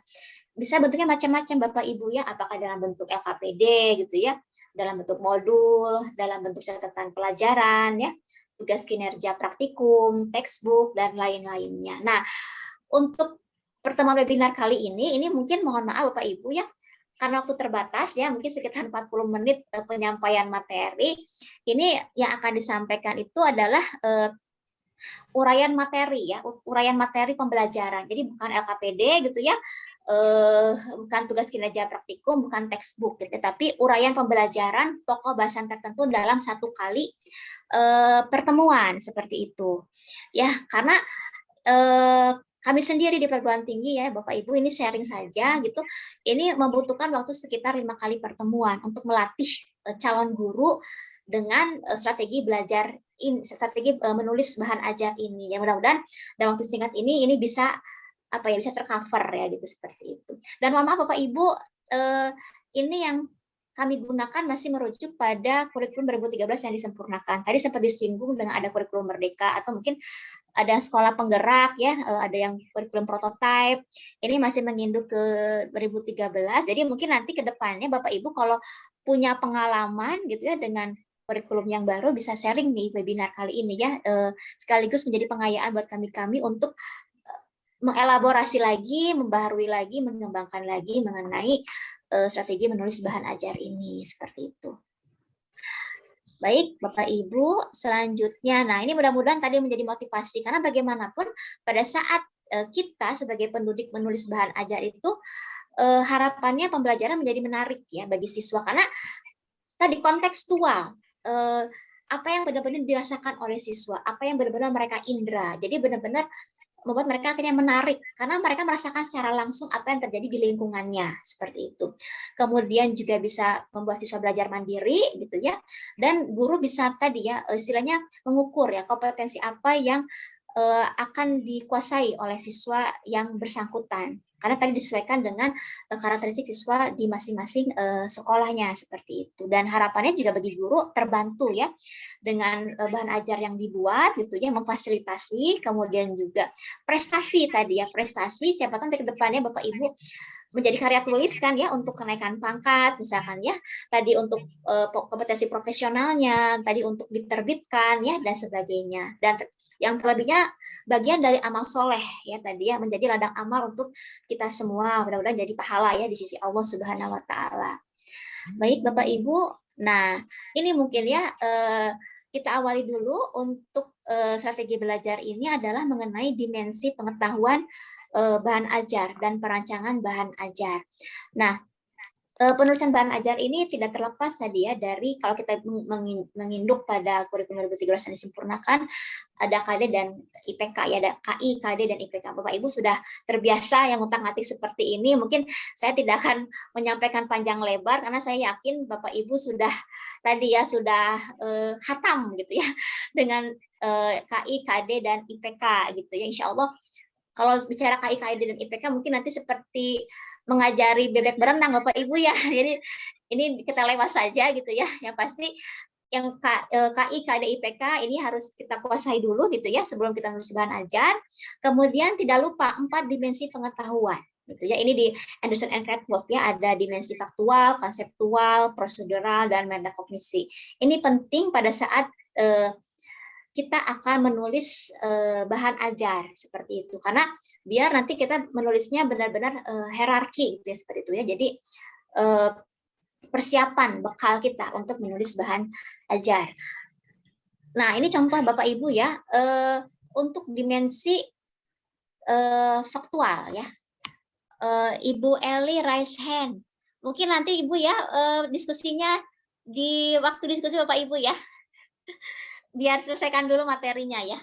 bisa bentuknya macam-macam Bapak Ibu ya, apakah dalam bentuk LKPD gitu ya, dalam bentuk modul, dalam bentuk catatan pelajaran ya, tugas kinerja praktikum, textbook dan lain-lainnya. Nah, untuk pertemuan webinar kali ini mungkin mohon maaf Bapak Ibu ya, karena waktu terbatas ya, mungkin sekitar 40 menit penyampaian materi. Ini yang akan disampaikan itu adalah uraian materi ya, uraian materi pembelajaran. Jadi bukan LKPD gitu ya, bukan tugas kinerja praktikum, bukan textbook gitu, tapi uraian pembelajaran pokok bahasan tertentu dalam satu kali pertemuan seperti itu. Ya, karena kami sendiri di perguruan tinggi ya Bapak Ibu, ini sharing saja gitu, ini membutuhkan waktu sekitar 5 kali pertemuan untuk melatih calon guru dengan strategi belajar strategi menulis bahan ajar ini. Ya mudah-mudahan dalam waktu singkat ini bisa bisa tercover ya gitu, seperti itu. Dan mohon maaf Bapak Ibu, ini yang kami gunakan masih merujuk pada kurikulum 2013 yang disempurnakan. Tadi sempat disinggung dengan ada kurikulum merdeka atau mungkin ada sekolah penggerak ya, ada yang kurikulum prototype. Ini masih menginduk ke 2013. Jadi mungkin nanti ke depannya Bapak Ibu kalau punya pengalaman gitu ya dengan kurikulum yang baru bisa sharing nih webinar kali ini ya, sekaligus menjadi pengayaan buat kami untuk mengelaborasi lagi, membaharui lagi, mengembangkan lagi mengenai strategi menulis bahan ajar ini, seperti itu. Baik, Bapak Ibu, selanjutnya, nah ini mudah-mudahan tadi menjadi motivasi, karena bagaimanapun pada saat kita sebagai pendidik menulis bahan ajar itu, harapannya pembelajaran menjadi menarik ya bagi siswa, karena tadi kontekstual, apa yang benar-benar dirasakan oleh siswa, apa yang benar-benar mereka indera, jadi benar-benar membuat mereka akhirnya menarik karena mereka merasakan secara langsung apa yang terjadi di lingkungannya, seperti itu. Kemudian juga bisa membuat siswa belajar mandiri gitu ya, dan guru bisa tadi ya istilahnya mengukur ya kompetensi apa yang akan dikuasai oleh siswa yang bersangkutan, karena tadi disesuaikan dengan karakteristik siswa di masing-masing sekolahnya, seperti itu. Dan harapannya juga bagi guru terbantu ya dengan bahan ajar yang dibuat gitu ya, memfasilitasi, kemudian juga prestasi tadi ya, prestasi siapa tahu nanti ke depannya Bapak Ibu menjadi karya tulis kan ya, untuk kenaikan pangkat misalkan ya, tadi untuk kompetensi profesionalnya, tadi untuk diterbitkan ya dan sebagainya. Dan yang terlebihnya bagian dari amal soleh ya tadi ya, menjadi ladang amal untuk kita semua, mudah-mudahan jadi pahala ya di sisi Allah Subhanahu wa taala. Baik Bapak Ibu, nah ini mungkin ya kita awali dulu untuk strategi belajar ini adalah mengenai dimensi pengetahuan bahan ajar dan perancangan bahan ajar. Nah, penulisan bahan ajar ini tidak terlepas tadi ya dari kalau kita menginduk pada kurikulum 2013 yang disempurnakan, ada KD dan IPK ya, ada KI, KD dan IPK. Bapak Ibu sudah terbiasa yang utak-atik seperti ini. Mungkin saya tidak akan menyampaikan panjang lebar karena saya yakin Bapak Ibu sudah tadi ya sudah hatam gitu ya dengan KI, KD dan IPK gitu ya. Insya Allah kalau bicara KI, KD dan IPK mungkin nanti seperti mengajari bebek berenang Bapak Ibu ya. Jadi ini kita lewat saja gitu ya. Yang pasti yang KI, KD, IPK ini harus kita kuasai dulu gitu ya sebelum kita menulis bahan ajar. Kemudian tidak lupa 4 dimensi pengetahuan gitu ya. Ini di Anderson and Redwood ya, ada dimensi faktual, konseptual, prosedural dan metakognisi. Ini penting pada saat kita akan menulis bahan ajar seperti itu, karena biar nanti kita menulisnya benar-benar hierarki gitu ya, seperti itu ya. Jadi persiapan bekal kita untuk menulis bahan ajar. Nah ini contoh Bapak Ibu ya, untuk dimensi faktual ya. Ibu Eli raise hand. Mungkin nanti Ibu ya diskusinya di waktu diskusi Bapak Ibu ya. Biar selesaikan dulu materinya ya.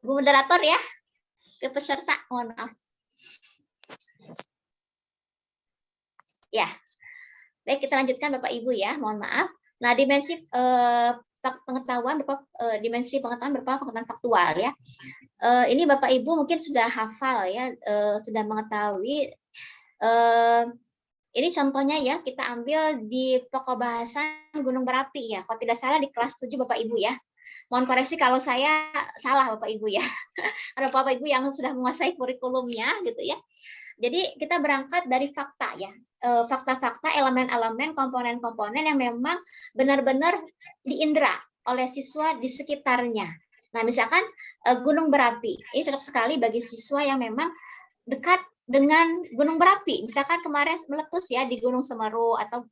Bu moderator ya, ke peserta, mohon maaf. Ya, baik kita lanjutkan Bapak Ibu ya, mohon maaf. Nah dimensi pengetahuan dimensi pengetahuan berupa pengetahuan faktual ya. Ini Bapak Ibu mungkin sudah hafal ya, sudah mengetahui. Ini contohnya ya, kita ambil di pokok bahasan gunung berapi ya. Kalau tidak salah di kelas 7 Bapak Ibu ya. Mohon koreksi kalau saya salah Bapak Ibu ya. Ada Bapak Ibu yang sudah menguasai kurikulumnya gitu ya. Jadi kita berangkat dari fakta ya. Fakta-fakta, elemen-elemen, komponen-komponen yang memang benar-benar diindra oleh siswa di sekitarnya. Nah, misalkan gunung berapi. Ini cocok sekali bagi siswa yang memang dekat dengan gunung berapi. Misalkan kemarin meletus ya di Gunung Semeru atau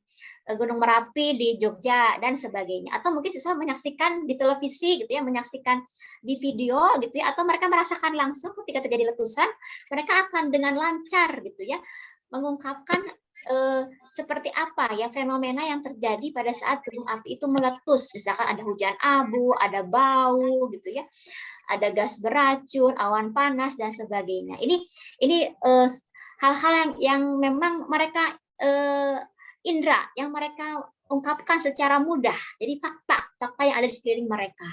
Gunung Merapi di Jogja dan sebagainya. Atau mungkin siswa menyaksikan di televisi gitu ya, menyaksikan di video gitu ya, atau mereka merasakan langsung ketika terjadi letusan, mereka akan dengan lancar gitu ya mengungkapkan seperti apa ya fenomena yang terjadi pada saat gunung api itu meletus. Misalkan ada hujan abu, ada bau gitu ya, ada gas beracun, awan panas dan sebagainya. Ini hal-hal yang memang mereka indra, yang mereka ungkapkan secara mudah. Jadi fakta yang ada di sekeliling mereka.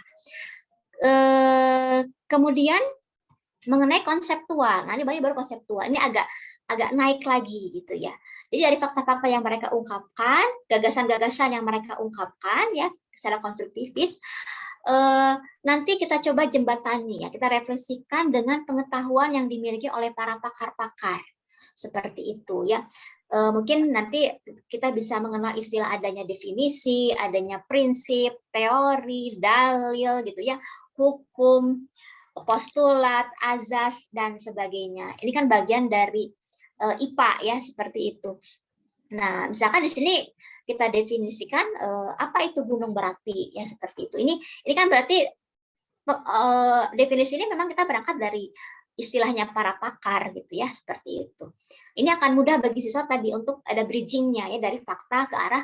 Kemudian mengenai konseptual. Nah, ini baru konseptual. Ini agak naik lagi gitu ya. Jadi dari fakta-fakta yang mereka ungkapkan, gagasan-gagasan yang mereka ungkapkan ya secara konstruktivis, nanti kita coba jembatani ya, kita refleksikan dengan pengetahuan yang dimiliki oleh para pakar-pakar. Seperti itu ya. Mungkin nanti kita bisa mengenal istilah adanya definisi, adanya prinsip, teori, dalil gitu ya, hukum, postulat, azas dan sebagainya. Ini kan bagian dari IPA ya, seperti itu. Nah, misalkan di sini kita definisikan apa itu gunung berapi ya, seperti itu. Ini kan berarti definisi ini memang kita berangkat dari istilahnya para pakar gitu ya, seperti itu. Ini akan mudah bagi siswa tadi untuk ada bridgingnya ya, dari fakta ke arah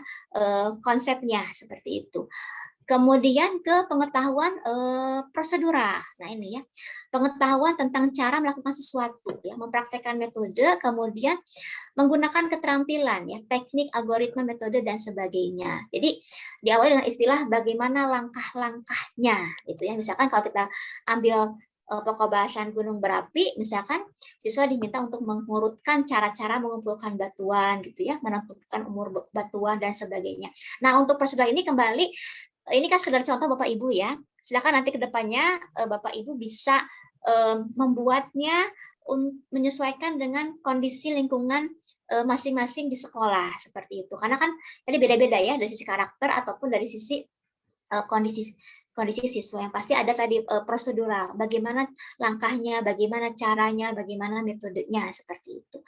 konsepnya, seperti itu. Kemudian ke pengetahuan prosedural. Nah ini ya, pengetahuan tentang cara melakukan sesuatu ya, mempraktekkan metode, kemudian menggunakan keterampilan ya, teknik, algoritma, metode dan sebagainya. Jadi diawali dengan istilah bagaimana langkah-langkahnya gitu ya. Misalkan kalau kita ambil pokok bahasan gunung berapi, misalkan siswa diminta untuk mengurutkan cara-cara mengumpulkan batuan gitu ya, menentukan umur batuan dan sebagainya. Nah, untuk prosedur ini kembali, ini kan sekedar contoh Bapak Ibu ya. Silakan nanti ke depannya Bapak Ibu bisa membuatnya menyesuaikan dengan kondisi lingkungan masing-masing di sekolah, seperti itu. Karena kan tadi beda-beda ya, dari sisi karakter ataupun dari sisi kondisi siswa. Yang pasti ada tadi prosedural, bagaimana langkahnya, bagaimana caranya, bagaimana metodenya, seperti itu.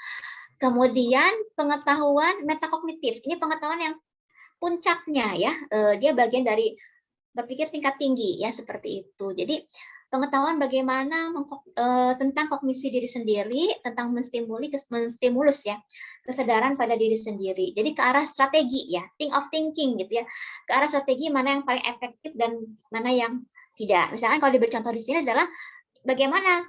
Kemudian pengetahuan metakognitif, ini pengetahuan yang puncaknya ya, dia bagian dari berpikir tingkat tinggi ya, seperti itu. Jadi pengetahuan bagaimana tentang kognisi diri sendiri, tentang menstimulus ya kesadaran pada diri sendiri. Jadi ke arah strategi ya, think of thinking gitu ya, ke arah strategi mana yang paling efektif dan mana yang tidak. Misalkan kalau diberi contoh di sini adalah bagaimana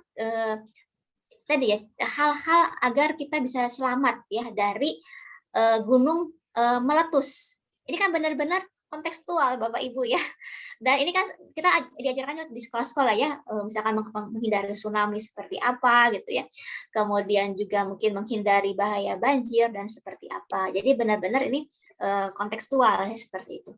tadi ya, hal-hal agar kita bisa selamat ya dari gunung meletus. Ini kan benar-benar kontekstual Bapak Ibu ya. Dan ini kan kita diajarkan di sekolah-sekolah ya, misalkan menghindari tsunami seperti apa gitu ya. Kemudian juga mungkin menghindari bahaya banjir dan seperti apa. Jadi benar-benar ini kontekstual ya, seperti itu.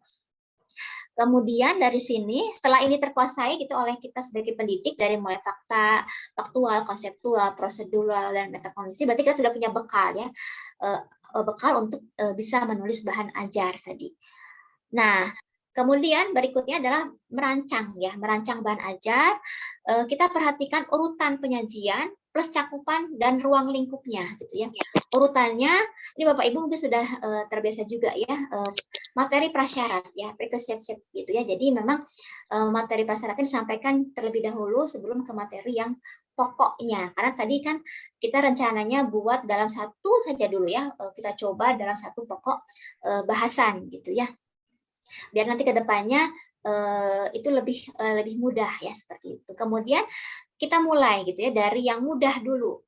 Kemudian dari sini setelah ini terkuasai gitu oleh kita sebagai pendidik, dari mulai fakta, faktual, konseptual, prosedural dan metakognisi, berarti kita sudah punya bekal ya. Bekal untuk bisa menulis bahan ajar tadi. Nah, kemudian berikutnya adalah merancang ya, merancang bahan ajar. Kita perhatikan urutan penyajian plus cakupan dan ruang lingkupnya gitu ya. Urutannya ini Bapak Ibu mungkin sudah terbiasa juga ya, materi prasyarat ya, prerequisite gitu ya. Jadi memang materi prasyaratnya disampaikan terlebih dahulu sebelum ke materi yang pokoknya, karena tadi kan kita rencananya buat dalam satu saja dulu ya, kita coba dalam satu pokok bahasan gitu ya, biar nanti ke depannya itu lebih mudah ya, seperti itu. Kemudian kita mulai gitu ya dari yang mudah dulu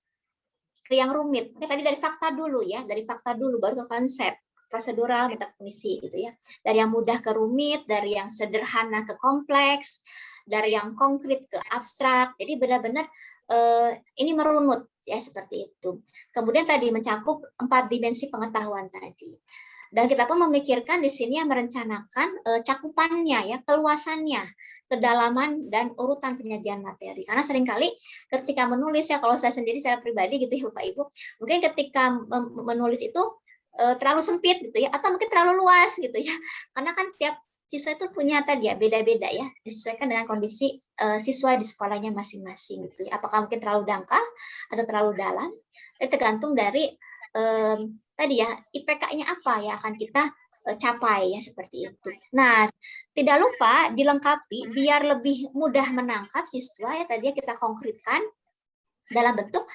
ke yang rumit. Oke, tadi dari fakta dulu ya, dari fakta dulu baru ke konsep, prosedural, metakognisi gitu ya. Dari yang mudah ke rumit, dari yang sederhana ke kompleks, dari yang konkret ke abstrak. Jadi benar-benar ini merunut ya, seperti itu. Kemudian tadi mencakup 4 dimensi pengetahuan tadi. Dan kita pun memikirkan di sini yang merencanakan cakupannya ya, keluasannya, kedalaman dan urutan penyajian materi. Karena seringkali ketika menulis ya, kalau saya sendiri secara pribadi gitu ya Bapak Ibu, mungkin ketika menulis itu terlalu sempit gitu ya, atau mungkin terlalu luas gitu ya. Karena kan tiap siswa itu punya tadi ya, beda-beda ya, disesuaikan dengan kondisi siswa di sekolahnya masing-masing gitu ya. Apakah mungkin terlalu dangkal atau terlalu dalam, tergantung dari tadi ya, IPK-nya apa yang akan kita capai ya, seperti itu. Nah, tidak lupa dilengkapi biar lebih mudah menangkap siswa ya, tadi kita konkretkan dalam bentuk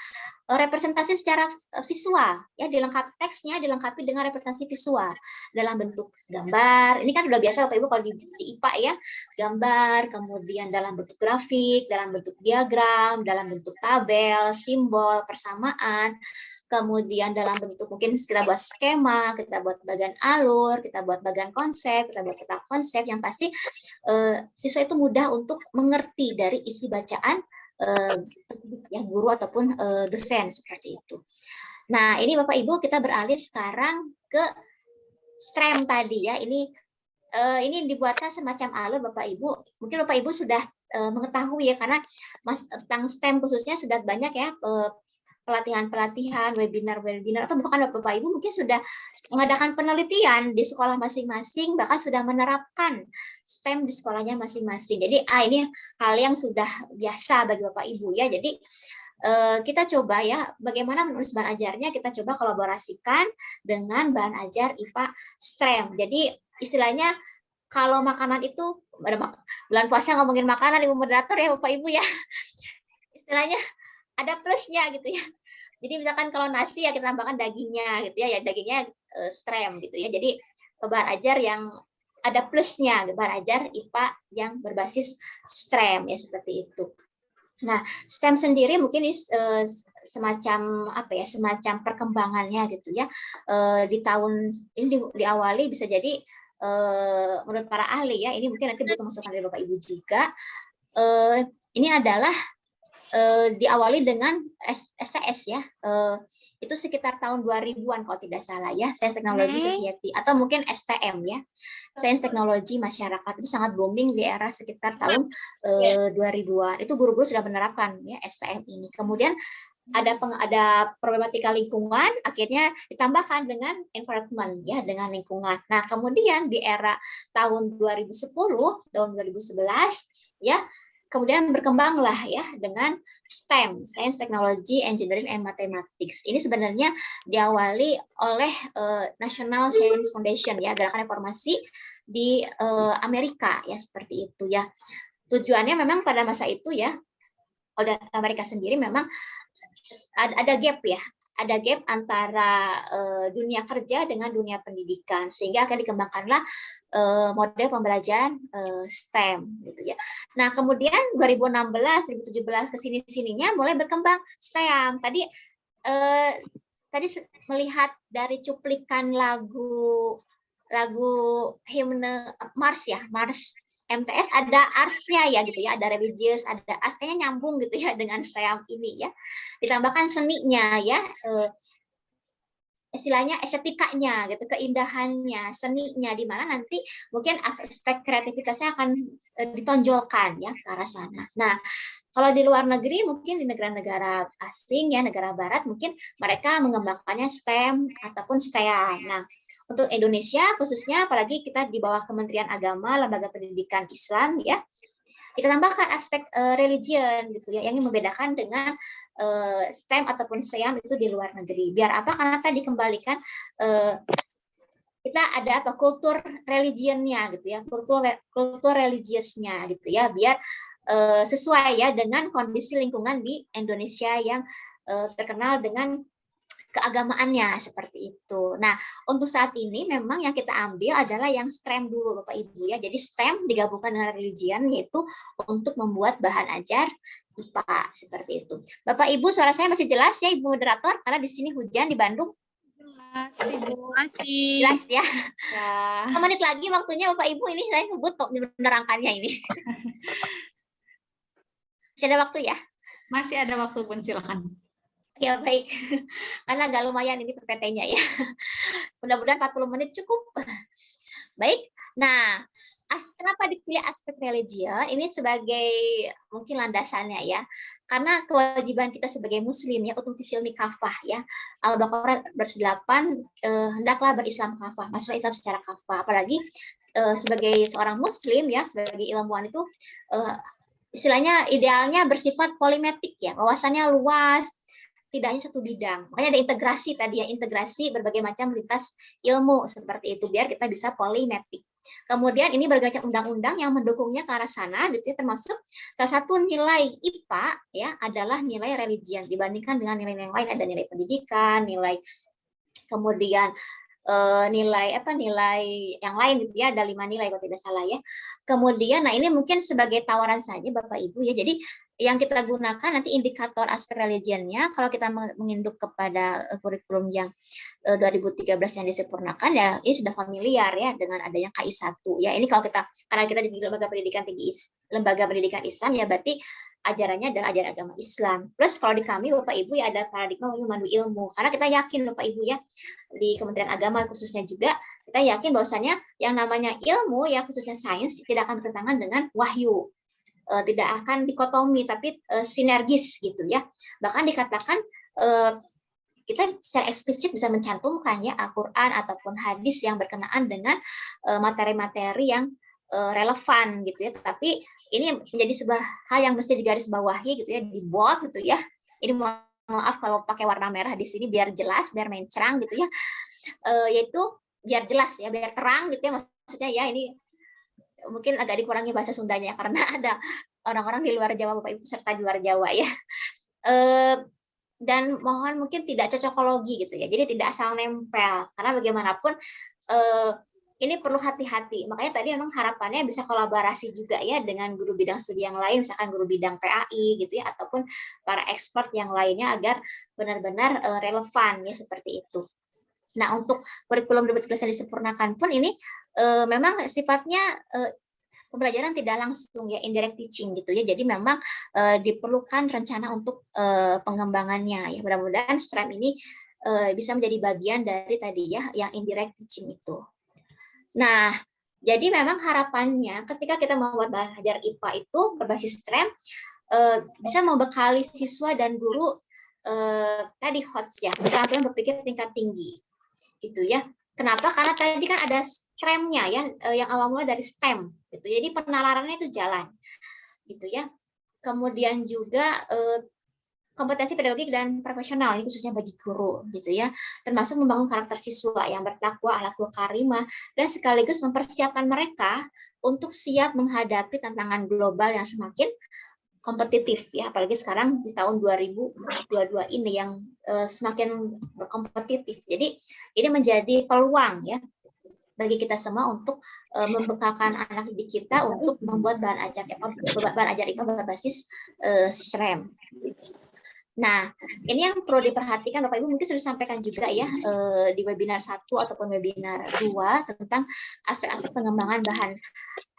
representasi secara visual ya, dilengkapi teksnya, dilengkapi dengan representasi visual dalam bentuk gambar. Ini kan udah biasa Bapak Ibu kalau di IPA ya, gambar, kemudian dalam bentuk grafik, dalam bentuk diagram, dalam bentuk tabel, simbol, persamaan, kemudian dalam bentuk mungkin kita buat skema, kita buat bagian alur, kita buat bagian konsep, kita buat peta konsep, yang pasti siswa itu mudah untuk mengerti dari isi bacaan ya guru ataupun dosen, seperti itu. Nah, ini Bapak Ibu kita beralih sekarang ke STREM tadi ya. Ini ini dibuatkan semacam alur Bapak Ibu. Mungkin Bapak Ibu sudah mengetahui ya, karena tentang STEM khususnya sudah banyak ya pelatihan-pelatihan, webinar-webinar, atau bahkan Bapak Ibu mungkin sudah mengadakan penelitian di sekolah masing-masing, bahkan sudah menerapkan STEM di sekolahnya masing-masing. Jadi ini hal yang sudah biasa bagi Bapak Ibu ya. Jadi kita coba ya, bagaimana menulis bahan ajarnya, kita coba kolaborasikan dengan bahan ajar IPA STEM. Jadi istilahnya kalau makanan itu, bulan puasa ngomongin makanan Ibu moderator ya Bapak Ibu ya, istilahnya ada plusnya gitu ya. Jadi misalkan kalau nasi ya kita tambahkan dagingnya gitu ya, dagingnya STEM gitu ya. Jadi bahan ajar yang ada plusnya, bahan ajar IPA yang berbasis STEM ya, seperti itu. Nah, STEM sendiri mungkin semacam apa ya, semacam perkembangannya gitu ya. Di tahun ini diawali bisa jadi menurut para ahli ya, ini mungkin nanti butuh masukan dari Bapak Ibu juga. Ini adalah diawali dengan STS ya, itu sekitar tahun 2000-an kalau tidak salah ya, Science Technology Society, atau mungkin STM ya, Sains Teknologi Masyarakat, itu sangat booming di era sekitar tahun 2000-an. Itu guru-guru sudah menerapkan ya STM ini. Kemudian ada problematika lingkungan, akhirnya ditambahkan dengan environment ya, dengan lingkungan. Nah, kemudian di era tahun 2010, tahun 2011 ya, kemudian berkembanglah ya dengan STEM, Science, Technology, Engineering, and Mathematics. Ini sebenarnya diawali oleh National Science Foundation ya, gerakan reformasi di Amerika ya, seperti itu ya. Tujuannya memang pada masa itu ya, oleh Amerika sendiri memang ada gap ya, ada gap antara dunia kerja dengan dunia pendidikan, sehingga akan dikembangkanlah model pembelajaran STEM gitu ya. Nah, kemudian 2016, 2017 kesini-sininya mulai berkembang STEM. Tadi melihat dari cuplikan lagu himne Mars ya, Mars MTS, ada arts-nya ya gitu ya, ada religious, ada arts, kayaknya nyambung gitu ya dengan STEM ini ya. Ditambahkan seninya ya, istilahnya estetikanya gitu, keindahannya, seninya, di mana nanti mungkin aspek kreativitasnya akan ditonjolkan ya ke arah sana. Nah, kalau di luar negeri, mungkin di negara-negara asing ya, negara barat, mungkin mereka mengembangkannya STEM ataupun STEA. Nah, untuk Indonesia khususnya, apalagi kita di bawah Kementerian Agama, Lembaga Pendidikan Islam ya, kita tambahkan aspek religion gitu ya, yang membedakan dengan STEM ataupun STEAM itu di luar negeri. Biar apa? Karena tadi dikembalikan kita ada apa, kultur religionnya gitu ya, kultur religiusnya gitu ya, biar sesuai ya dengan kondisi lingkungan di Indonesia yang terkenal dengan keagamaannya seperti itu. Nah, untuk saat ini memang yang kita ambil adalah yang STEM dulu Bapak Ibu ya. Jadi STEM digabungkan dengan religion, yaitu untuk membuat bahan ajar IPA seperti itu. Bapak Ibu, suara saya masih jelas ya Ibu moderator, karena di sini hujan di Bandung. Jelas Ibu. Masih. Jelas ya. 5 menit lagi waktunya Bapak Ibu, ini saya ngebut kok menerangkannya ini. Masih ada waktu ya? Masih ada waktu Bun, silakan. Ya baik, karena agak lumayan ini PPT-nya ya. Mudah-mudahan 40 menit cukup. Baik, nah kenapa dipilih aspek religion? Ini sebagai mungkin landasannya ya. Karena kewajiban kita sebagai muslim ya, untuk silmi kafah ya. Al-Baqarah 8, hendaklah berislam kafah, masuk Islam secara kafah. Apalagi sebagai seorang muslim ya, sebagai ilmuwan itu istilahnya idealnya bersifat polimetik ya, wawasannya luas, tidak hanya satu bidang. Makanya ada integrasi tadi ya, integrasi berbagai macam lintas ilmu seperti itu, biar kita bisa polimetik. Kemudian ini berbagai macam undang-undang yang mendukungnya ke arah sana, gitu ya, termasuk salah satu nilai IPA ya adalah nilai religion dibandingkan dengan nilai yang lain, ada nilai pendidikan, nilai kemudian nilai yang lain gitu ya, ada 5 nilai kalau tidak salah ya. Kemudian nah ini mungkin sebagai tawaran saja Bapak Ibu ya. Jadi yang kita gunakan nanti indikator aspek religionnya, kalau kita menginduk kepada kurikulum yang 2013 yang disempurnakan ya, ini sudah familiar ya dengan adanya KI 1 ya. Ini kalau kita, karena kita di Lembaga Pendidikan Tinggi lembaga pendidikan Islam, ya berarti ajarannya adalah ajaran agama Islam. Plus kalau di kami Bapak Ibu ya ada paradigma memandu ilmu. Karena kita yakin Bapak Ibu ya, di Kementerian Agama khususnya juga, kita yakin bahwasannya yang namanya ilmu ya khususnya sains tidak akan bertentangan dengan wahyu. Tidak akan dikotomi, tapi sinergis gitu ya. Bahkan dikatakan kita secara eksplisit bisa mencantumkan ya Al-Quran ataupun hadis yang berkenaan dengan materi-materi yang relevan gitu ya. Tapi ini menjadi sebuah hal yang mesti digarisbawahi gitu ya, di bold gitu ya. Ini maaf kalau pakai warna merah di sini biar jelas, biar mencerang gitu ya. Yaitu biar jelas ya, biar terang gitu ya. Maksudnya ya ini mungkin agak dikurangi bahasa Sundanya karena ada orang-orang di luar Jawa Bapak Ibu serta di luar Jawa ya. Dan mohon mungkin tidak cocokologi gitu ya, jadi tidak asal nempel, karena bagaimanapun ini perlu hati-hati. Makanya tadi memang harapannya bisa kolaborasi juga ya dengan guru bidang studi yang lain, misalkan guru bidang PAI gitu ya, ataupun para expert yang lainnya agar benar-benar relevan ya seperti itu. Nah untuk kurikulum debat kelas yang disempurnakan pun ini memang sifatnya pembelajaran tidak langsung ya, indirect teaching gitu ya. Jadi memang diperlukan rencana untuk pengembangannya ya. Mudah-mudahan STREM ini bisa menjadi bagian dari tadi ya yang indirect teaching itu. Nah, jadi memang harapannya ketika kita membuat belajar IPA itu berbasis STREM bisa membekali siswa dan guru tadi HOTS ya, keterampilan berpikir tingkat tinggi gitu ya. Kenapa? Karena tadi kan ada STREM-nya ya, yang awal mula dari STEM gitu. Jadi penalarannya itu jalan gitu ya. Kemudian juga kompetensi pedagogik dan profesional ini khususnya bagi guru gitu ya. Termasuk membangun karakter siswa yang bertakwa, akhlakul karimah, dan sekaligus mempersiapkan mereka untuk siap menghadapi tantangan global yang semakin kompetitif ya, apalagi sekarang di tahun 2022 ini yang semakin kompetitif. Jadi ini menjadi peluang ya bagi kita semua untuk membekalkan anak didik kita untuk membuat bahan ajar IPA berbasis STREM. Nah, ini yang perlu diperhatikan Bapak Ibu, mungkin sudah disampaikan juga ya di webinar 1 ataupun webinar 2 tentang aspek-aspek pengembangan bahan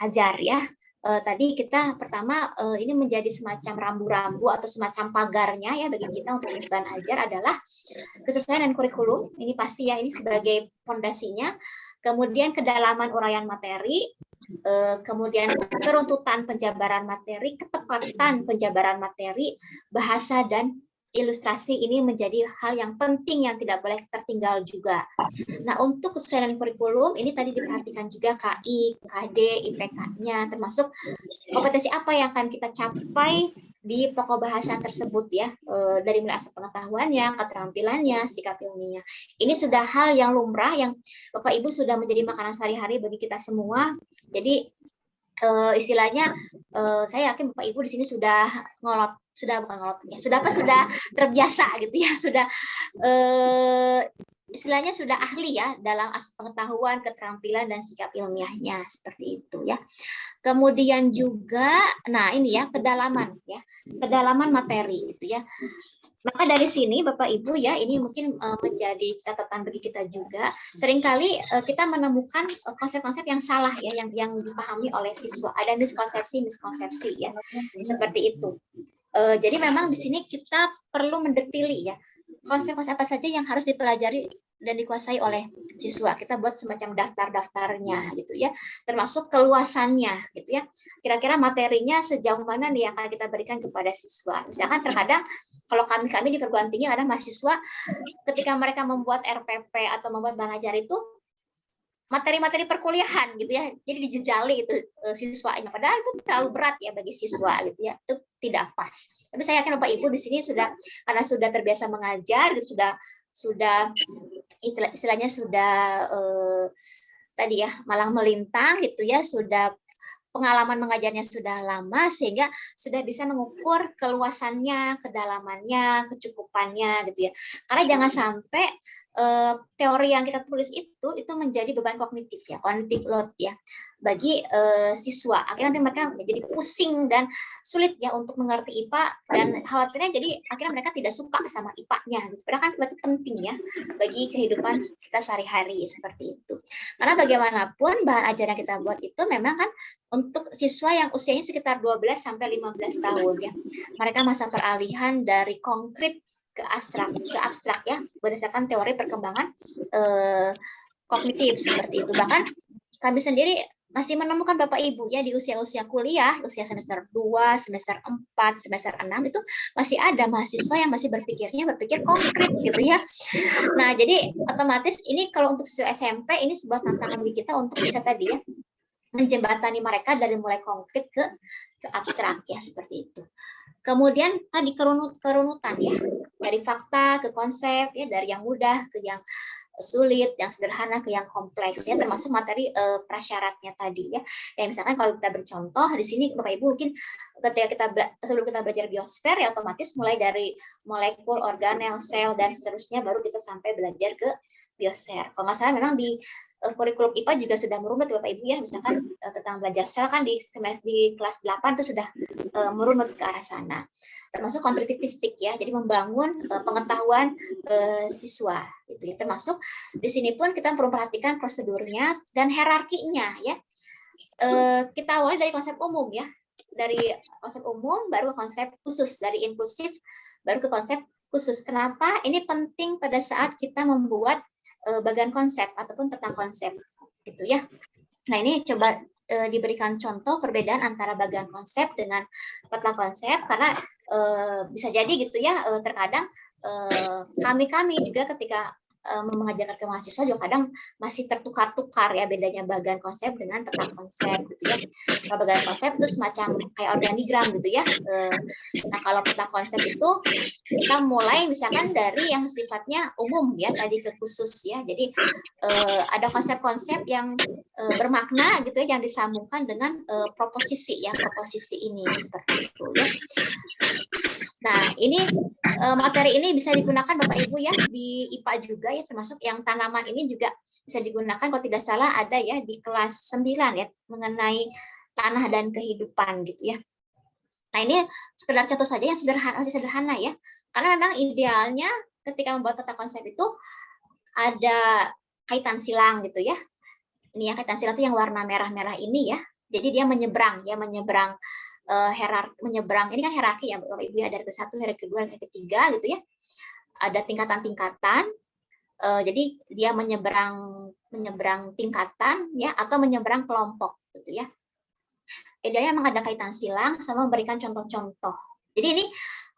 ajar ya. Tadi kita pertama ini menjadi semacam rambu-rambu atau semacam pagarnya ya bagi kita untuk bahan ajar adalah kesesuaian dan kurikulum. Ini pasti ya, ini sebagai fondasinya. Kemudian kedalaman uraian materi, kemudian keruntutan penjabaran materi, ketepatan penjabaran materi, bahasa dan ilustrasi ini menjadi hal yang penting yang tidak boleh tertinggal juga. Nah, untuk kesesuaian kurikulum ini tadi diperhatikan juga KI, KD, IPK-nya, termasuk kompetensi apa yang akan kita capai di pokok bahasa tersebut ya, dari mulai aspek pengetahuannya, keterampilannya, sikap ilmiah. Ini sudah hal yang lumrah yang Bapak Ibu sudah menjadi makanan sehari-hari bagi kita semua. Jadi istilahnya saya yakin Bapak Ibu di sini sudah sudah terbiasa gitu ya, sudah istilahnya sudah ahli ya dalam aspek pengetahuan, keterampilan dan sikap ilmiahnya seperti itu ya. Kemudian juga nah ini ya kedalaman materi gitu ya. Maka dari sini Bapak Ibu ya, ini mungkin menjadi catatan bagi kita juga. Seringkali kita menemukan konsep-konsep yang salah ya, yang dipahami oleh siswa. Ada miskonsepsi ya, seperti itu. Jadi memang di sini kita perlu mendetili ya, konsep-konsep apa saja yang harus dipelajari dan dikuasai oleh siswa. Kita buat semacam daftar-daftarnya gitu ya, termasuk keluasannya gitu ya. Kira-kira materinya sejauh mana nih yang akan kita berikan kepada siswa. Misalkan terkadang kalau kami di perguruan tinggi ada mahasiswa ketika mereka membuat RPP atau membuat bahan ajar itu materi-materi perkuliahan gitu ya, jadi dijejali itu siswanya, padahal itu terlalu berat ya bagi siswa gitu ya, itu tidak pas. Tapi saya yakin Bapak Ibu di sini karena sudah terbiasa mengajar gitu, sudah istilahnya sudah tadi ya malang melintang gitu ya, sudah pengalaman mengajarnya sudah lama sehingga sudah bisa mengukur keluasannya, kedalamannya, kecukupannya gitu ya. Karena jangan sampai teori yang kita tulis itu menjadi beban kognitif ya, cognitive load ya. bagi siswa. Akhirnya nanti mereka menjadi pusing dan sulit ya untuk mengerti IPA, dan khawatirnya jadi akhirnya mereka tidak suka sama IPA-nya gitu. Padahal kan itu penting ya bagi kehidupan kita sehari-hari seperti itu. Karena bagaimanapun bahan ajar yang kita buat itu memang kan untuk siswa yang usianya sekitar 12 sampai 15 tahun ya. Mereka masa peralihan dari konkret ke abstrak ya, berdasarkan teori perkembangan kognitif seperti itu. Bahkan kami sendiri masih menemukan Bapak Ibu ya di usia-usia kuliah, usia semester 2, semester 4, semester 6 itu masih ada mahasiswa yang masih berpikir konkret gitu ya. Nah, jadi otomatis ini kalau untuk siswa SMP ini sebuah tantangan bagi kita untuk bisa tadi ya menjembatani mereka dari mulai konkret ke abstrak ya, seperti itu. Kemudian tadi kerunutan ya, dari fakta ke konsep ya, dari yang mudah ke yang sulit, yang sederhana ke yang kompleks ya, termasuk materi prasyaratnya tadi ya. Ya misalkan kalau kita bercontoh di sini Bapak Ibu mungkin ketika sebelum kita belajar biosfer ya otomatis mulai dari molekul, organel, sel dan seterusnya baru kita sampai belajar ke biosfer. Kalau nggak salah memang di kurikulum IPA juga sudah merunut Bapak Ibu ya, misalkan tentang belajar sel kan di kelas 8 itu sudah merunut ke arah sana. Termasuk konstruktivistik ya, jadi membangun pengetahuan siswa itu ya. Termasuk di sini pun kita perlu perhatikan prosedurnya dan hierarkinya ya. Kita awali dari konsep umum ya, dari konsep umum baru konsep khusus, dari inklusif baru ke konsep khusus. Kenapa ini penting pada saat kita membuat bagian konsep ataupun peta konsep gitu ya. Nah ini coba diberikan contoh perbedaan antara bagian konsep dengan peta konsep, karena bisa jadi gitu ya terkadang kami juga ketika mengajarkan ke mahasiswa juga kadang masih tertukar-tukar ya bedanya bagian konsep dengan peta konsep gitu ya. Kalau bagian konsep itu semacam kayak organigram gitu ya. Nah kalau peta konsep itu kita mulai misalkan dari yang sifatnya umum ya tadi ke khusus ya. Jadi ada konsep-konsep yang bermakna gitu ya yang disambungkan dengan proposisi ya, proposisi ini seperti itu ya. Nah, ini materi ini bisa digunakan Bapak Ibu ya di IPA juga ya, termasuk yang tanaman ini juga bisa digunakan kalau tidak salah ada ya di kelas 9 ya mengenai tanah dan kehidupan gitu ya. Nah, ini sekedar contoh saja yang sederhana, masih sederhana ya. Karena memang idealnya ketika membuat tata konsep itu ada kaitan silang gitu ya. Ini ya kaitan silang itu yang warna merah-merah ini ya. Jadi dia menyeberang ya, menyeberang menyeberang, ini kan hierarki ya Bapak Ibu ya, dari ke-1, hierarki ke-2, hierarki ke-3 gitu ya. Ada tingkatan-tingkatan. Jadi dia menyeberang tingkatan ya atau menyeberang kelompok gitu ya. Idealnya memang ada kaitan silang sama memberikan contoh-contoh. Jadi ini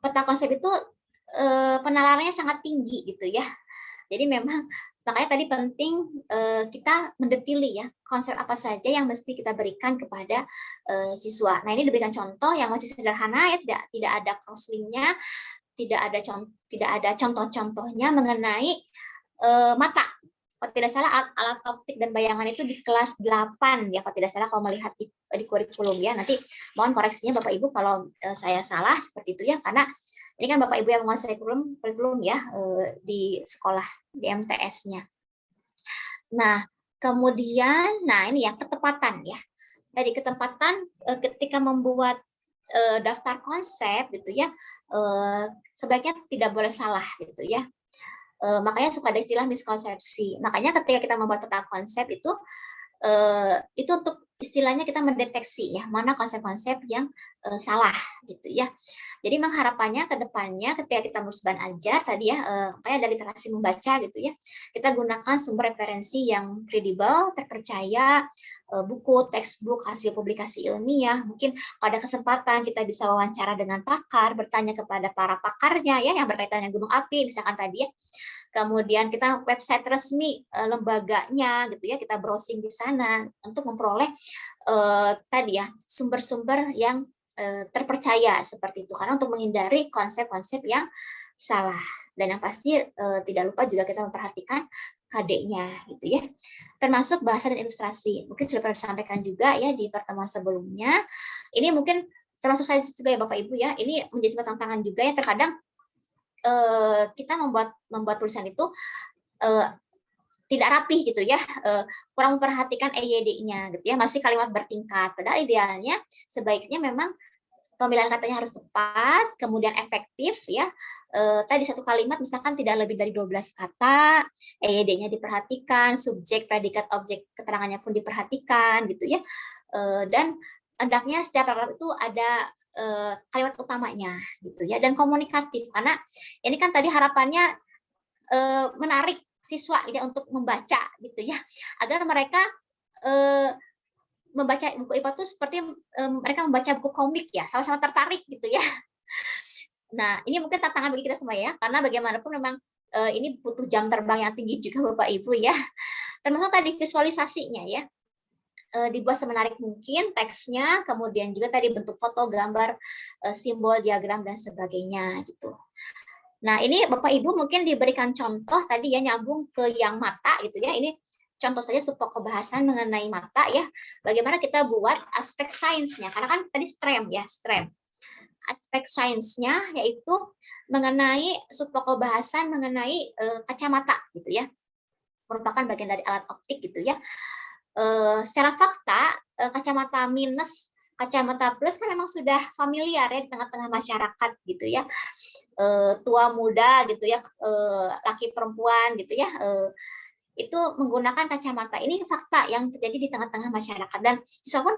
peta konsep itu penalarannya sangat tinggi gitu ya. Jadi memang makanya tadi penting kita mendetili ya konsep apa saja yang mesti kita berikan kepada siswa. Nah ini diberikan contoh yang masih sederhana ya, tidak ada cross-linknya, tidak ada contoh-contohnya mengenai mata. Kalau tidak salah alat optik dan bayangan itu di kelas 8 ya kalau tidak salah kalau melihat di kurikulum ya. Nanti mohon koreksinya Bapak Ibu kalau saya salah seperti itu ya, karena ini kan Bapak Ibu yang menguasai kurikulum ya di sekolah di MTS-nya. Nah, kemudian ini ya ketepatan ya. Tadi ketepatan ketika membuat daftar konsep gitu ya, sebaiknya tidak boleh salah gitu ya. Makanya suka ada istilah miskonsepsi. Makanya ketika kita membuat peta konsep itu untuk istilahnya kita mendeteksi ya mana konsep-konsep yang salah gitu ya. Jadi mengharapannya ke depannya ketika kita menulis bahan ajar tadi ya kayak dari literasi membaca gitu ya, kita gunakan sumber referensi yang kredibel, terpercaya, buku, textbook, hasil publikasi ilmiah. Mungkin pada kesempatan kita bisa wawancara dengan pakar, bertanya kepada para pakarnya ya yang berkaitan dengan gunung api misalkan tadi ya. Kemudian kita website resmi lembaganya gitu ya, kita browsing di sana untuk memperoleh tadi ya sumber-sumber yang terpercaya seperti itu, karena untuk menghindari konsep-konsep yang salah. Dan yang pasti tidak lupa juga kita memperhatikan KD-nya gitu ya, termasuk bahasa dan ilustrasi. Mungkin sudah pernah disampaikan juga ya di pertemuan sebelumnya. Ini mungkin termasuk saya juga ya Bapak Ibu ya, ini menjadi sebuah tantangan juga ya, terkadang kita membuat tulisan itu tidak rapih gitu ya, kurang memperhatikan EYD-nya gitu ya, masih kalimat bertingkat. Padahal idealnya sebaiknya memang pemilihan katanya harus tepat, kemudian efektif ya. Tadi satu kalimat misalkan tidak lebih dari 12 kata, EYD-nya diperhatikan, subjek, predikat, objek keterangannya pun diperhatikan gitu ya. Dan hendaknya setiap paragraf itu ada kalimat utamanya gitu ya, dan komunikatif, karena ini kan tadi harapannya menarik siswa ini untuk membaca gitu ya, agar mereka membaca buku IPA itu seperti mereka membaca buku komik ya, sama-sama tertarik gitu ya. Nah, ini mungkin tantangan bagi kita semua ya, karena bagaimanapun memang ini butuh jam terbang yang tinggi juga Bapak Ibu ya. Termasuk tadi visualisasinya ya. Dibuat semenarik mungkin teksnya, kemudian juga tadi bentuk foto, gambar, simbol, diagram dan sebagainya gitu. Nah, ini Bapak Ibu mungkin diberikan contoh tadi ya, nyambung ke yang mata gitu ya. Ini contoh saja subpokok bahasan mengenai mata ya. Bagaimana kita buat aspek sainsnya, karena kan tadi STREM ya, STREM. Aspek sainsnya yaitu mengenai subpokok bahasan mengenai kacamata gitu ya. Merupakan bagian dari alat optik gitu ya. Secara fakta kacamata minus, kacamata plus kan memang sudah familiar ya di tengah-tengah masyarakat gitu ya, tua muda gitu ya, laki perempuan gitu ya, itu menggunakan kacamata. Ini fakta yang terjadi di tengah-tengah masyarakat, dan siswa pun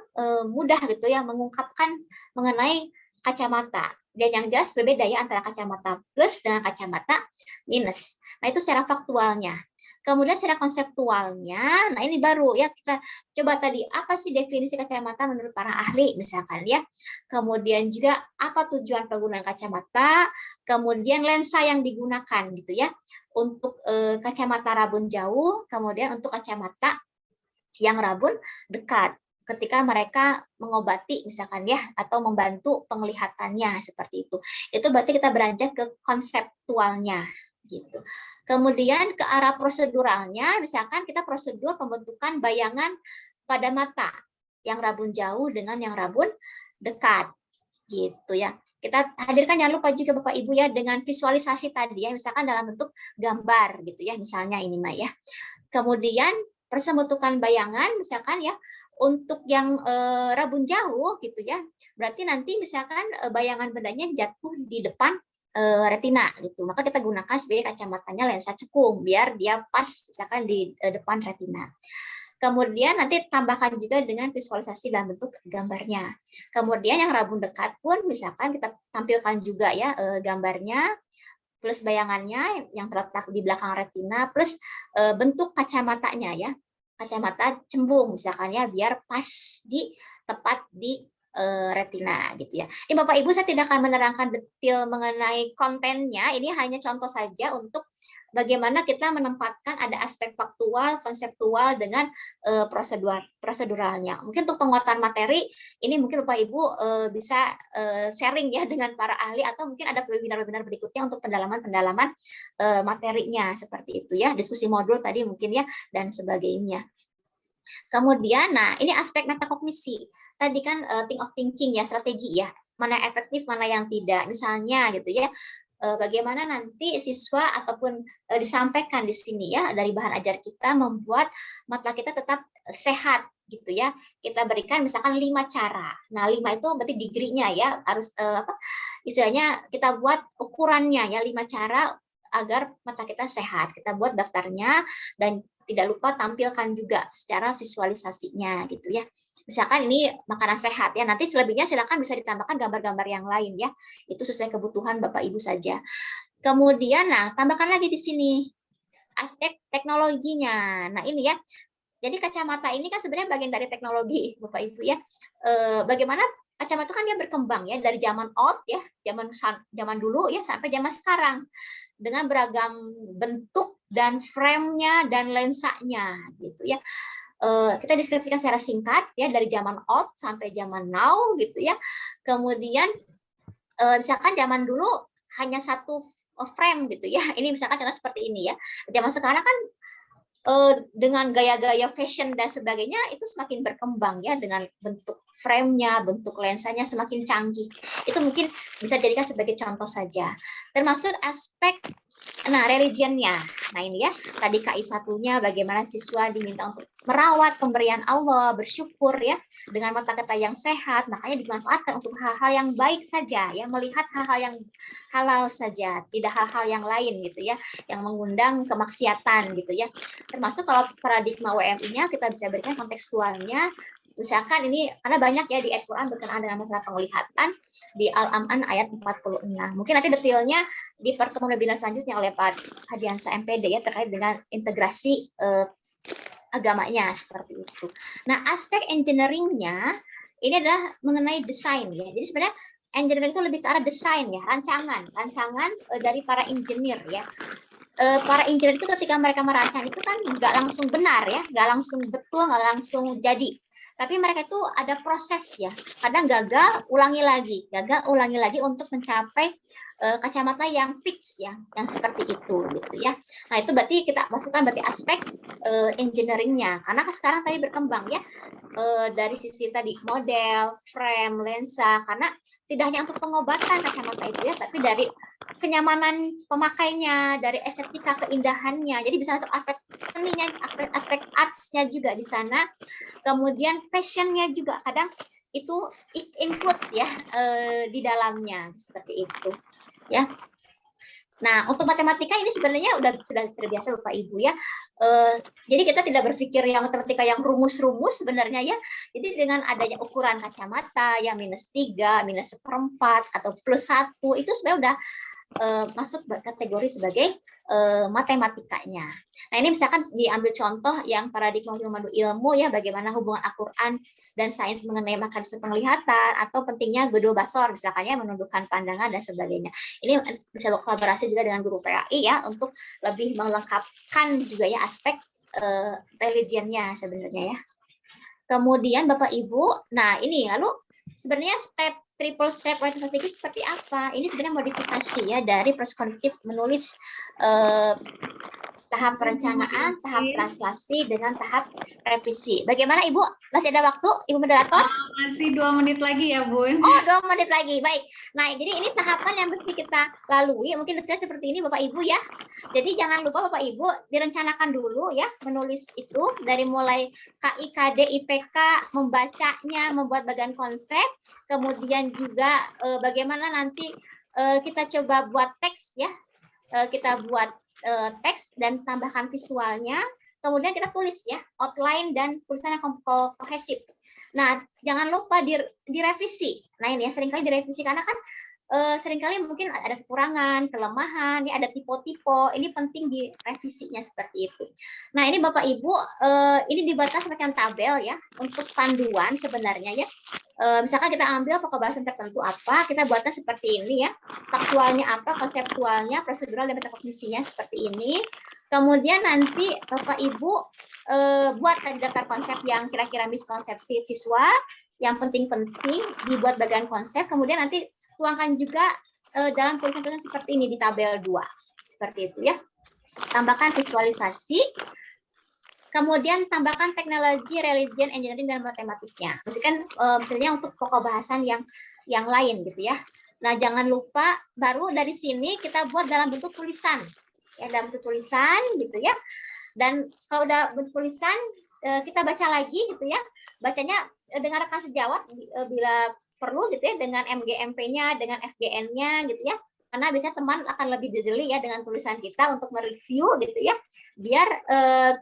mudah gitu ya mengungkapkan mengenai kacamata. Dan yang jelas berbeda ya antara kacamata plus dengan kacamata minus. Nah, itu secara faktualnya. Kemudian secara konseptualnya, nah ini baru ya, kita coba tadi apa sih definisi kacamata menurut para ahli misalkan ya. Kemudian juga apa tujuan penggunaan kacamata, kemudian lensa yang digunakan gitu ya. Untuk kacamata rabun jauh, kemudian untuk kacamata yang rabun dekat ketika mereka mengobati misalkan ya, atau membantu penglihatannya seperti itu. Itu berarti kita beranjak ke konseptualnya gitu. Kemudian ke arah proseduralnya, misalkan kita prosedur pembentukan bayangan pada mata yang rabun jauh dengan yang rabun dekat gitu ya. Kita hadirkan jangan lupa juga Bapak Ibu ya dengan visualisasi tadi ya, misalkan dalam bentuk gambar gitu ya, misalnya ini Mbak ya. Kemudian proses pembentukan bayangan misalkan ya untuk yang rabun jauh gitu ya, berarti nanti misalkan bayangan bendanya jatuh di depan retina gitu, maka kita gunakan sebagai kacamatanya lensa cekung biar dia pas misalkan di depan retina. Kemudian nanti tambahkan juga dengan visualisasi dalam bentuk gambarnya. Kemudian yang rabun dekat pun misalkan kita tampilkan juga ya gambarnya plus bayangannya yang terletak di belakang retina plus bentuk kacamatanya ya, kacamata cembung misalkan ya, biar pas di tepat di retina gitu ya. Ini Bapak Ibu saya tidak akan menerangkan detail mengenai kontennya, ini hanya contoh saja untuk bagaimana kita menempatkan ada aspek faktual, konseptual dengan proseduralnya. Mungkin untuk penguatan materi ini mungkin Bapak Ibu bisa sharing ya dengan para ahli, atau mungkin ada webinar-webinar berikutnya untuk pendalaman-pendalaman materinya seperti itu ya, diskusi modul tadi mungkin ya dan sebagainya. Kemudian, nah ini aspek metakognisi. Tadi kan think of thinking ya, strategi ya, mana yang efektif, mana yang tidak. Misalnya gitu ya, bagaimana nanti siswa ataupun disampaikan di sini ya dari bahan ajar kita membuat mata kita tetap sehat gitu ya. Kita berikan misalkan 5 cara. Nah 5 itu berarti degree-nya ya, harus istilahnya kita buat ukurannya ya, 5 cara agar mata kita sehat. Kita buat daftarnya dan tidak lupa tampilkan juga secara visualisasinya gitu ya. Misalkan ini makanan sehat ya, nanti selebihnya silakan bisa ditambahkan gambar-gambar yang lain ya. Itu sesuai kebutuhan Bapak Ibu saja. Kemudian nah, tambahkan lagi di sini aspek teknologinya. Nah, ini ya. Jadi kacamata ini kan sebenarnya bagian dari teknologi Bapak Ibu ya. Bagaimana kacamata kan dia berkembang ya dari zaman old ya, zaman dulu ya sampai zaman sekarang dengan beragam bentuk dan frame-nya dan lensanya gitu ya. Kita deskripsikan secara singkat ya dari zaman old sampai zaman now gitu ya. Kemudian misalkan zaman dulu hanya satu frame gitu ya. Ini misalkan contoh seperti ini ya. Zaman sekarang kan dengan gaya-gaya fashion dan sebagainya itu semakin berkembang ya, dengan bentuk frame-nya, bentuk lensanya semakin canggih. Itu mungkin bisa dijadikan sebagai contoh saja. Termasuk aspek Nah, religionnya. Nah, ini ya, tadi KI satunya bagaimana siswa diminta untuk merawat pemberian Allah, bersyukur ya, dengan kata-kata yang sehat, makanya dimanfaatkan untuk hal-hal yang baik saja, ya, melihat hal-hal yang halal saja, tidak hal-hal yang lain gitu ya, yang mengundang kemaksiatan gitu ya. Termasuk kalau paradigma WMI-nya kita bisa berikan kontekstualnya. Misalkan ini, karena banyak ya di Al-Quran berkenaan dengan masalah penglihatan, di Al-Am'an ayat 46. Mungkin nanti detailnya di pertemuan webinar selanjutnya oleh Pak Hadiansa MPD ya, terkait dengan integrasi agamanya seperti itu. Nah, aspek engineering-nya ini adalah mengenai desain ya. Jadi sebenarnya engineering itu lebih ke arah desain ya, rancangan dari para engineer ya. Para engineer itu ketika mereka merancang itu kan nggak langsung benar ya, nggak langsung betul, nggak langsung jadi. Tapi mereka itu ada proses ya, kadang gagal ulangi lagi untuk mencapai kacamata yang fix ya, yang seperti itu gitu ya. Nah, itu berarti kita masukkan berarti aspek engineering-nya, karena sekarang tadi berkembang ya, dari sisi tadi model, frame, lensa, karena tidak hanya untuk pengobatan kacamata itu ya, tapi dari kenyamanan pemakainya, dari estetika keindahannya. Jadi bisa masuk aspek seninya, aspek artsnya juga di sana. Kemudian passionnya juga kadang itu include ya di dalamnya seperti itu ya. Nah, untuk matematika ini sebenarnya sudah terbiasa Bapak Ibu ya. Jadi kita tidak berpikir yang matematika yang rumus-rumus sebenarnya ya. Jadi dengan adanya ukuran kacamata yang -3, -1/4 atau +1 itu sebenarnya udah masuk kategori sebagai matematikanya. Nah, ini misalkan diambil contoh yang paradigma madu ilmu ya, bagaimana hubungan Al-Quran dan sains mengenai mekanisme penglihatan atau pentingnya Godol Basor misalkannya menundukkan pandangan dan sebagainya. Ini bisa berkolaborasi juga dengan guru PAI ya untuk lebih melengkapkan juga ya aspek religionnya sebenarnya ya. Kemudian Bapak Ibu, nah ini lalu sebenarnya triple step orientasi strategis seperti apa? Ini sebenarnya modifikasi ya dari proses kognitif menulis tahap perencanaan, tahap translasi dengan tahap revisi. Bagaimana Ibu? Masih ada waktu, Ibu moderator? Masih 2 menit lagi ya, Bun. Oh, 2 menit lagi. Baik. Nah, jadi ini tahapan yang mesti kita lalui. Mungkin detail seperti ini Bapak Ibu ya. Jadi jangan lupa Bapak Ibu direncanakan dulu ya menulis itu dari mulai KI, KD, IPK, membacanya, membuat bagian konsep, kemudian juga bagaimana nanti kita coba buat teks ya. Kita buat teks dan tambahkan visualnya, kemudian kita tulis ya outline dan tulisan yang kohesif. Nah, jangan lupa direvisi. Nah, ini ya seringkali direvisi karena kan seringkali mungkin ada kekurangan, kelemahan, ya ada tipe-tipe. Ini penting direvisinya seperti itu. Nah, ini Bapak Ibu, ini dibuatkan semacam tabel ya untuk panduan sebenarnya ya. Misalkan kita ambil pokok bahasan tertentu apa, kita buatnya seperti ini ya. Faktualnya apa, konseptualnya, prosedural dan metakognisinya seperti ini. Kemudian nanti Bapak Ibu buat daftar konsep yang kira-kira miskonsepsi siswa, yang penting-penting dibuat bagian konsep, kemudian nanti tuangkan juga dalam tulisan-tulisan seperti ini di tabel 2. Seperti itu ya. Tambahkan visualisasi. Kemudian tambahkan teknologi, religion, engineering, dan matematiknya. Misalnya untuk pokok bahasan yang lain gitu ya. Nah, jangan lupa baru dari sini kita buat dalam bentuk tulisan. Ya, dalam bentuk tulisan gitu ya. Dan kalau udah bentuk tulisan, kita baca lagi gitu ya. Bacanya dengan rekan sejawat bila perlu gitu ya, dengan MGMP-nya, dengan FGN-nya gitu ya. Karena biasanya teman akan lebih jeli ya dengan tulisan kita untuk mereview gitu ya. Biar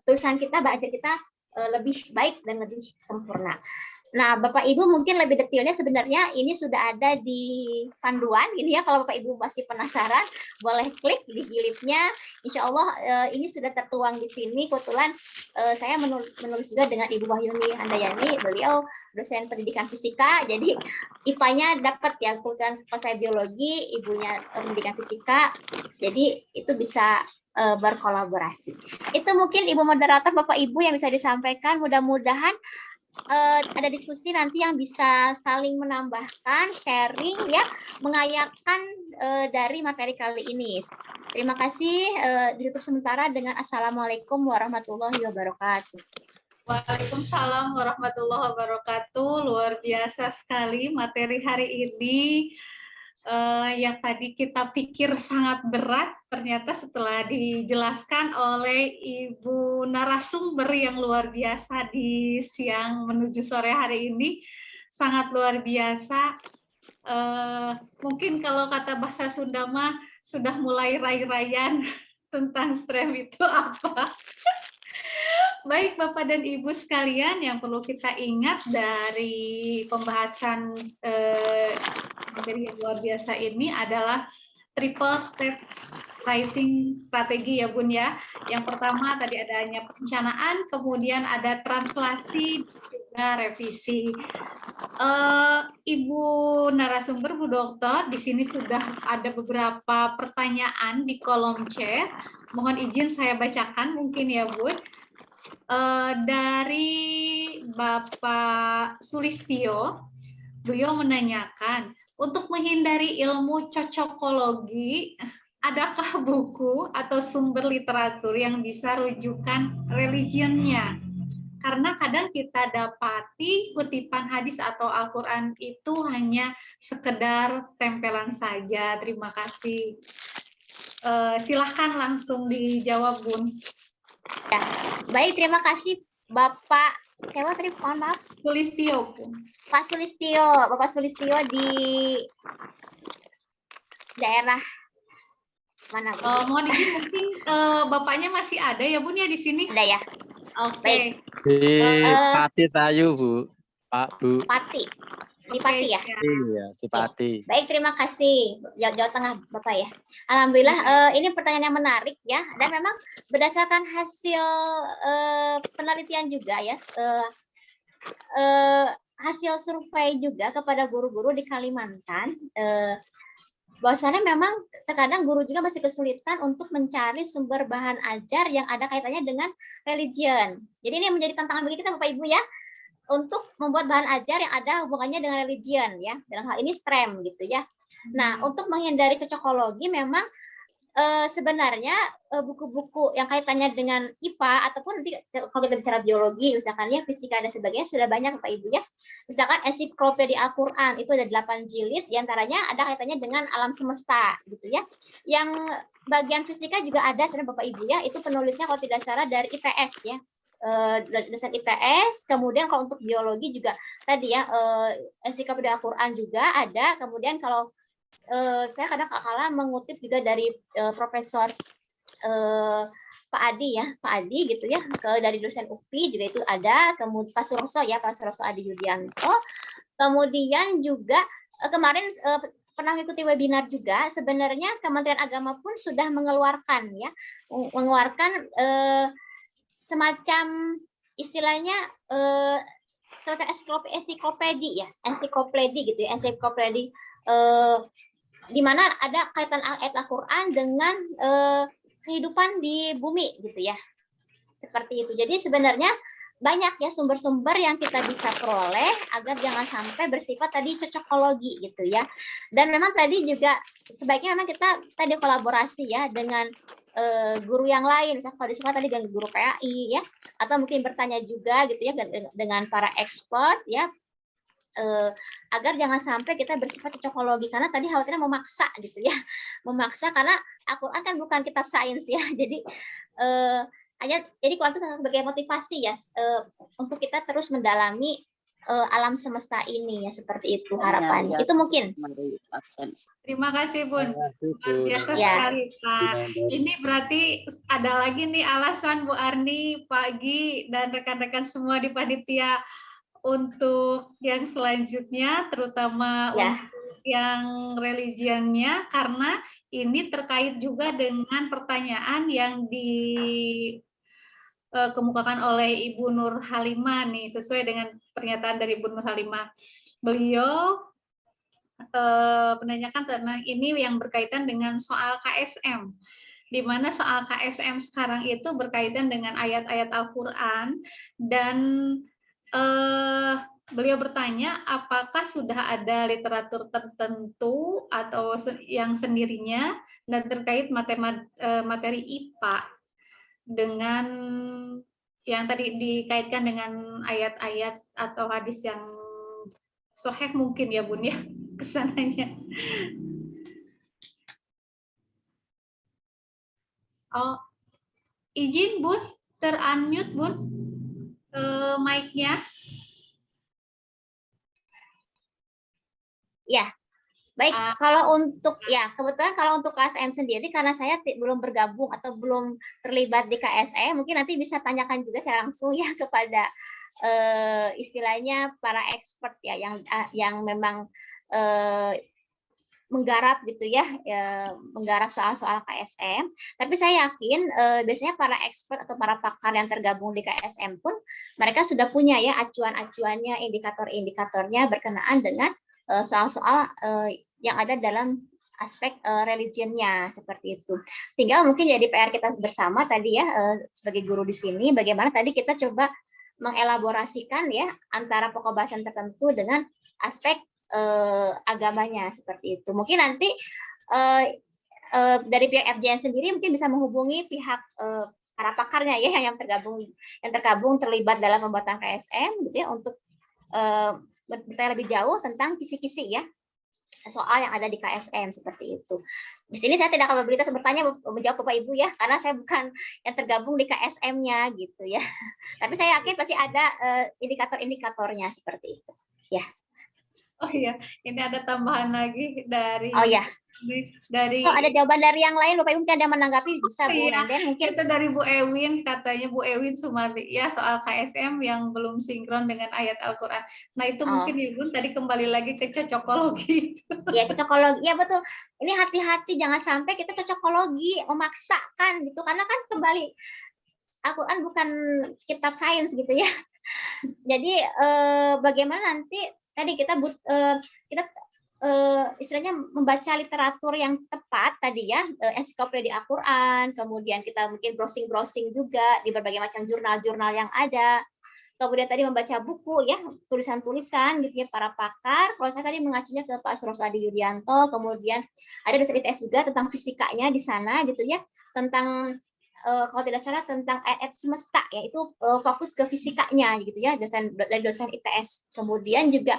tulisan kita, belajar kita lebih baik dan lebih sempurna. Nah, Bapak Ibu mungkin lebih detailnya sebenarnya ini sudah ada di panduan ini ya. Kalau Bapak Ibu masih penasaran, boleh klik di gilipnya. Insya Allah ini sudah tertuang di sini. Kebetulan saya menulis juga dengan Ibu Wahyuni Handayani. Beliau dosen pendidikan fisika, jadi IPA-nya dapat ya. Kebetulan pas saya biologi, ibunya pendidikan fisika. Jadi itu bisa berkolaborasi. Itu mungkin Ibu moderator, Bapak Ibu yang bisa disampaikan. Mudah-mudahan ada diskusi nanti yang bisa saling menambahkan, sharing ya, mengayakkan dari materi kali ini. Terima kasih. Ditutup sementara dengan Assalamualaikum warahmatullahi wabarakatuh. Waalaikumsalam warahmatullahi wabarakatuh. Luar biasa sekali materi hari ini. yang tadi kita pikir sangat berat, ternyata setelah dijelaskan oleh Ibu narasumber yang luar biasa di siang menuju sore hari ini, sangat luar biasa. Mungkin kalau kata bahasa Sunda mah sudah mulai rai-rayan tentang strem itu apa. Baik Bapak dan Ibu sekalian, yang perlu kita ingat dari pembahasan materi yang luar biasa ini adalah triple step writing strategi ya Bun ya. Yang pertama tadi adanya perencanaan, kemudian ada translasi, juga revisi. Ibu narasumber Bu Dokter, di sini sudah ada beberapa pertanyaan di kolom chat. Mohon izin saya bacakan mungkin ya Bun. Dari Bapak Sulistio, beliau menanyakan, untuk menghindari ilmu cocokologi, adakah buku atau sumber literatur yang bisa rujukan religionnya? Karena kadang kita dapati kutipan hadis atau Al-Quran itu hanya sekedar tempelan saja. Terima kasih. Silahkan langsung dijawab, Bun. Ya, baik, terima kasih Bapak. Siapa tadi? Mohon maaf. Sulistio, Bun. Pak Sulistio, Bapak Sulistio di daerah mana? Mohon izin mungkin Bapaknya masih ada ya Bun ya di sini? Ada ya. Oke. Di Pati Tayu Bu, Pak Bu. Pati. Di Pati ya? Iya, di Pati. Baik, terima kasih Jawa Tengah Bapak ya. Alhamdulillah ini pertanyaan yang menarik ya, dan memang berdasarkan hasil penelitian juga ya, hasil survei juga kepada guru-guru di Kalimantan, bahwasannya memang terkadang guru juga masih kesulitan untuk mencari sumber bahan ajar yang ada kaitannya dengan religion. Jadi ini menjadi tantangan bagi kita Bapak Ibu ya, untuk membuat bahan ajar yang ada hubungannya dengan religion ya, dalam hal ini STREM gitu ya. Nah, untuk menghindari cocokologi memang sebenarnya buku-buku yang kaitannya dengan IPA ataupun nanti kalau kita bicara biologi misalkan ya, fisika dan sebagainya sudah banyak Bapak Ibu ya. Misalkan ensiklopedia Al-Qur'an itu ada 8 jilid, diantaranya ada kaitannya dengan alam semesta gitu ya. Yang bagian fisika juga ada sebenarnya Bapak Ibu ya, itu penulisnya kalau tidak salah dari ITS ya. Dosen ITS, kemudian kalau untuk biologi juga tadi ya ensiklopedia Al-Qur'an juga ada, kemudian kalau saya kadang-kala mengutip juga dari Profesor Pak Adi ya, Pak Adi gitu ya, dari dosen UPI juga itu ada, kemudian Pak Suroso ya, Pak Suroso Adi Yudianto, kemudian juga kemarin pernah mengikuti webinar juga, sebenarnya Kementerian Agama pun sudah mengeluarkan ya, semacam istilahnya semacam ensiklopedi ya, ensiklopedi gitu ya, ensiklopedi di mana ada kaitan ayat Al-Qur'an dengan kehidupan di bumi gitu ya. Seperti itu. Jadi sebenarnya banyak ya sumber-sumber yang kita bisa peroleh agar jangan sampai bersifat tadi cocokologi gitu ya. Dan memang tadi juga sebaiknya memang kita tadi kolaborasi ya dengan guru yang lain, misalnya kalau di sekolah tadi dengan guru PAI ya, atau mungkin bertanya juga gitu ya dengan para expert ya, agar jangan sampai kita bersifat cocokologi, karena tadi khawatirnya memaksa gitu ya, memaksa karena Al-Qur'an kan bukan kitab sains ya, jadi Quran itu sebagai motivasi ya untuk kita terus mendalami alam semesta ini ya, seperti itu harapannya. Itu mungkin. Terima kasih Bun. Luar biasa sekali Pak. Ini berarti ada lagi nih alasan Bu Arni, Pak Gi, dan rekan-rekan semua di panitia untuk yang selanjutnya, terutama untuk yang religionnya, karena ini terkait juga dengan pertanyaan yang dikemukakan oleh Ibu Nur Halimah nih, sesuai dengan pernyataan dari Ibu Nur Halimah. Beliau menanyakan tentang ini yang berkaitan dengan soal KSM, di mana soal KSM sekarang itu berkaitan dengan ayat-ayat Al-Qur'an, dan beliau bertanya apakah sudah ada literatur tertentu atau yang sendirinya dan terkait materi IPA dengan yang tadi dikaitkan dengan ayat-ayat atau hadis yang sahih mungkin ya Bun ya, kesananya. Oh, izin Bun, ter-unmute Bun, mic-nya. Ya, baik. Kalau untuk kebetulan kalau untuk KSM sendiri karena saya belum bergabung atau belum terlibat di KSM, mungkin nanti bisa tanyakan juga secara langsung ya kepada istilahnya para expert ya yang memang menggarap gitu ya, menggarap soal-soal KSM. Tapi saya yakin biasanya para expert atau para pakar yang tergabung di KSM pun mereka sudah punya ya acuan-acuannya, indikator-indikatornya berkenaan dengan soal-soal yang ada dalam aspek religionnya seperti itu. Tinggal mungkin jadi PR kita bersama tadi ya sebagai guru di sini, bagaimana tadi kita coba mengelaborasikan ya antara pokok bahasan tertentu dengan aspek agamanya seperti itu. Mungkin nanti dari pihak FJN sendiri mungkin bisa menghubungi pihak para pakarnya ya yang tergabung terlibat dalam pembuatan KSM gitu ya untuk bertanya lebih jauh tentang kisi-kisi ya soal yang ada di KSM seperti itu. Di sini saya tidak akan berberita bertanya menjawab Bapak Ibu ya karena saya bukan yang tergabung di KSM-nya gitu ya. Tapi saya yakin pasti ada indikator-indikatornya seperti itu. Ya. Oh iya, ini ada tambahan lagi dari ada jawaban dari yang lain, Bapak Ibu mungkin ada yang menanggapi bisa Bu Nenden mungkin itu dari Bu Ewin, katanya Bu Ewin Sumardi ya soal KSM yang belum sinkron dengan ayat Al-Qur'an. Nah, itu mungkin Ibu tadi kembali lagi ke cocokologi. Ya, cocokologi. Ya betul. Ini hati-hati jangan sampai kita cocokologi memaksakan gitu karena kan kembali Al-Qur'an bukan kitab sains gitu ya. Jadi bagaimana nanti tadi kita istilahnya membaca literatur yang tepat tadi ya, ensiklopedia Al-Qur'an, kemudian kita mungkin browsing juga di berbagai macam jurnal-jurnal yang ada, kemudian tadi membaca buku ya, tulisan-tulisan gitu ya para pakar. Kalau saya tadi mengacunya ke Pak Surosadi Yudianto, kemudian ada dosen ITS juga tentang fisikanya di sana gitu ya, tentang kalau tidak salah tentang ayat semesta ya, itu fokus ke fisikanya gitu ya, dari dosen ITS. Kemudian juga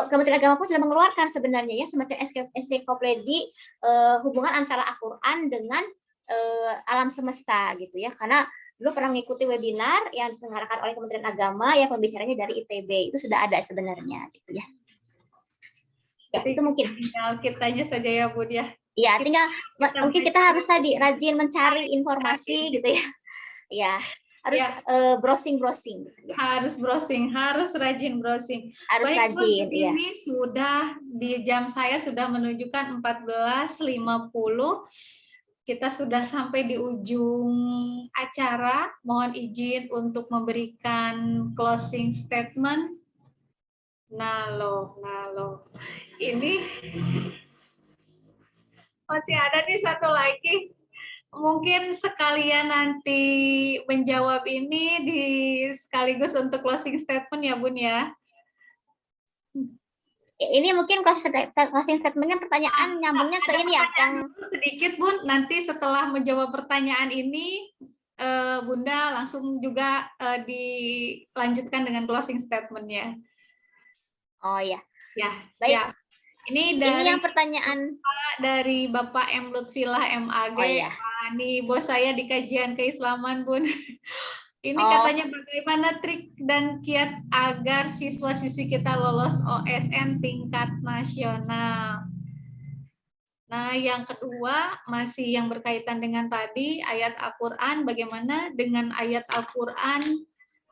Kementerian Agama pun sudah mengeluarkan sebenarnya ya semacam ensiklopedia hubungan antara Al-Qur'an dengan alam semesta gitu ya, karena dulu pernah mengikuti webinar yang diselenggarakan oleh Kementerian Agama ya, pembicaranya dari ITB, itu sudah ada sebenarnya gitu ya. Ya, itu mungkin tinggal kitanya saja ya Bun ya. Ya, tinggal mungkin kita harus tadi rajin mencari informasi gitu ya. Ya, harus browsing-browsing. Ya. Harus browsing, harus rajin browsing. Harus baik, rajin, Bu, ini sudah di jam saya sudah menunjukkan 14.50. Kita sudah sampai di ujung acara. Mohon izin untuk memberikan closing statement. Nah loh. Ini masih ada nih satu lagi. Mungkin sekalian nanti menjawab ini sekaligus untuk closing statement ya Bun ya. Ini mungkin closing statementnya pertanyaan nyambungnya ke ini ya. Yang sedikit Bun, nanti setelah menjawab pertanyaan ini Bunda langsung juga dilanjutkan dengan closing statementnya. Oh ya. Ya, baik. Siap. Ini yang pertanyaan dari Bapak M. Lutfilah MAG. Oh, ya. Ini bos saya di kajian keislaman, Bun. Ini katanya bagaimana trik dan kiat agar siswa-siswi kita lolos OSN tingkat nasional. Nah, yang kedua masih yang berkaitan dengan tadi ayat Al-Qur'an, bagaimana dengan ayat Al-Qur'an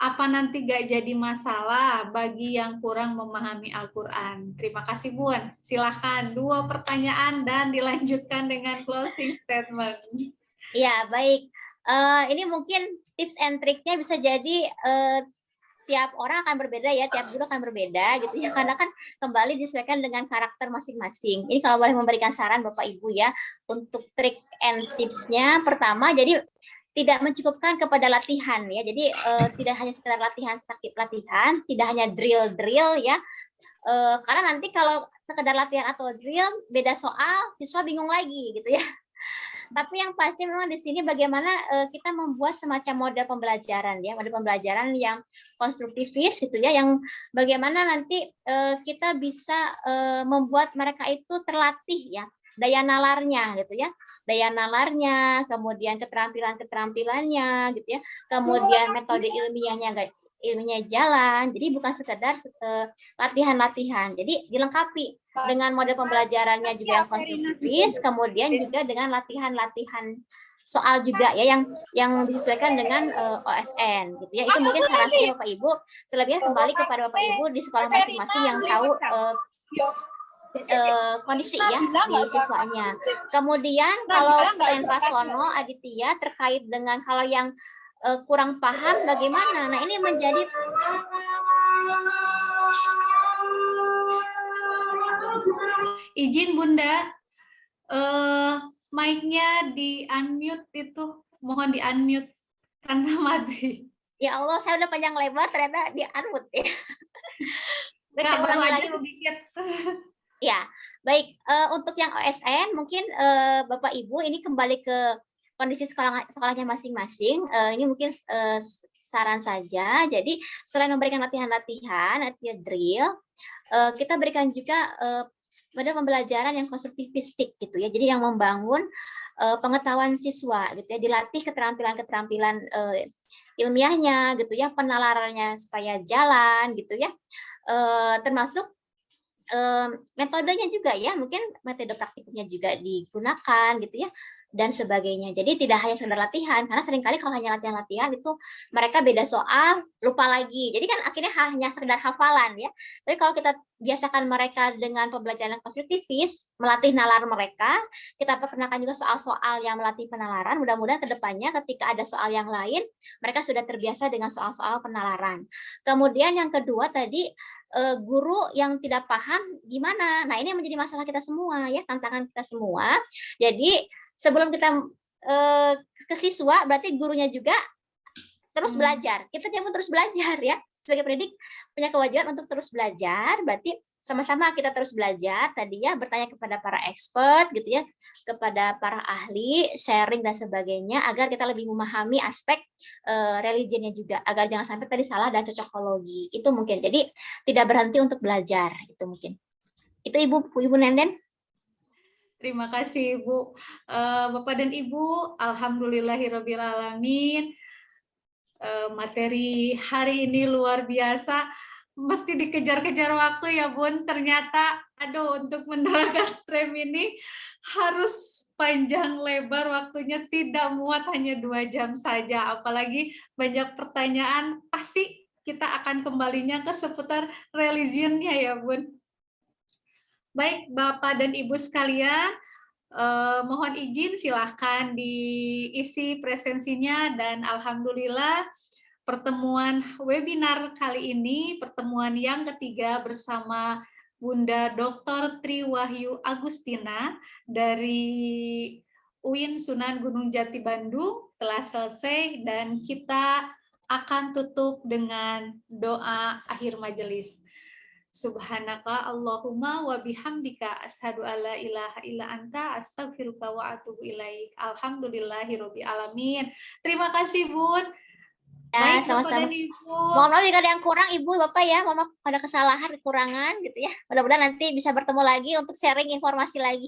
apa nanti gak jadi masalah bagi yang kurang memahami Al-Qur'an? Terima kasih Bun. Silakan 2 pertanyaan dan dilanjutkan dengan closing statement. Ya, baik. Ini mungkin tips and triknya bisa jadi tiap orang akan berbeda ya, tiap guru akan berbeda gitu ya, karena kan kembali disesuaikan dengan karakter masing-masing. Ini kalau boleh memberikan saran Bapak Ibu ya, untuk trik and tipsnya, pertama jadi tidak mencukupkan kepada latihan ya, jadi tidak hanya sekedar latihan sakit latihan, tidak hanya drill ya, karena nanti kalau sekedar latihan atau drill beda soal, siswa bingung lagi gitu ya. Tapi yang pasti memang di sini bagaimana kita membuat semacam model pembelajaran ya, model pembelajaran yang konstruktivis gitu ya, yang bagaimana nanti kita bisa membuat mereka itu terlatih ya daya nalarnya gitu ya, daya nalarnya, kemudian keterampilannya gitu ya, kemudian metode ilmiahnya jalan. Jadi bukan sekedar latihan-latihan. Jadi dilengkapi dengan model pembelajarannya juga yang konstruktivis, kemudian juga dengan latihan-latihan soal juga ya yang disesuaikan dengan OSN gitu ya. Itu mungkin saran saya Bapak Ibu. Selebihnya kembali kepada Bapak Ibu di sekolah masing-masing yang tahu kondisi ya di siswanya. Kemudian kalau pertanyaan Pak Sono Aditya terkait dengan kalau yang kurang paham bagaimana. Nah, ini menjadi izin Bunda, mic-nya di unmute itu, mohon di unmute karena mati. Ya Allah, saya udah panjang lebar ternyata di unmute ya. Nggak, baru aja sedikit. Ya, baik. Untuk yang OSN mungkin Bapak Ibu ini kembali ke kondisi sekolahnya masing-masing. Ini mungkin saran saja. Jadi selain memberikan latihan drill, kita berikan juga pada pembelajaran yang konstruktivistik gitu ya. Jadi yang membangun pengetahuan siswa gitu ya, dilatih keterampilan ilmiahnya gitu ya, penalarannya supaya jalan gitu ya. Termasuk metodenya juga ya, mungkin metode praktikumnya juga digunakan gitu ya, dan sebagainya. Jadi tidak hanya sekedar latihan, karena seringkali kalau hanya latihan-latihan itu mereka beda soal, lupa lagi. Jadi kan akhirnya hanya sekedar hafalan ya. Tapi kalau kita biasakan mereka dengan pembelajaran konstruktivis, melatih nalar mereka, kita perkenalkan juga soal-soal yang melatih penalaran, mudah-mudahan ke depannya ketika ada soal yang lain, mereka sudah terbiasa dengan soal-soal penalaran. Kemudian yang kedua tadi, guru yang tidak paham gimana. Nah, ini menjadi masalah kita semua ya, tantangan kita semua. Jadi sebelum kita ke siswa, berarti gurunya juga terus belajar. Kita pun terus belajar ya. Sebagai pendidik punya kewajiban untuk terus belajar. Berarti sama-sama kita terus belajar tadi ya, bertanya kepada para expert gitu ya, kepada para ahli, sharing dan sebagainya, agar kita lebih memahami aspek religinya juga, agar jangan sampai tadi salah dan cocokologi. Itu mungkin. Jadi tidak berhenti untuk belajar, itu mungkin. Itu Ibu Nenden. Terima kasih Ibu. Bapak dan Ibu, alhamdulillahirobbilalamin. Materi hari ini luar biasa. Mesti dikejar-kejar waktu ya Bun. Ternyata aduh, untuk menerangkan stream ini harus panjang lebar waktunya, tidak muat hanya 2 jam saja. Apalagi banyak pertanyaan, pasti kita akan kembalinya ke seputar religionnya ya Bun. Baik Bapak dan Ibu sekalian, mohon izin silahkan diisi presensinya, dan alhamdulillah pertemuan webinar kali ini, pertemuan yang ketiga bersama Bunda Dr. Tri Wahyu Agustina dari UIN Sunan Gunung Jati Bandung telah selesai, dan kita akan tutup dengan doa akhir majelis. Subhanaka Allahumma wa bihamdika asyhadu alla ilaha illa anta astaghfiruka wa atubu ilaik. Alhamdulillahirabbil alamin. Terima kasih Bun. Ya, sama-sama. Mohon maaf jika ada yang kurang Ibu Bapak ya, mohon maaf ada kesalahan, kekurangan gitu ya. Mudah-mudahan nanti bisa bertemu lagi untuk sharing informasi lagi.